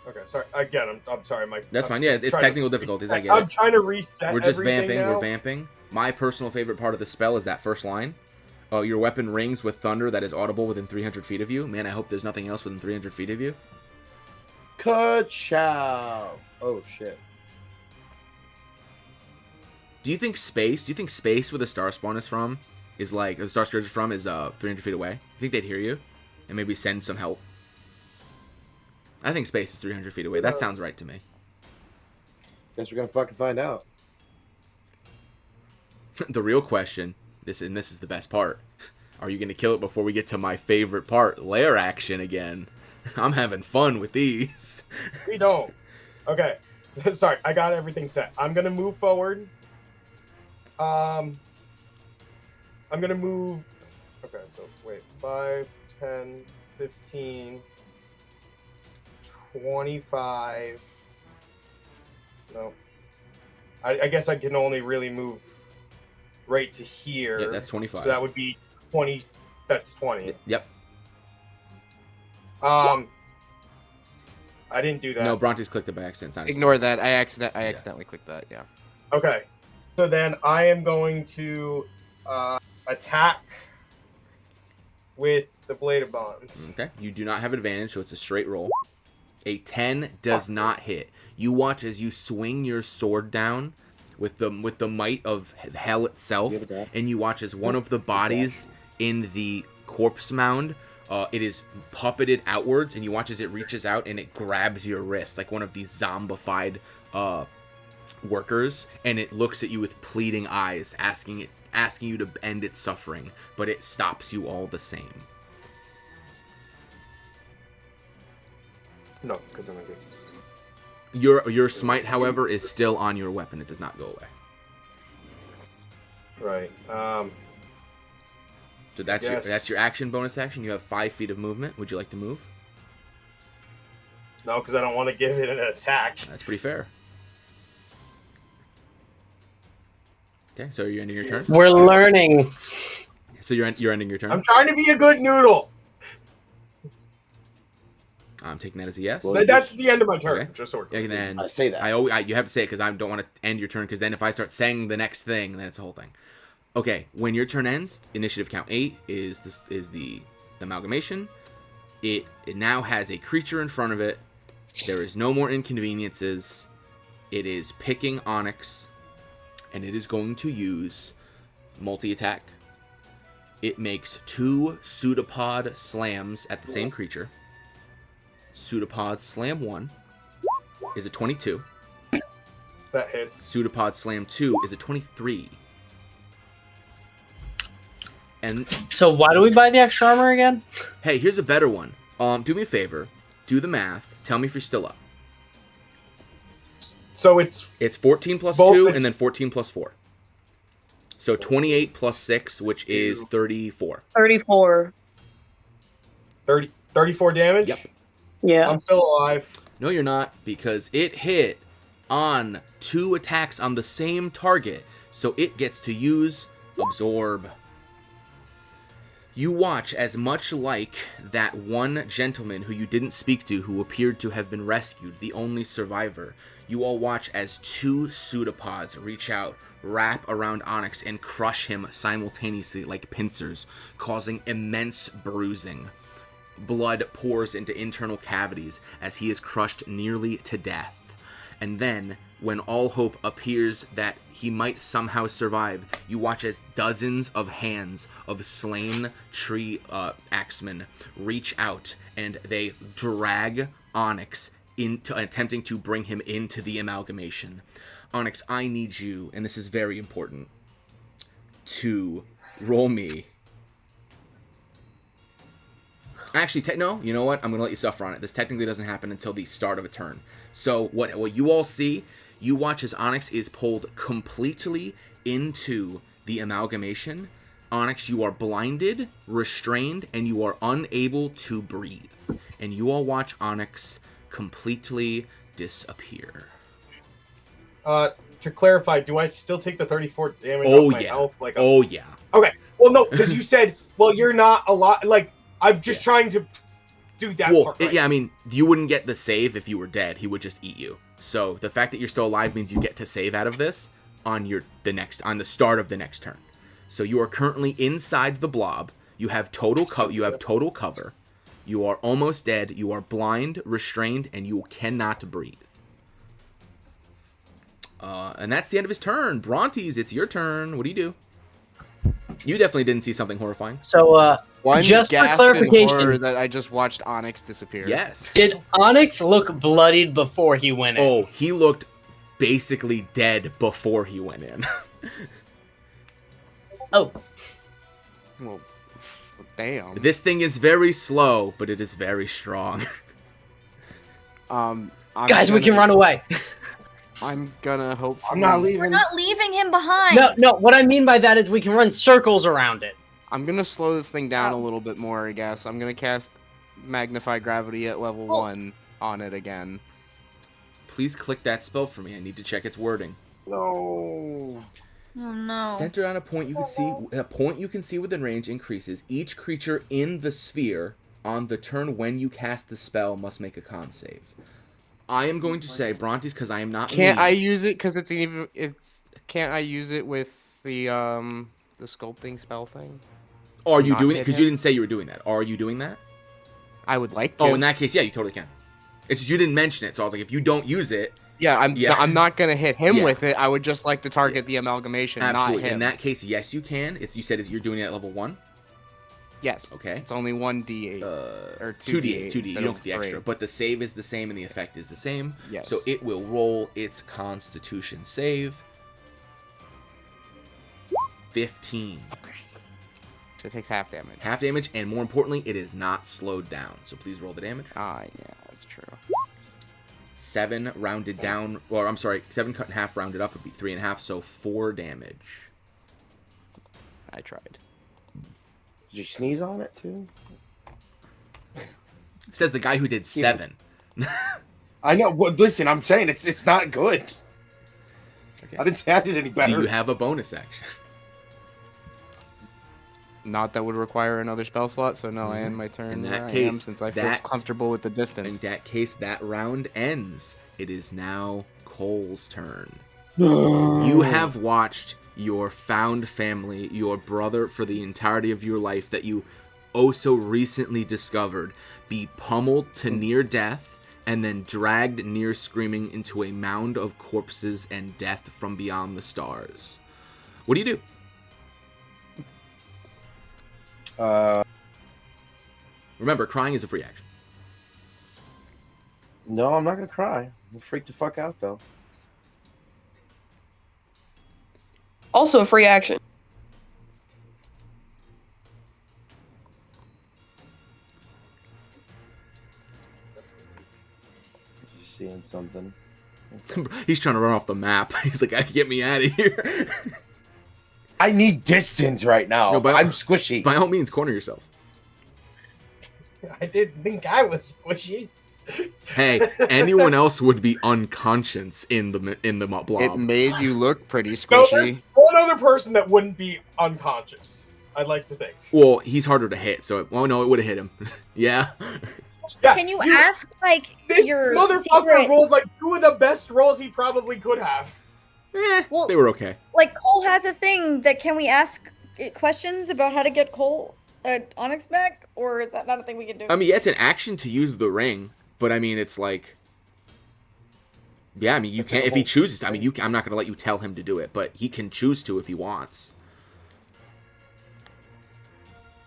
S6: okay, sorry. Again, I'm sorry.
S2: That's
S6: I'm
S2: fine. Yeah,
S6: just
S2: it's
S6: trying to
S2: technical difficulties. I
S6: reset-
S2: get
S6: I'm
S2: it.
S6: trying to reset.
S2: We're just
S6: everything
S2: vamping.
S6: now.
S2: We're vamping. My personal favorite part of the spell is that first line. Your weapon rings with thunder that is audible within 300 feet of you. Man, I hope there's nothing else within 300 feet of you.
S1: Ka-chow. Oh shit.
S2: Do you think space where the star spawn is from is like, or the star scourge is from is 300 feet away? You think they'd hear you and maybe send some help? I think space is 300 feet away. That sounds right to me.
S1: Guess we're gonna fucking find out.
S2: The real question, this is the best part. Are you gonna kill it before we get to my favorite part, lair action again? I'm having fun with these.
S6: We don't. Okay. Sorry, I got everything set. I'm gonna move forward. I'm gonna move. Okay, so wait. 5, 10, 15, 25. No. I guess I can only really move right to here.
S2: Yeah, that's 25.
S6: So that would be 20. That's 20.
S2: Yep.
S6: I didn't do that.
S2: No, Bronte's clicked it by accident. It's not his
S3: Ignore that. I accidentally clicked that. Yeah.
S6: Okay. So then I am going to attack with the Blade of Bonds.
S2: turn. Okay. You do not have advantage, so it's a straight roll. A 10 does not hit. You watch as you swing your sword down with the might of hell itself,
S1: Give it back.
S2: and you watch as one of the bodies in the corpse mound, it is puppeted outwards, and you watch as it reaches out and it grabs your wrist like one of these zombified workers, and it looks at you with pleading eyes, asking you to end its suffering, but it stops you all the same.
S6: No, because then I get
S2: Your smite, however, is still on your weapon. It does not go away.
S6: Right.
S2: So that's
S6: Yes.
S2: that's your action, bonus action. You have 5 feet of movement. Would you like to move?
S6: No, because I don't want to give it an attack.
S2: That's pretty fair. Okay, so you're ending your turn.
S4: We're learning.
S2: So you're ending your turn.
S6: I'm trying to be a good noodle.
S2: I'm taking that as a yes.
S1: Well,
S6: That's the end of my turn.
S2: Okay.
S6: Just so we're clear.
S2: And then
S1: I say that.
S2: you have to say it because I don't want to end your turn, because then if I start saying the next thing, then it's the whole thing. Okay, when your turn ends, initiative count 8 is the amalgamation. It now has a creature in front of it. There is no more inconveniences. It is picking Onyx, and it is going to use multi-attack. It makes 2 pseudopod slams at the same creature. Pseudopod slam 1 is a 22.
S6: That hits.
S2: Pseudopod slam 2 is a 23. And
S4: So why do we buy the extra armor again?
S2: hey, here's a better one. Do me a favor. Do the math. Tell me if you're still up.
S6: So it's
S2: It's 14 plus
S6: Both
S2: 2
S6: the-
S2: and then 14 plus 4. So 28 plus 6, which is 34.
S8: 34.
S6: 34 damage.
S2: Yep.
S8: Yeah.
S6: I'm still alive.
S2: No, you're not, because it hit on 2 attacks on the same target, so it gets to use Absorb. You watch as, much like that one gentleman who you didn't speak to, who appeared to have been rescued, the only survivor, you all watch as 2 pseudopods reach out, wrap around Onyx, and crush him simultaneously like pincers, causing immense bruising. Blood pours into internal cavities as he is crushed nearly to death. And then, when all hope appears that he might somehow survive, you watch as dozens of hands of slain tree axemen reach out, and they drag Onyx into attempting to bring him into the amalgamation. Onyx, I need you, and this is very important, to roll me. Actually, no, you know what? I'm going to let you suffer on it. This technically doesn't happen until the start of a turn. So what you all see, you watch as Onyx is pulled completely into the amalgamation. Onyx, you are blinded, restrained, and you are unable to breathe. And you all watch Onyx completely disappear.
S6: To clarify, do I still take the 34 damage
S2: Oh,
S6: off my
S2: yeah.
S6: health? Like
S2: Oh, yeah.
S6: Okay. Well, no, because you said, well, you're not a lot. Like, I'm just trying to do that
S2: Well,
S6: part. Right.
S2: yeah, I mean, you wouldn't get the save if you were dead. He would just eat you. So the fact that you're still alive means you get to save out of this on the start of the next turn. So you are currently inside the blob. You have total cover. You are almost dead. You are blind, restrained, and you cannot breathe. And that's the end of his turn. Brontes, it's your turn. What do you do? You definitely didn't see something horrifying.
S4: So,
S3: Well, I'm
S4: just for
S3: gasped in
S4: clarification,
S3: horror that I just watched Onyx disappear.
S2: Yes.
S4: did Onyx look bloodied before he went in?
S2: Oh, he looked basically dead before he went in.
S4: Oh,
S3: Well, damn.
S2: This thing is very slow, but it is very strong.
S3: I'm
S4: guys, we can
S3: gonna-
S4: run away.
S3: I'm gonna hope.
S1: I'm not
S5: We're
S1: leaving.
S5: not leaving him behind.
S4: No, what I mean by that is we can run circles around it.
S3: I'm gonna slow this thing down a little bit more, I guess. I'm gonna cast Magnify Gravity at level 1 on it again.
S2: Please click that spell for me. I need to check its wording.
S1: No.
S5: Oh no.
S2: Center on a point you can see within range increases. Each creature in the sphere on the turn when you cast the spell must make a con save. I am going to say Brontes because I am not.
S3: Can't I
S2: me.
S3: use it? Cause can't I use it with the sculpting spell thing?
S2: Are you
S3: not
S2: doing it?
S3: hit
S2: Because you
S3: him?
S2: didn't say you were doing that. Are you doing that?
S3: I would like to.
S2: Oh, in that case, yeah, you totally can. It's just you didn't mention it, so I was like, if you don't use it,
S3: Yeah, I'm not gonna hit him
S2: Yeah.
S3: with it. I would just like to target the amalgamation,
S2: absolutely.
S3: not him.
S2: In that case, yes, you can. You said you're doing it at level 1.
S3: Yes.
S2: Okay.
S3: It's only 1d8 or 2d8.
S2: 2d. You
S3: instead
S2: don't
S3: of
S2: get the extra,
S3: 3.
S2: but the save is the same and the effect is the same.
S3: Yes.
S2: So it will roll its Constitution save. 15.
S3: So it takes half damage.
S2: Half damage, and more importantly, it is not slowed down. So please roll the damage.
S3: Ah, yeah, that's true.
S2: 7 rounded down, or I'm sorry, 7 cut in half rounded up would be 3.5, so 4 damage.
S3: I tried.
S1: Did you sneeze on it too?
S2: Says the guy who did 7.
S1: I know. Well, listen, I'm saying it's not good.
S2: Okay.
S1: I didn't say I did any better.
S2: Do you have a bonus action?
S3: Not that would require another spell slot, so no, I end my turn
S2: In
S3: where
S2: that
S3: I am
S2: case,
S3: since I feel comfortable with the
S2: In
S3: distance.
S2: that case, that round ends. It is now Cole's turn.
S1: Oh.
S2: You have watched your found family, your brother for the entirety of your life that you oh so recently discovered, be pummeled to near death and then dragged near screaming into a mound of corpses and death from beyond the stars. What do you do? Remember, crying is a free action.
S1: No, I'm not gonna cry. I'm freaked the fuck out though.
S8: Also a free action.
S1: You seeing something?
S2: He's trying to run off the map. He's like, get me out of here.
S1: I need distance right now.
S2: No,
S1: I'm squishy.
S2: By all means, corner yourself.
S6: I didn't think I was squishy.
S2: Hey, anyone else would be unconscious in the blob.
S3: It made you look pretty
S6: No, there's
S3: squishy.
S6: one other person that wouldn't be unconscious. I'd like to think.
S2: Well, he's harder to hit, so it would have hit him. Yeah.
S6: Yeah,
S5: Can you ask like
S6: this
S5: your
S6: motherfucker
S5: secret?
S6: rolled like 2 of the best rolls he probably could have.
S5: Well,
S2: They were okay.
S5: like Cole has a thing that can we ask questions about how to get Cole Onyx back, or is that not a thing we can do?
S2: I mean, yeah, it's an action to use the ring, but I mean, it's like, yeah, I mean, you can if he chooses to. I mean, I'm not gonna let you tell him to do it, but he can choose to if he wants.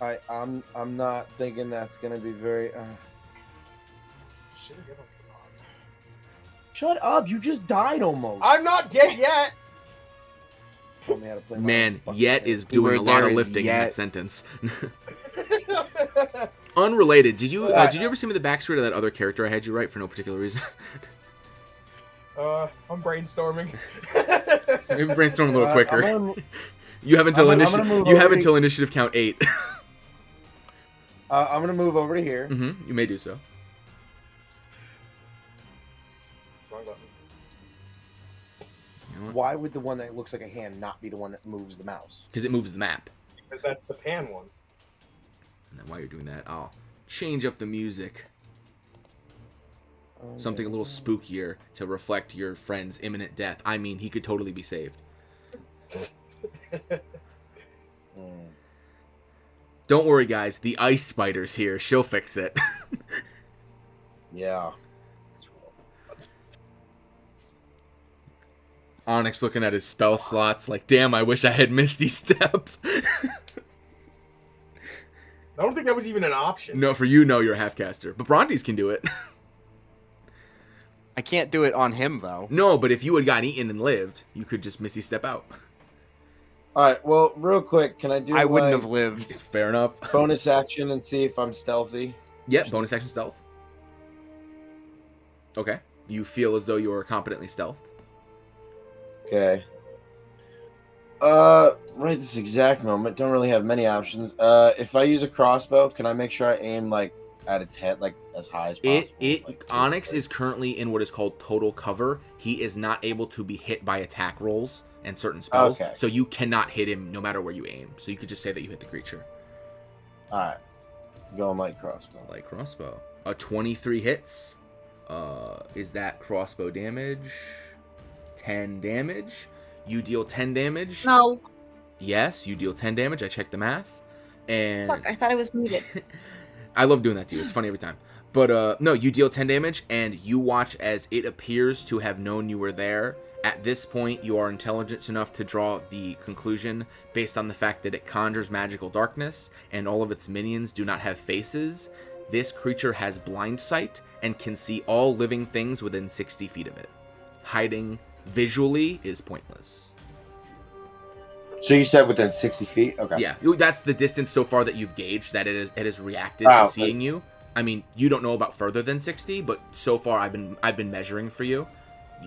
S1: I'm not thinking that's gonna be very. Shut up! You just died almost.
S6: I'm not dead yet.
S1: Tell me how to play my
S2: Man,
S1: own fucking
S2: yet
S1: game.
S2: is doing a lot of
S3: there is
S2: lifting in that
S3: yet.
S2: sentence. Unrelated. Did you ever see me the backstory to that other character I had you write for no particular reason?
S6: I'm brainstorming.
S2: Maybe brainstorm a little quicker.
S1: I'm
S2: You have until
S1: I'm gonna move
S2: You have
S1: over
S2: until initiative count 8.
S1: gonna move over to here.
S2: You may do so.
S6: Wrong button.
S2: You know what?
S1: Why would the one that looks like a hand not be the one that moves the mouse?
S2: Because it moves the map.
S6: Because that's the pan one.
S2: And then while you're doing that, I'll change up the music. Something a little spookier to reflect your friend's imminent death. I mean, he could totally be saved. Don't worry, guys. The ice spider's here. She'll fix it.
S1: Yeah.
S2: Onyx looking at his spell slots like, damn, I wish I had Misty Step.
S6: I don't think that was even an option.
S2: No, for you, no, you're a half-caster. But Brontes can do it.
S3: I can't do it on him though.
S2: No, but if you had gotten eaten and lived, you could just Misty Step out.
S1: All right. Well, real quick, can I do?
S3: I wouldn't
S1: like,
S3: have lived.
S2: Fair enough.
S1: bonus action and see if I'm stealthy.
S2: Yep, bonus action stealth. Okay. You feel as though you are competently stealth.
S1: Okay. Right this exact moment, don't really have many options. If I use a crossbow, can I make sure I aim like at its head, like as high as possible? Like,
S2: Onyx is currently in what is called total cover. He is not able to be hit by attack rolls and certain spells.
S1: Okay.
S2: So you cannot hit him no matter where you aim. So you could just say that you hit the creature.
S1: All right. Going light crossbow.
S2: Light crossbow. 23 hits. Is that crossbow damage? 10 damage. You deal 10 damage.
S5: No.
S2: Yes, you deal 10 damage. I checked the math. And
S5: Fuck, I thought I was muted.
S2: I love doing that to you. It's funny every time. But no, you deal 10 damage, and you watch as it appears to have known you were there. At this point, you are intelligent enough to draw the conclusion based on the fact that it conjures magical darkness, and all of its minions do not have faces. This creature has blind sight and can see all living things within 60 feet of it. Hiding visually is pointless.
S1: So you said within 60 feet? Okay.
S2: Yeah, that's the distance so far that you've gauged that it has reacted
S1: Wow.
S2: to seeing you. I mean, you don't know about further than 60, but so far I've been measuring for you.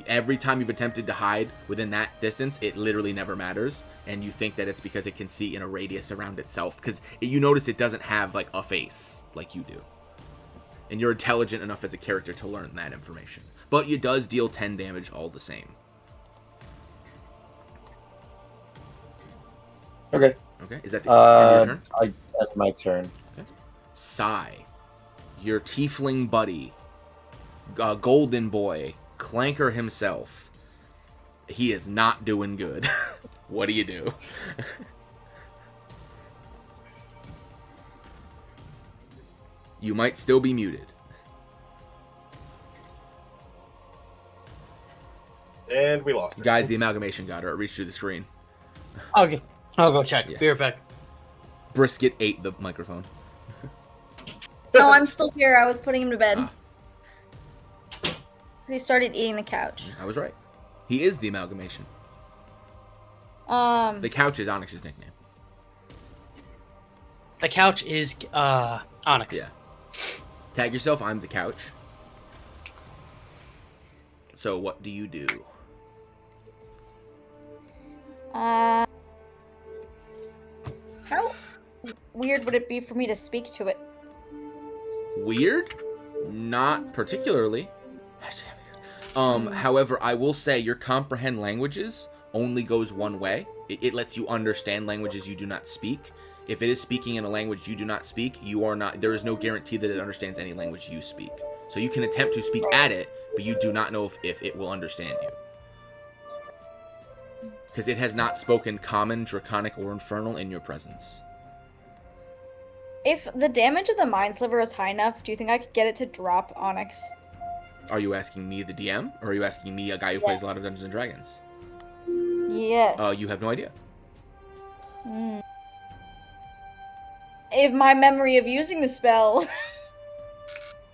S2: Every time you've attempted to hide within that distance, it literally never matters, and you think that it's because it can see in a radius around itself, because you notice it doesn't have, like, a face like you do. And you're intelligent enough as a character to learn that information. But it does deal 10 damage all the same.
S1: Okay.
S2: Okay, is that the end of your turn?
S1: That's my turn.
S2: Okay. Sigh. Your tiefling buddy, golden boy, Clanker himself. He is not doing good. What do you do? You might still be muted.
S6: And we lost it.
S2: Guys, the amalgamation got her. It reached through the screen.
S4: Okay, I'll go check.
S2: Yeah.
S4: Be right back.
S2: Brisket ate the microphone.
S5: No, I'm still here. I was putting him to bed.
S2: Ah.
S5: He started eating the couch.
S2: I was right. He is the amalgamation.
S5: Um,
S2: The couch is Onyx's nickname.
S4: The couch is Onyx.
S2: Yeah. Tag yourself, I'm the couch. So what do you do?
S5: how weird would it be for me to speak to it?
S2: Weird? Not particularly. However, I will say your comprehend languages only goes one way. It lets you understand languages you do not speak. If it is speaking in a language you do not speak, you are not. There is no guarantee that it understands any language you speak. So you can attempt to speak at it, but you do not know if it will understand you. Because it has not spoken Common, Draconic, or Infernal in your presence.
S5: If the damage of the Mind Sliver is high enough, do you think I could get it to drop Onyx?
S2: Are you asking me, the DM, or are you asking me, a guy who plays a lot of Dungeons and Dragons?
S5: Yes.
S2: You have no idea.
S5: If my memory of using the spell.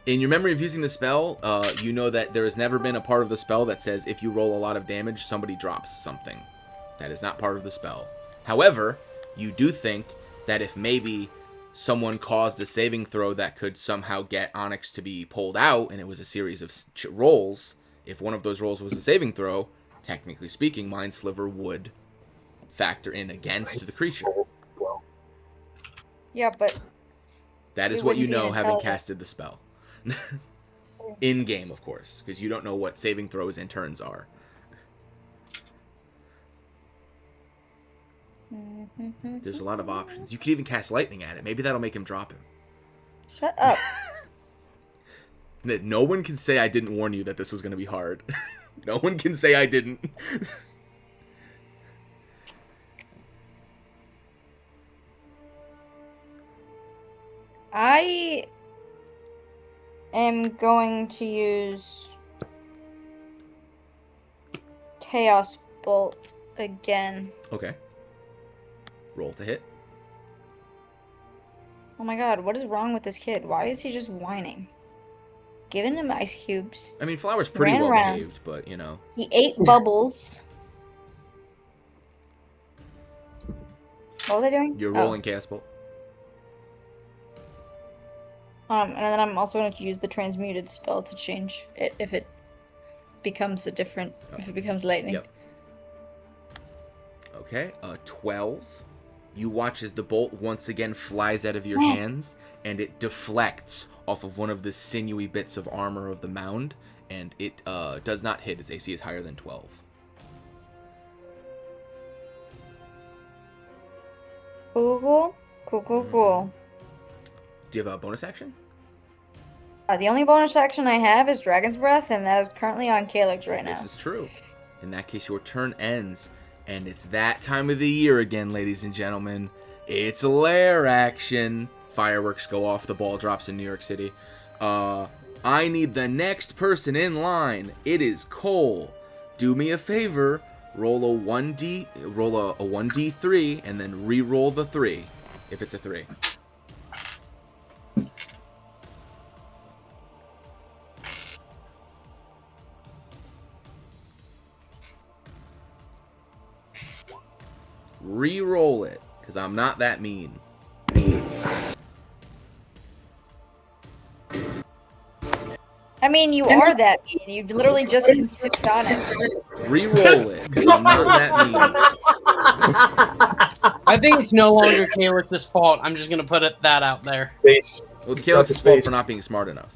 S2: In your memory of using the spell, you know that there has never been a part of the spell that says if you roll a lot of damage, somebody drops something. That is not part of the spell. However, you do think that if maybe someone caused a saving throw that could somehow get Onyx to be pulled out, and it was a series of rolls, if one of those rolls was a saving throw, technically speaking, Mind Sliver would factor in against the creature.
S5: Yeah, but
S2: That is
S5: It
S2: what you
S5: wouldn't be
S2: know having
S5: intelligent.
S2: casted the spell. In game, of course, because you don't know what saving throws and turns are. There's a lot of options. You could even cast lightning at it. Maybe that'll make him drop him.
S5: shut up.
S2: No one can say I didn't warn you that this was going to be hard. No one can say I didn't.
S5: I am going to use Chaos Bolt again.
S2: Okay. Roll to hit.
S5: Oh my god, what is wrong with this kid? Why is he just whining? Giving him ice cubes.
S2: I mean, Flower's pretty
S5: Ran
S2: well
S5: around.
S2: behaved, but, you know.
S5: He ate bubbles. What was I doing?
S2: You're
S5: Oh.
S2: rolling Chaos Bolt.
S5: And then I'm also going to use the transmuted spell to change it if it becomes if it becomes lightning.
S2: Yep. Okay, 12. You watch as the bolt once again flies out of your hands, and it deflects off of one of the sinewy bits of armor of the mound, and it does not hit. Its AC is higher than 12.
S5: Cool.
S2: Do you have a bonus action?
S5: The only bonus action I have is Dragon's Breath, and that is currently on Calyx right now.
S2: This is true. In that case, your turn ends, and it's that time of the year again, ladies and gentlemen. It's lair action. Fireworks go off. The ball drops in New York City. I need the next person in line. It is Cole. Do me a favor. Roll a 1d3, and then re-roll the 3, if it's a 3. Re-roll it, because I'm not that mean.
S5: I mean, you are that mean. You literally just consumed on it.
S2: Reroll it, because I'm not that mean.
S4: I think it's no longer Calix's fault. I'm just gonna put that out there.
S6: Space.
S2: Well, it's
S6: Got the
S2: Calix's fault for
S6: space.
S2: not being smart enough.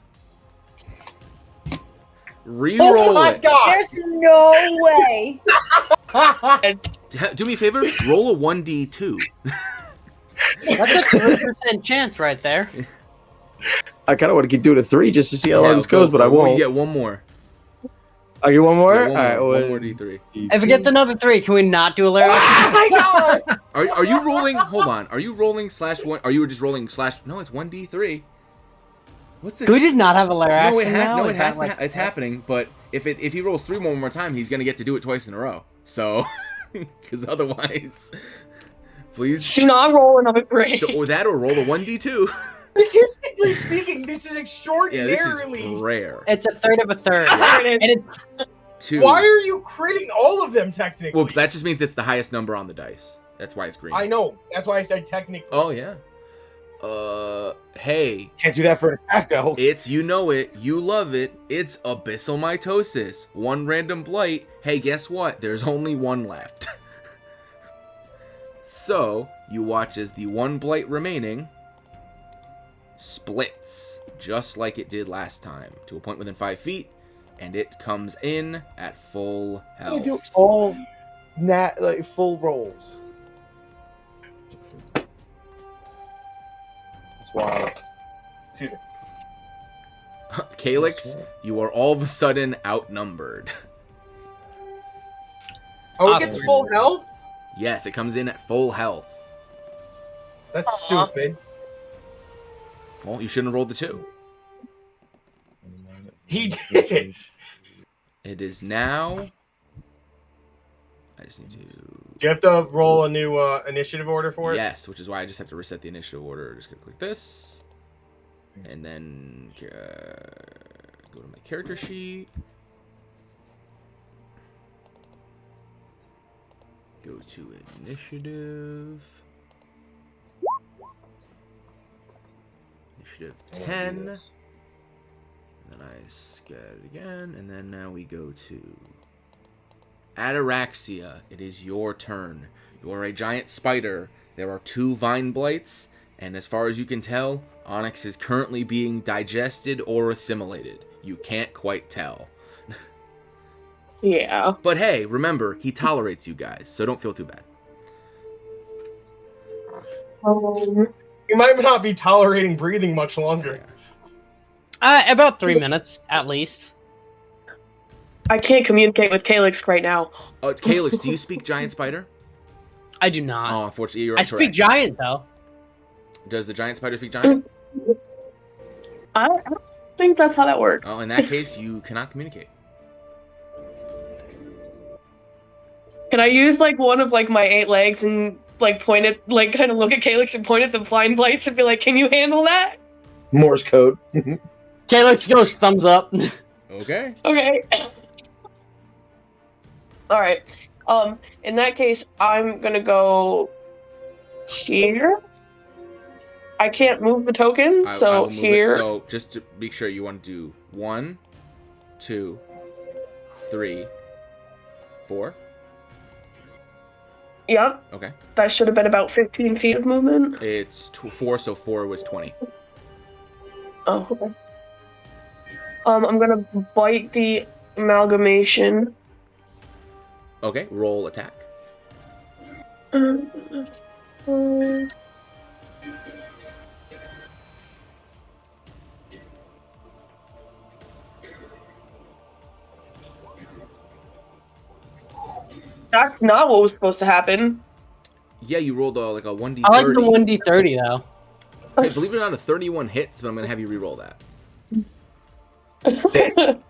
S2: Reroll
S7: Oh my
S2: it.
S7: god!
S5: There's no way.
S2: Do me a favor. Roll a 1d2.
S4: That's a 3% chance right there.
S1: I kind of want to keep doing a 3 just to see how
S2: Yeah,
S1: long this goes,
S2: go
S1: but I
S2: for it.
S1: won't.
S2: You get one more.
S1: I get one more?
S2: Yeah,
S1: All right,
S2: one more d3.
S4: If it gets another 3, can we not do a layer action?
S7: Oh my god!
S2: Are you rolling? Hold on. Are you rolling /1? Are you just rolling /? No, it's 1d3. What's the?
S4: Do we just not have a layer action
S2: No, it has.
S4: now?
S2: No,
S4: Is
S2: it
S4: that
S2: has.
S4: like-
S2: It's happening. But if he rolls 3 one more time, he's gonna get to do it twice in a row. So, because otherwise, please.
S8: Do not roll another 3.
S2: So, or that, or roll a 1d2.
S7: Statistically speaking, this is
S2: Yeah,
S7: extraordinarily.
S2: this is rare.
S4: It's a third of a third.
S8: There it
S4: And
S8: is.
S4: it's
S2: 2.
S6: Why are you critting all of them technically?
S2: Well, that just means it's the highest number on the dice. That's why it's green.
S6: I know. That's why I said technically.
S2: Oh yeah. Hey,
S1: Can't do that for an attack, though.
S2: it's you know it, you love it. It's abyssal mitosis. 1 random blight. Hey, guess what? There's only 1 left. So you watch as the 1 blight remaining splits, just like it did last time, to a point within 5 feet, and it comes in at full
S1: I'm gonna
S2: health.
S1: do all full rolls. That's wild.
S6: Excuse me.
S2: Calyx, you are all of a sudden outnumbered.
S6: Oh, it gets full health?
S2: Yes, it comes in at full health.
S6: That's stupid.
S2: Well, you shouldn't have rolled the 2.
S6: He did it.
S2: It is now. I just need to.
S6: Do you have to roll a new initiative order for it?
S2: Yes, which is why I just have to reset the initiative order. Just gonna click this, and then go to my character sheet. Go to initiative. Initiative 10. And then I scan it again, and then now we go to Ataraxia. It is your turn. You are a giant spider. There are 2 vine blights, and as far as you can tell, Onyx is currently being digested or assimilated. You can't quite tell.
S8: Yeah.
S2: But hey, remember, he tolerates you guys, so don't feel too bad.
S6: You might not be tolerating breathing much longer.
S4: about 3 minutes, at least.
S8: I can't communicate with Calix right now.
S2: Calyx, do you speak giant spider?
S4: I do not.
S2: Oh, unfortunately, you're
S4: I
S2: correct.
S4: speak giant, though.
S2: Does the giant spider speak giant?
S8: I don't think that's how that works.
S2: Oh, in that case, you cannot communicate.
S8: Can I use like one of like my 8 legs and like point at like kind of look at Calix and point at the blind blights and be like, "Can you handle that?"
S1: Morse code.
S4: Okay, let's go. Thumbs up.
S2: Okay.
S8: Okay. All right. In that case, I'm gonna go here. I can't move the token,
S2: I
S8: so
S2: will move
S8: here.
S2: It. So just to make sure, you want to do 1, 2, 3, 4.
S8: Yep,
S2: Okay.
S8: that should have been about 15 feet of movement.
S2: It's 4, so 4 was 20.
S8: Oh, okay. I'm gonna bite the amalgamation.
S2: Okay, roll attack.
S8: That's not what was supposed to happen.
S2: Yeah, you rolled like a 1d30.
S4: I like the 1d30, though.
S2: Hey, believe it or not, a 31 hits, but I'm going to have you re-roll that.
S4: Can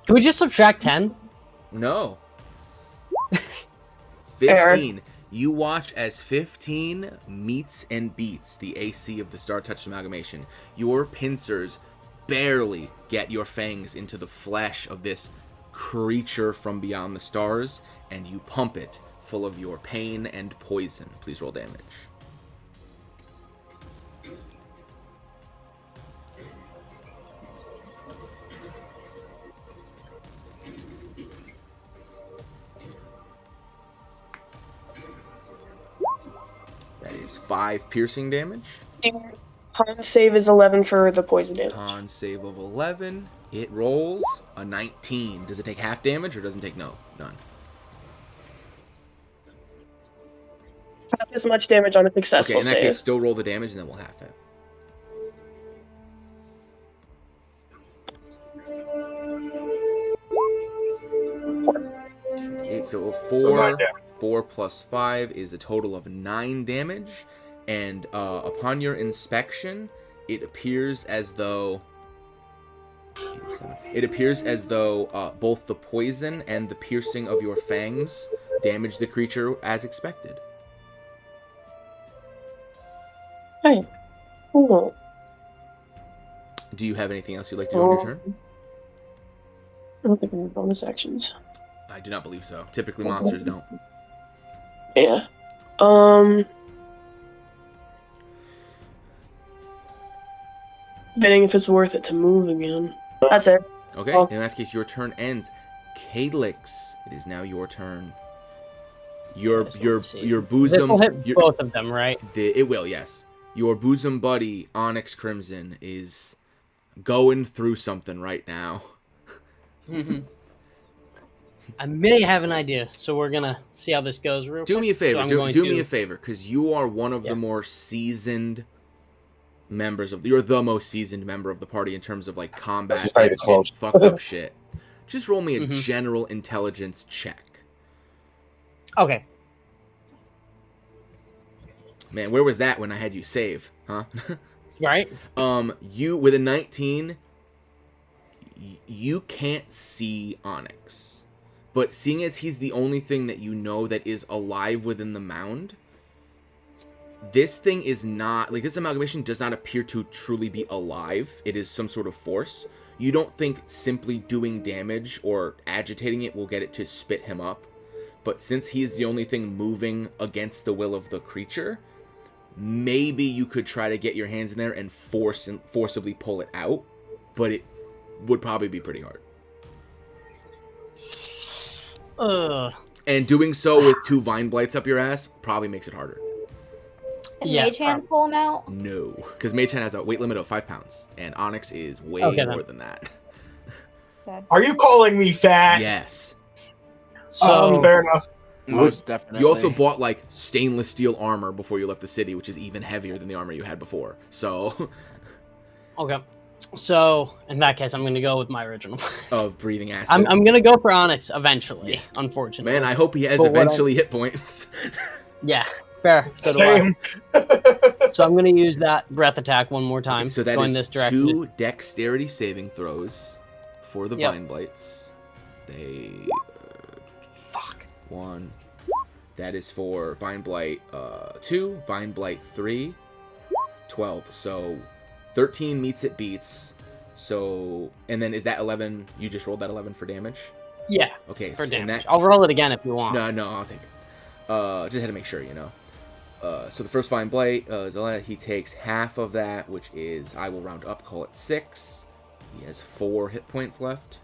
S4: we just subtract 10?
S2: No.
S8: Fair.
S2: 15. You watch as 15 meets and beats the AC of the Star-Touched Amalgamation. Your pincers barely get your fangs into the flesh of this creature from beyond the stars, and you pump it full of your pain and poison. Please roll damage. 5 piercing damage.
S8: Con save is 11 for the poison damage.
S2: Con save of 11. It rolls a 19. Does it take half damage or doesn't take none?
S8: Half as much damage on a successful
S2: Okay, in that
S8: save.
S2: case, still roll the damage and then we'll half it. So
S6: So 9 damage.
S2: 4 plus 5 is a total of 9 damage. And upon your inspection, it appears as though both the poison and the piercing of your fangs damage the creature as expected.
S8: Hey. Cool.
S2: Do you have anything else you'd like to do on your turn?
S8: I don't think I have bonus actions.
S2: I do not believe so. Typically, monsters don't.
S8: Yeah. Debating if it's worth it to move again. That's it.
S2: Okay,
S8: Oh.
S2: in that case, your turn ends. Calyx, it is now your turn. Your
S4: Yes,
S2: your
S4: let's see.
S2: your
S4: This
S2: bosom.
S4: will hit
S2: your-
S4: both of them, right?
S2: It will, yes. Your bosom buddy, Onyx Crimson, is going through something right now.
S4: I may have an idea, so we're gonna see how this goes real quick.
S2: Do me a favor.
S4: So I'm
S2: do
S4: going
S2: do
S4: to-
S2: me a favor, because you are one of
S4: Yeah.
S2: the more seasoned members of. You're the most seasoned member of the party in terms of like combat
S1: Just very
S2: and
S1: close.
S2: fucked up shit. Just roll me a
S4: Mhm.
S2: general intelligence check.
S4: Okay.
S2: Man, where was that when I had you save, huh?
S4: Right.
S2: You with a 19, you can't see Onyx, but seeing as he's the only thing that you know that is alive within the mound, this thing is not like this amalgamation does not appear to truly be alive. It is some sort of force. You don't think simply doing damage or agitating it will get it to spit him up, but since he's the only thing moving against the will of the creature, maybe you could try to get your hands in there and forcibly pull it out, but it would probably be pretty hard. And doing so with 2 vine blights up your ass probably makes it harder.
S9: Can
S4: Yeah,
S9: Mage Hand pull him out?
S2: No, because Mage Hand has a weight limit of 5 pounds, and Onyx is way
S4: Okay,
S2: more
S4: then.
S2: than that.
S9: Sad.
S7: Are you calling me fat?
S2: Yes.
S4: So
S7: Fair enough.
S3: Most definitely.
S2: You also bought like stainless steel armor before you left the city, which is even heavier than the armor you had before. So,
S4: okay. So in that case, I'm gonna go with my original.
S2: of breathing acid.
S4: I'm gonna go for Onyx eventually.
S2: Yeah.
S4: Unfortunately.
S2: Man, I hope he has
S4: But what
S2: eventually hit points.
S4: Yeah. Fair. So do
S7: Same.
S4: I. So I'm gonna use that breath attack one more time.
S2: Okay, so that
S4: going
S2: is
S4: this direction.
S2: 2 dexterity saving throws for the
S4: Yep.
S2: vine blights. They
S4: Fuck.
S2: 1. That is for vine blight 2, vine blight 3, 12. So 13 meets it beats. So and then is that 11? You just rolled that 11 for damage.
S4: Yeah.
S2: Okay.
S4: For
S2: so in
S4: damage.
S2: that
S4: I'll roll it again if you want.
S2: No, I'll take it. Just had to make sure, you know. So the first vine blight, he takes half of that, which is, I will round up, call it 6. He has 4 hit points left.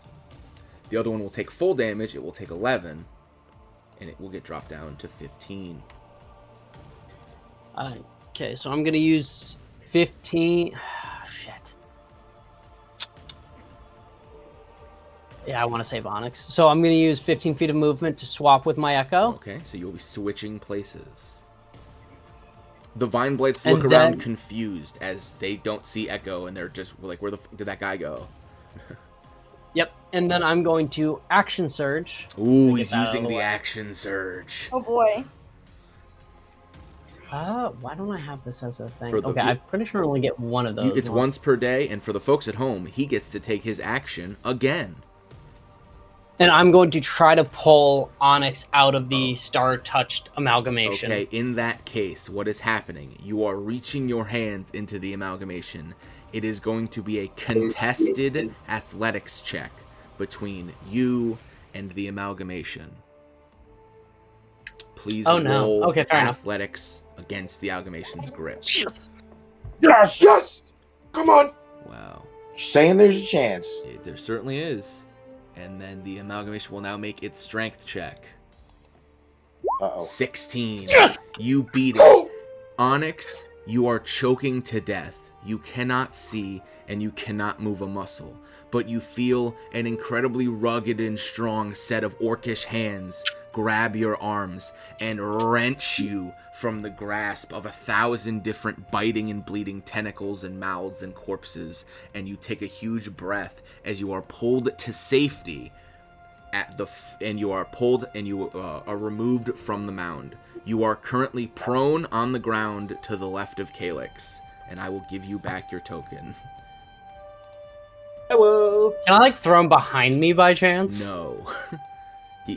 S2: The other one will take full damage. It will take 11, and it will get dropped down to 15.
S4: Okay, so I'm gonna use 15. Shit. Yeah, I want to save Onyx. So I'm gonna use 15 feet of movement to swap with my Echo.
S2: Okay, so you'll be switching places. The vine blights
S4: And
S2: look around
S4: then-
S2: confused as they don't see Echo, and they're just like, where the f did that guy go?
S4: Yep, and then I'm going to action surge.
S2: Ooh,
S4: Get
S2: he's
S4: that out of
S2: using
S4: the
S2: the
S4: way.
S2: action surge.
S9: Oh boy.
S4: Why don't I have this as a thing?
S2: For the
S4: Okay,
S2: view-
S4: I'm pretty sure I only get one of those.
S2: It's once per day, and for the folks at home, he gets to take his action again.
S4: And I'm going to try to pull Onyx out of the star-touched amalgamation.
S2: Okay, in that case, what is happening? You are reaching your hand into the amalgamation. It is going to be a contested athletics check between you and the amalgamation. Please
S4: Oh, no.
S2: roll
S4: Okay, fair enough.
S2: athletics against the amalgamation's grip.
S1: Yes, yes. Come on.
S2: Wow.
S1: Saying there's a chance.
S2: There certainly is. And then the amalgamation will now make its strength check.
S1: Uh-oh.
S2: 16.
S1: Yes!
S2: You beat it.
S1: Oh!
S2: Onyx, you are choking to death. You cannot see and you cannot move a muscle, but you feel an incredibly rugged and strong set of orcish hands grab your arms and wrench you from the grasp of 1,000 different biting and bleeding tentacles and mouths and corpses, and you take a huge breath as you are pulled to safety and you are pulled and you are removed from the mound. You are currently prone on the ground to the left of Calyx, and I will give you back your token.
S7: Hello.
S4: Can I like throw him behind me by chance?
S2: No.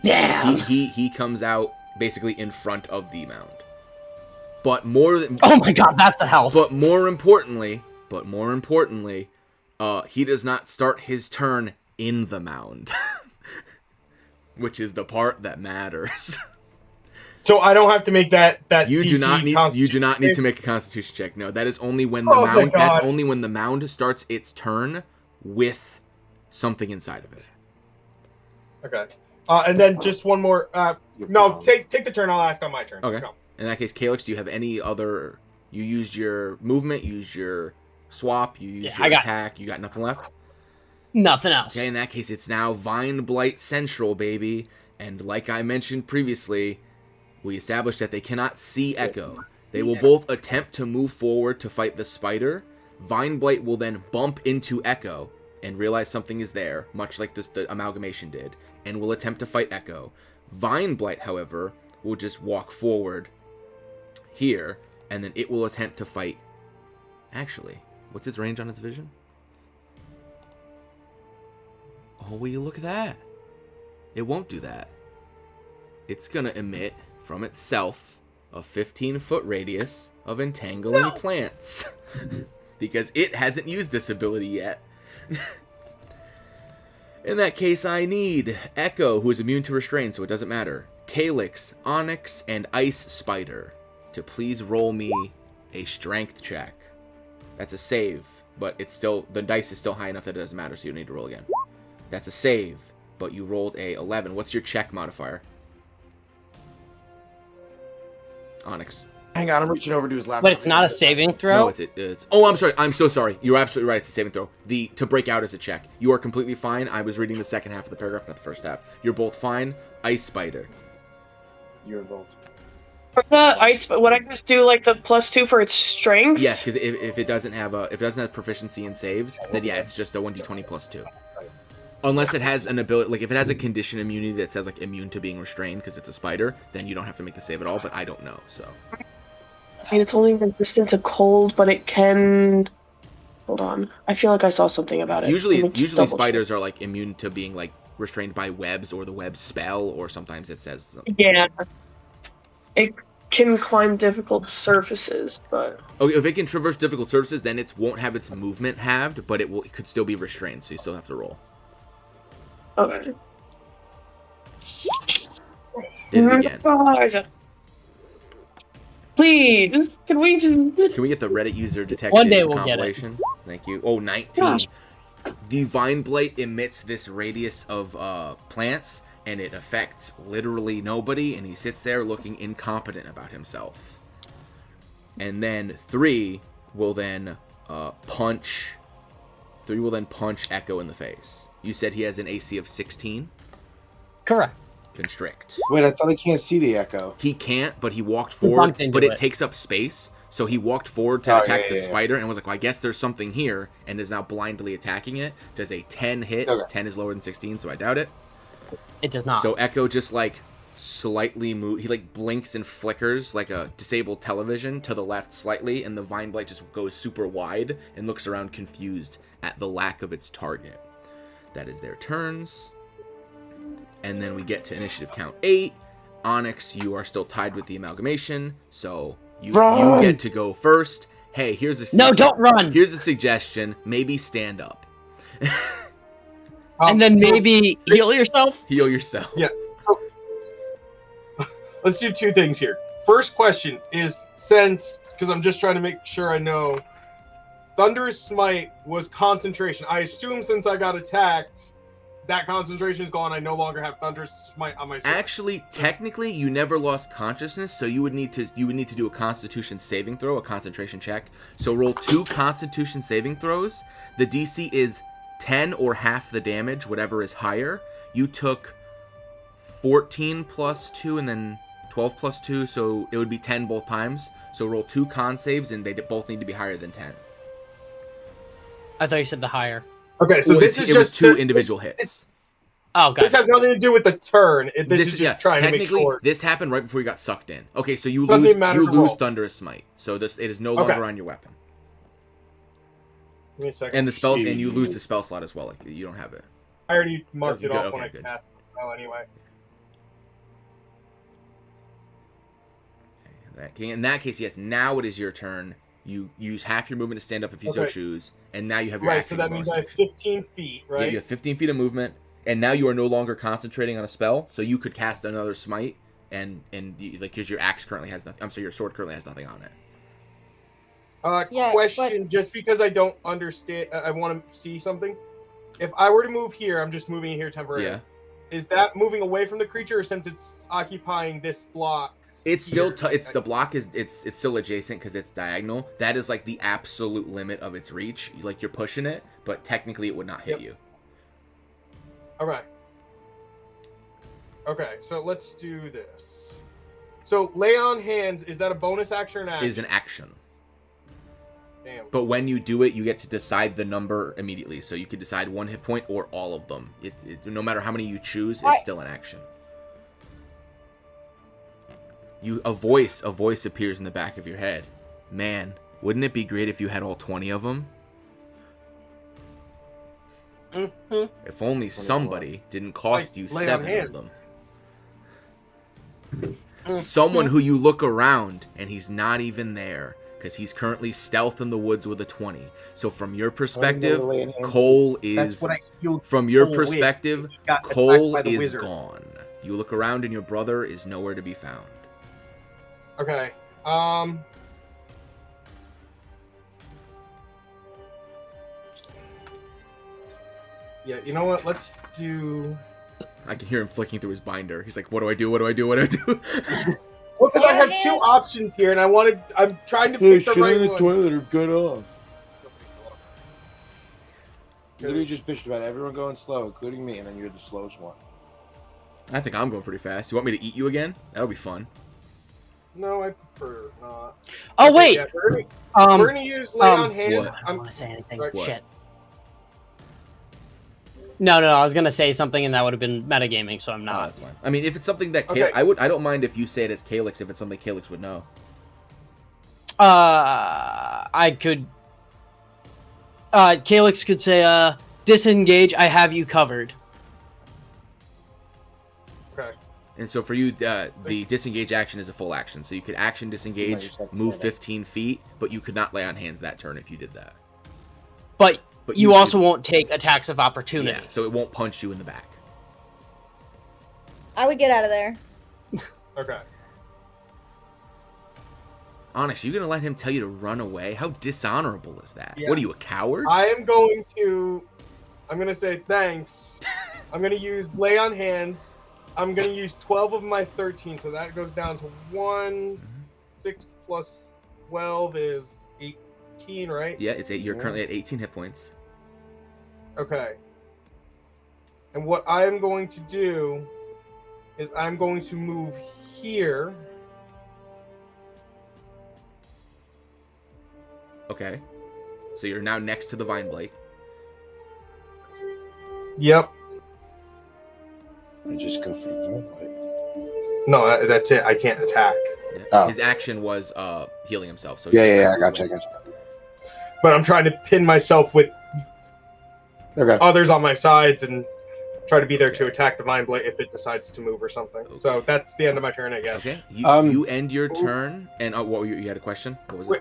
S4: Damn.
S2: He comes out basically in front of the mound. But more than
S4: Oh my god, that's a health.
S2: But more importantly, he does not start his turn in the mound, which is the part that matters.
S6: So I don't have to make that
S2: You do
S6: DC
S2: not need
S6: Constitution
S2: to make a Constitution check. No, that is only when the mound.
S6: thank God.
S2: That's only when the mound starts its turn with something inside of it.
S6: Okay. And then just one more. No, take the turn. I'll ask on my turn.
S2: Okay.
S6: Go.
S2: In that case, Calyx, do you have any other? You used your movement, you used your swap, you used your attack. You got nothing left.
S4: Nothing else.
S2: Okay, in that case, it's now Vine Blight Central, baby. And like I mentioned previously, we established that they cannot see Echo. They will both attempt to move forward to fight the spider. Vine Blight will then bump into Echo and realize something is there, much like the amalgamation did, and will attempt to fight Echo. Vine Blight, however, will just walk forward here, and then it will attempt to fight. Actually, what's its range on its vision? Oh, will you look at that? It won't do that. It's gonna emit from itself a 15-foot radius of entangling plants. Because it hasn't used this ability yet. In that case, I need Echo, who is immune to restrain, so it doesn't matter, Calyx, Onyx, and Ice Spider to please roll me a strength check. That's a save, but it's still, the dice is still high enough that it doesn't matter, so you don't need to roll again. That's a save, but you rolled a 11. What's your check modifier? Onyx.
S1: Hang on, I'm reaching over to his laptop.
S4: But it's not a saving throw?
S2: No, it's. Oh, I'm sorry. I'm so sorry. You're absolutely right. It's a saving throw. To break out is a check. You are completely fine. I was reading the second half of the paragraph, not the first half. You're both fine. Ice Spider.
S6: You're involved.
S8: For the ice, would I just do like the +2 for its strength?
S2: Yes, because if it doesn't have proficiency in saves, then yeah, it's just a 1d20 +2. Unless it has an ability, like if it has a condition immunity that says like immune to being restrained because it's a spider, then you don't have to make the save at all. But I don't know, so.
S8: I mean, it's only resistant to cold, but it can. Hold on, I feel like I saw something about it.
S2: Usually spiders are like immune to being like restrained by webs or the web spell, or sometimes it says something.
S8: Yeah, it can climb difficult surfaces, but.
S2: Okay, if it can traverse difficult surfaces, then it won't have its movement halved, but it could still be restrained, so you still have to roll.
S8: Okay.
S2: Did it again.
S8: God. Please, can we just...
S2: Can we get the Reddit user detected
S4: One day we'll
S2: compilation?
S4: get it.
S2: Thank you. Oh, 19.
S8: Gosh.
S2: The Vine Blight emits this radius of plants, and it affects literally nobody, and he sits there looking incompetent about himself. And then 3 will then punch Echo in the face. You said he has an AC of 16?
S4: Correct.
S2: Constrict.
S1: Wait, I thought I can't see the Echo.
S2: He can't, but he walked
S4: He
S2: forward,
S4: bumped into
S2: but it
S4: it.
S2: takes up space. So he walked forward to attack the
S1: yeah.
S2: spider and was like, well, I guess there's something here, and is now blindly attacking it. Does a 10 hit?
S1: Okay.
S2: 10 is lower than 16, so I doubt it.
S4: It does not.
S2: So Echo just like slightly move. He like blinks and flickers like a disabled television to the left slightly, and the Vine Blight just goes super wide and looks around confused at the lack of its target. That is their turns. And then we get to initiative count 8. Onyx, you are still tied with the amalgamation, so you get to go first. Hey, here's a
S4: No, don't run.
S2: Here's a suggestion. Maybe stand up.
S4: And then maybe heal yourself?
S2: Heal yourself.
S6: Yeah. So let's do 2 things here. First question is, because I'm just trying to make sure I know, Thunderous Smite was concentration. I assume since I got attacked that concentration is gone. I no longer have Thunderous Smite on my sword.
S2: Actually, technically, you never lost consciousness, so you would need to do a Constitution saving throw, a concentration check. So roll 2 Constitution saving throws. The DC is 10 or half the damage, whatever is higher. You took 14 plus 2 and then 12 plus 2, so it would be 10 both times. So roll 2 con saves, and they both need to be higher than 10.
S4: I thought you said the higher.
S6: Okay, so
S2: Well,
S6: this is
S2: it was
S6: just
S2: 2 individual hits.
S4: Oh, God.
S6: This has nothing to do with the turn. This is just trying to make
S2: technically,
S6: sure.
S2: this happened right before you got sucked in. Okay, so you
S6: Doesn't
S2: lose
S6: even matter to roll.
S2: Thunderous Smite. So it is no longer on your weapon.
S6: Give me a second.
S2: And the spell, and you lose the spell slot as well. Like you don't have it.
S6: I already marked it
S2: Good,
S6: off when I
S2: good.
S6: cast the spell anyway.
S2: In that case, yes. Now it is your turn. You use half your movement to stand up if you so
S6: Okay.
S2: choose, and now you have your
S6: Right,
S2: action
S6: so that
S2: bonus
S6: means I have
S2: action.
S6: 15 feet,
S2: Yeah,
S6: right?
S2: you have 15 feet of movement, and now you are no longer concentrating on a spell, so you could cast another smite, and because your axe currently has nothing. I'm sorry, your sword currently has nothing on it.
S9: Yeah,
S6: Question, just because I don't understand, I want to see something. If I were to move here, I'm just moving here temporarily.
S2: Yeah,
S6: Is that moving away from the creature, or since it's occupying this block?
S2: it's still
S6: Here.
S2: it's the block is it's still adjacent because it's diagonal. That is like the absolute limit of its reach. Like you're pushing it, but technically it would not hit
S6: Yep.
S2: you.
S6: Okay. Okay, so let's do this. So lay on hands, is that a bonus action or an action?
S2: Is an action.
S6: Damn.
S2: But when you do it, you get to decide the number immediately. So you can decide 1 hit point or all of them. No matter how many you choose, it's still an action. A voice appears in the back of your head. Man, wouldn't it be great if you had all 20 of them? If only somebody didn't cost you
S6: lay on
S2: 7
S6: hands.
S2: of them. Someone who you look around and he's not even there because he's currently stealth in the woods with a 20. So from your perspective, Cole
S7: That's
S2: is
S7: what I healed.
S2: from your
S7: Cole with.
S2: perspective,
S7: He got attacked
S2: Cole
S7: by the
S2: is
S7: wizard.
S2: gone. You look around and your brother is nowhere to be found.
S6: Okay. Yeah, you know what? Let's do.
S2: I can hear him flicking through his binder. He's like, "What do I do? What do I do? What do I do?"
S6: Well, because I have 2 options here, and I'm trying to pick the right one.
S1: toilet or get off. Literally just bitched about everyone going slow, including me, and then you're the slowest one.
S2: I think I'm going pretty fast. You want me to eat you again? That'll be fun.
S6: No, I prefer not.
S4: Oh,
S6: Okay,
S4: wait.
S6: yeah, we're gonna use lay on hands.
S2: What?
S4: I don't want to say anything.
S6: Right.
S4: Shit. No, I was gonna say something, and that would have been metagaming, so I'm
S2: No,
S4: not.
S2: that's fine. I mean, if it's something that
S6: Okay.
S2: I don't mind if you say it as Calyx if it's something Calyx would know.
S4: I could. Calyx could say, disengage. I have you covered.
S6: Okay.
S2: And so for you, the disengage action is a full action. So you could action disengage, move 15 feet, but you could not lay on hands that turn if you did that.
S4: But
S2: But
S4: you
S2: you
S4: also
S2: could-
S4: won't take attacks of opportunity.
S2: Yeah, so it won't punch you in the back.
S9: I would get out of there.
S6: Okay.
S2: Honest, you gonna let him tell you to run away? How dishonorable is that?
S6: Yeah.
S2: What are you, a coward?
S6: I'm gonna say thanks. I'm gonna use lay on hands. I'm gonna use 12 of my 13, so that goes down to 1. 6 plus 12 is 18, right?
S2: Yeah, it's 8. You're currently at 18 hit points.
S6: Okay. And what I'm going to do is I'm going to move here.
S2: Okay. So you're now next to the Vine Blake.
S6: Yep.
S1: And just go for the phone.
S6: No, that's it. I can't attack.
S2: Yeah.
S1: Oh.
S2: His action was healing himself. So
S1: Yeah, I gotcha.
S6: But I'm trying to pin myself with
S1: Okay.
S6: others on my sides and try to be there to attack the Vine Blade if it decides to move or something. So that's the end of my turn, I guess.
S2: Okay. You,
S1: Um,
S2: you end your turn, and what were you had a question? What was it?
S6: Wait.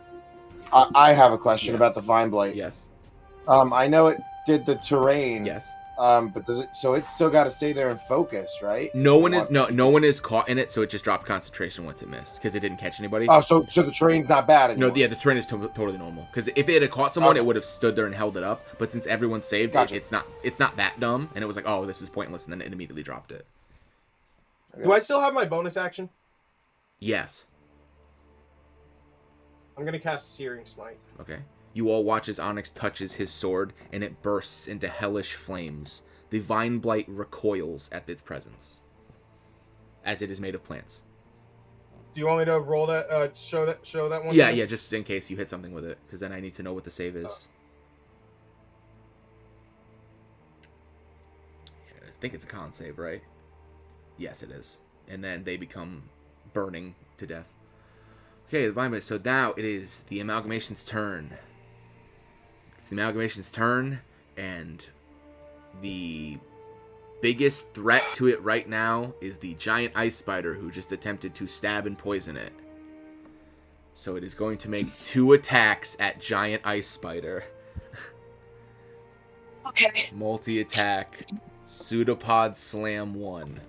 S1: I have a question
S2: Yes.
S1: about the Vine Blight.
S2: Yes.
S1: I know it did the terrain.
S2: Yes.
S1: But does it? So it's still got to stay there and focus, right?
S2: No
S1: If it
S2: one is
S1: wants to keep
S2: no
S1: its-
S2: one is caught in it, so it just dropped concentration once it missed because it didn't catch anybody.
S1: Oh, so the terrain's not bad
S2: No,
S1: anymore.
S2: yeah, the terrain is totally normal. Because if it had caught someone,
S1: Okay.
S2: it would have stood there and held it up. But since everyone's saved,
S1: Gotcha.
S2: it's not that dumb. And it was like, oh, this is pointless, and then it immediately dropped it.
S6: Do I still have my bonus action?
S2: Yes.
S6: I'm gonna cast Searing Smite.
S2: Okay. You all watch as Onyx touches his sword, and it bursts into hellish flames. The Vine Blight recoils at its presence, as it is made of plants.
S6: Do you want me to roll that? Show that one?
S2: Yeah,
S6: to me?
S2: yeah, just in case you hit something with it, because then I need to know what the save is. Yeah, I think it's a con save, right? Yes, it is. And then they become burning to death. Okay, the Vine Blight. So now it is the Amalgamation's turn. It's the Amalgamation's turn, and the biggest threat to it right now is the giant ice spider who just attempted to stab and poison it. So it is going to make 2 attacks at giant ice spider.
S8: Okay.
S2: Multi-attack. Pseudopod slam 1.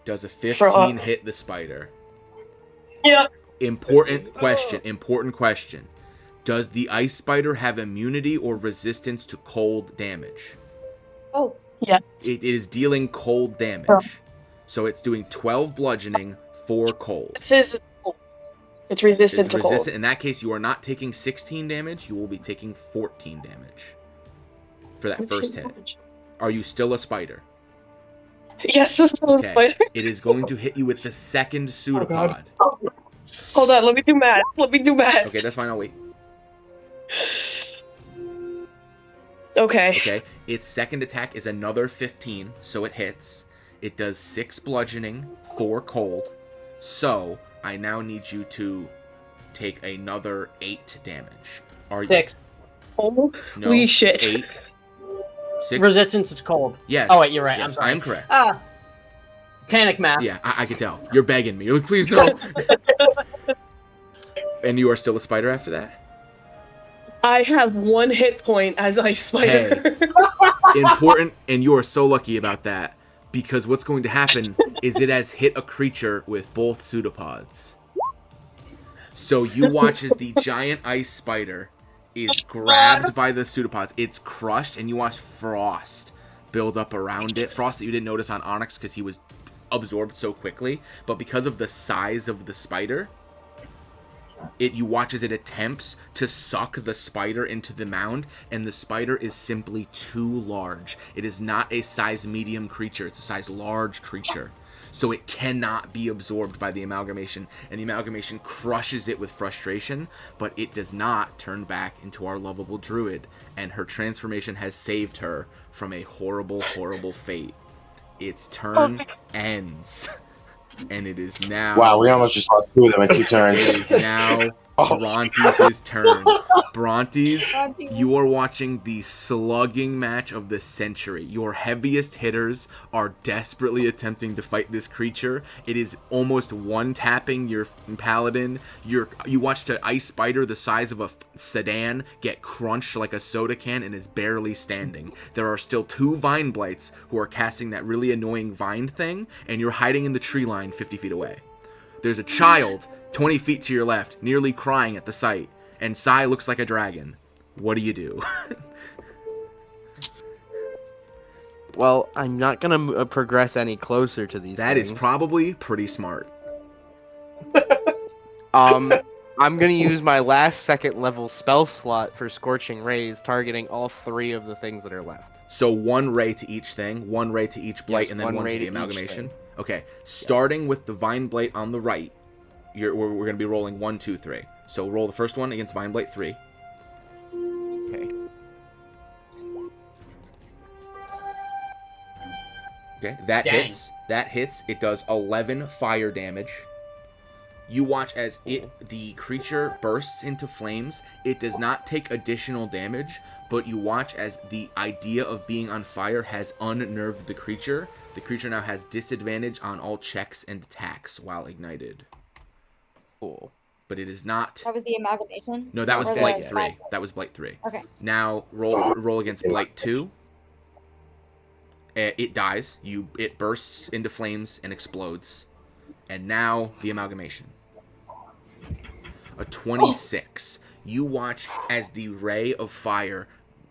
S2: Does a 15 hit the spider?
S8: Yeah.
S2: Important question. Does the ice spider have immunity or resistance to cold damage?
S9: Oh,
S2: It is dealing cold damage.
S8: Oh.
S2: So it's doing 12 bludgeoning, 4 cold.
S8: It says it's resistant
S2: It's
S8: to
S2: resistant.
S8: cold.
S2: In that case, you are not taking 16 damage. You will be taking 14 damage for that first hit. Are you still a spider?
S8: Yes, this is a
S2: Okay.
S8: spider.
S2: It is going to hit you with the second pseudopod.
S8: Hold on, let me do math.
S2: Okay, that's fine. I'll wait.
S8: Okay.
S2: Okay. Its second attack is another 15, so it hits. It does 6 bludgeoning, 4 cold. So I now need you to take another 8 damage. Are you
S4: 6.
S8: Holy shit.
S2: 8. 6.
S4: Resistance to cold.
S2: Yes.
S4: Oh wait, you're right.
S2: Yes,
S4: I'm sorry.
S2: I'm correct.
S4: Panic math.
S2: Yeah, I can tell. You're begging me. You're like, please no. And you are still a spider after that?
S8: I have 1 hit point as ice spider.
S2: Important, and you are so lucky about that, because what's going to happen is it has hit a creature with both pseudopods. So you watch as the giant ice spider is grabbed by the pseudopods. It's crushed, and you watch frost build up around it. Frost that you didn't notice on Onyx because he was absorbed so quickly, but because of the size of the spider, you watch as it attempts to suck the spider into the mound, and the spider is simply too large. It is not a size medium creature, it's a size large creature. So it cannot be absorbed by the amalgamation, and the amalgamation crushes it with frustration, but it does not turn back into our lovable druid, and her transformation has saved her from a horrible, horrible fate. Its turn ends. And it is now...
S1: Wow, we almost just lost 2 of them in 2 turns.
S2: It is now Brontes' turn. Brontes, you are watching the slugging match of the century. Your heaviest hitters are desperately attempting to fight this creature. It is almost one-tapping your paladin. You watched an ice spider the size of a sedan get crunched like a soda can and is barely standing. There are still 2 vine blights who are casting that really annoying vine thing, and you're hiding in the tree line 50 feet away. There's a child 20 feet to your left, nearly crying at the sight, and Sai looks like a dragon. What do you do?
S3: Well, I'm not gonna progress any closer to these
S2: That is
S3: things.
S2: probably pretty smart.
S3: I'm gonna use my last 2nd level spell slot for Scorching Rays, targeting all 3 of the things that are left.
S2: So 1 ray to each thing, 1 ray to each blight,
S3: Yes,
S2: and then
S3: 1
S2: 1
S3: ray
S2: to the
S3: to each
S2: amalgamation.
S3: thing.
S2: Okay, starting with the vine blight on the right, we're going to be rolling 1, 2, 3. So roll the first one against vine blight 3.
S3: Okay.
S2: Okay, that
S4: Dang.
S2: hits. That hits. It does 11 fire damage. You watch as the creature bursts into flames. It does not take additional damage, but you watch as the idea of being on fire has unnerved the creature. The creature now has disadvantage on all checks and attacks while ignited.
S3: Cool.
S2: But it is not...
S9: That was the amalgamation?
S2: No, that was
S9: Or the
S2: Blight 3.
S9: vine-
S2: That was Blight 3.
S9: Okay.
S2: Now roll against Blight 2. It dies. It bursts into flames and explodes. And now the amalgamation. A 26. You watch as the ray of fire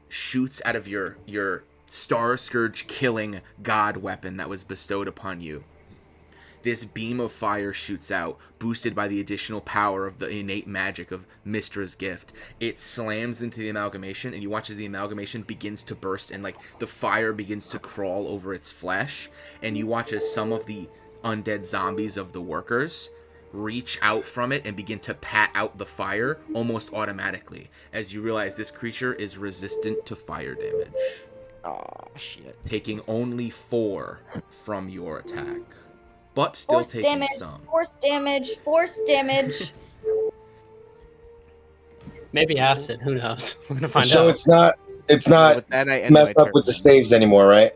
S2: shoots out of your Star Scourge killing god weapon that was bestowed upon you. This beam of fire shoots out, boosted by the additional power of the innate magic of Mystra's gift. It slams into the amalgamation, and you watch as the amalgamation begins to burst, and like the fire begins to crawl over its flesh. And you watch as some of the undead zombies of the workers reach out from it and begin to pat out the fire almost automatically, as you realize this creature is resistant to fire damage.
S3: Oh shit.
S2: Taking only 4 from your attack. But still
S9: Force
S2: taking
S9: damage.
S2: some.
S9: Force damage. Force damage.
S4: Maybe acid. Who knows? We're gonna find
S1: So
S4: out.
S1: it's not
S3: With that, I end
S1: messed
S3: my
S1: up with the
S3: turn.
S1: saves anymore, right?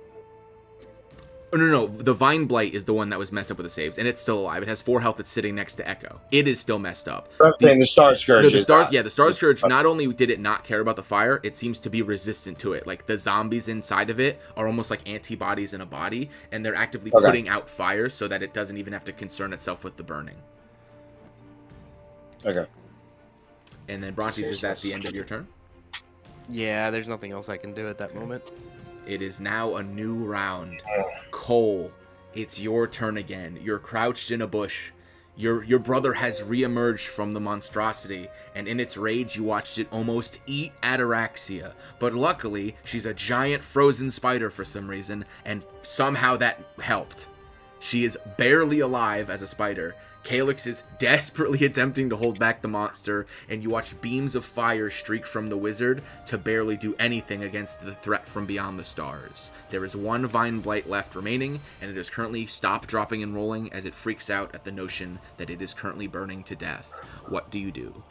S2: Oh, no. The Vine Blight is the one that was messed up with the saves, and it's still alive. It has 4 health. It's sitting next to Echo. It is still messed up.
S1: I'm saying the Star Scourge.
S2: No, the
S1: is
S2: Star,
S1: not.
S2: yeah, the Star Scourge, not only did it not care about the fire, it seems to be resistant to it. Like, the zombies inside of it are almost like antibodies in a body, and they're actively putting out fires so that it doesn't even have to concern itself with the burning.
S1: Okay.
S2: And then, Brontes, is that the end of your turn?
S3: Yeah, there's nothing else I can do at that moment.
S2: It is now a new round. Cole, it's your turn again. You're crouched in a bush. Your brother has reemerged from the monstrosity, and in its rage you watched it almost eat Ataraxia. But luckily, she's a giant frozen spider for some reason, and somehow that helped. She is barely alive as a spider. Calyx is desperately attempting to hold back the monster, and you watch beams of fire streak from the wizard to barely do anything against the threat from beyond the stars. There is 1 Vine Blight left remaining, and it is currently stop, dropping, and rolling as it freaks out at the notion that it is currently burning to death. What do you do?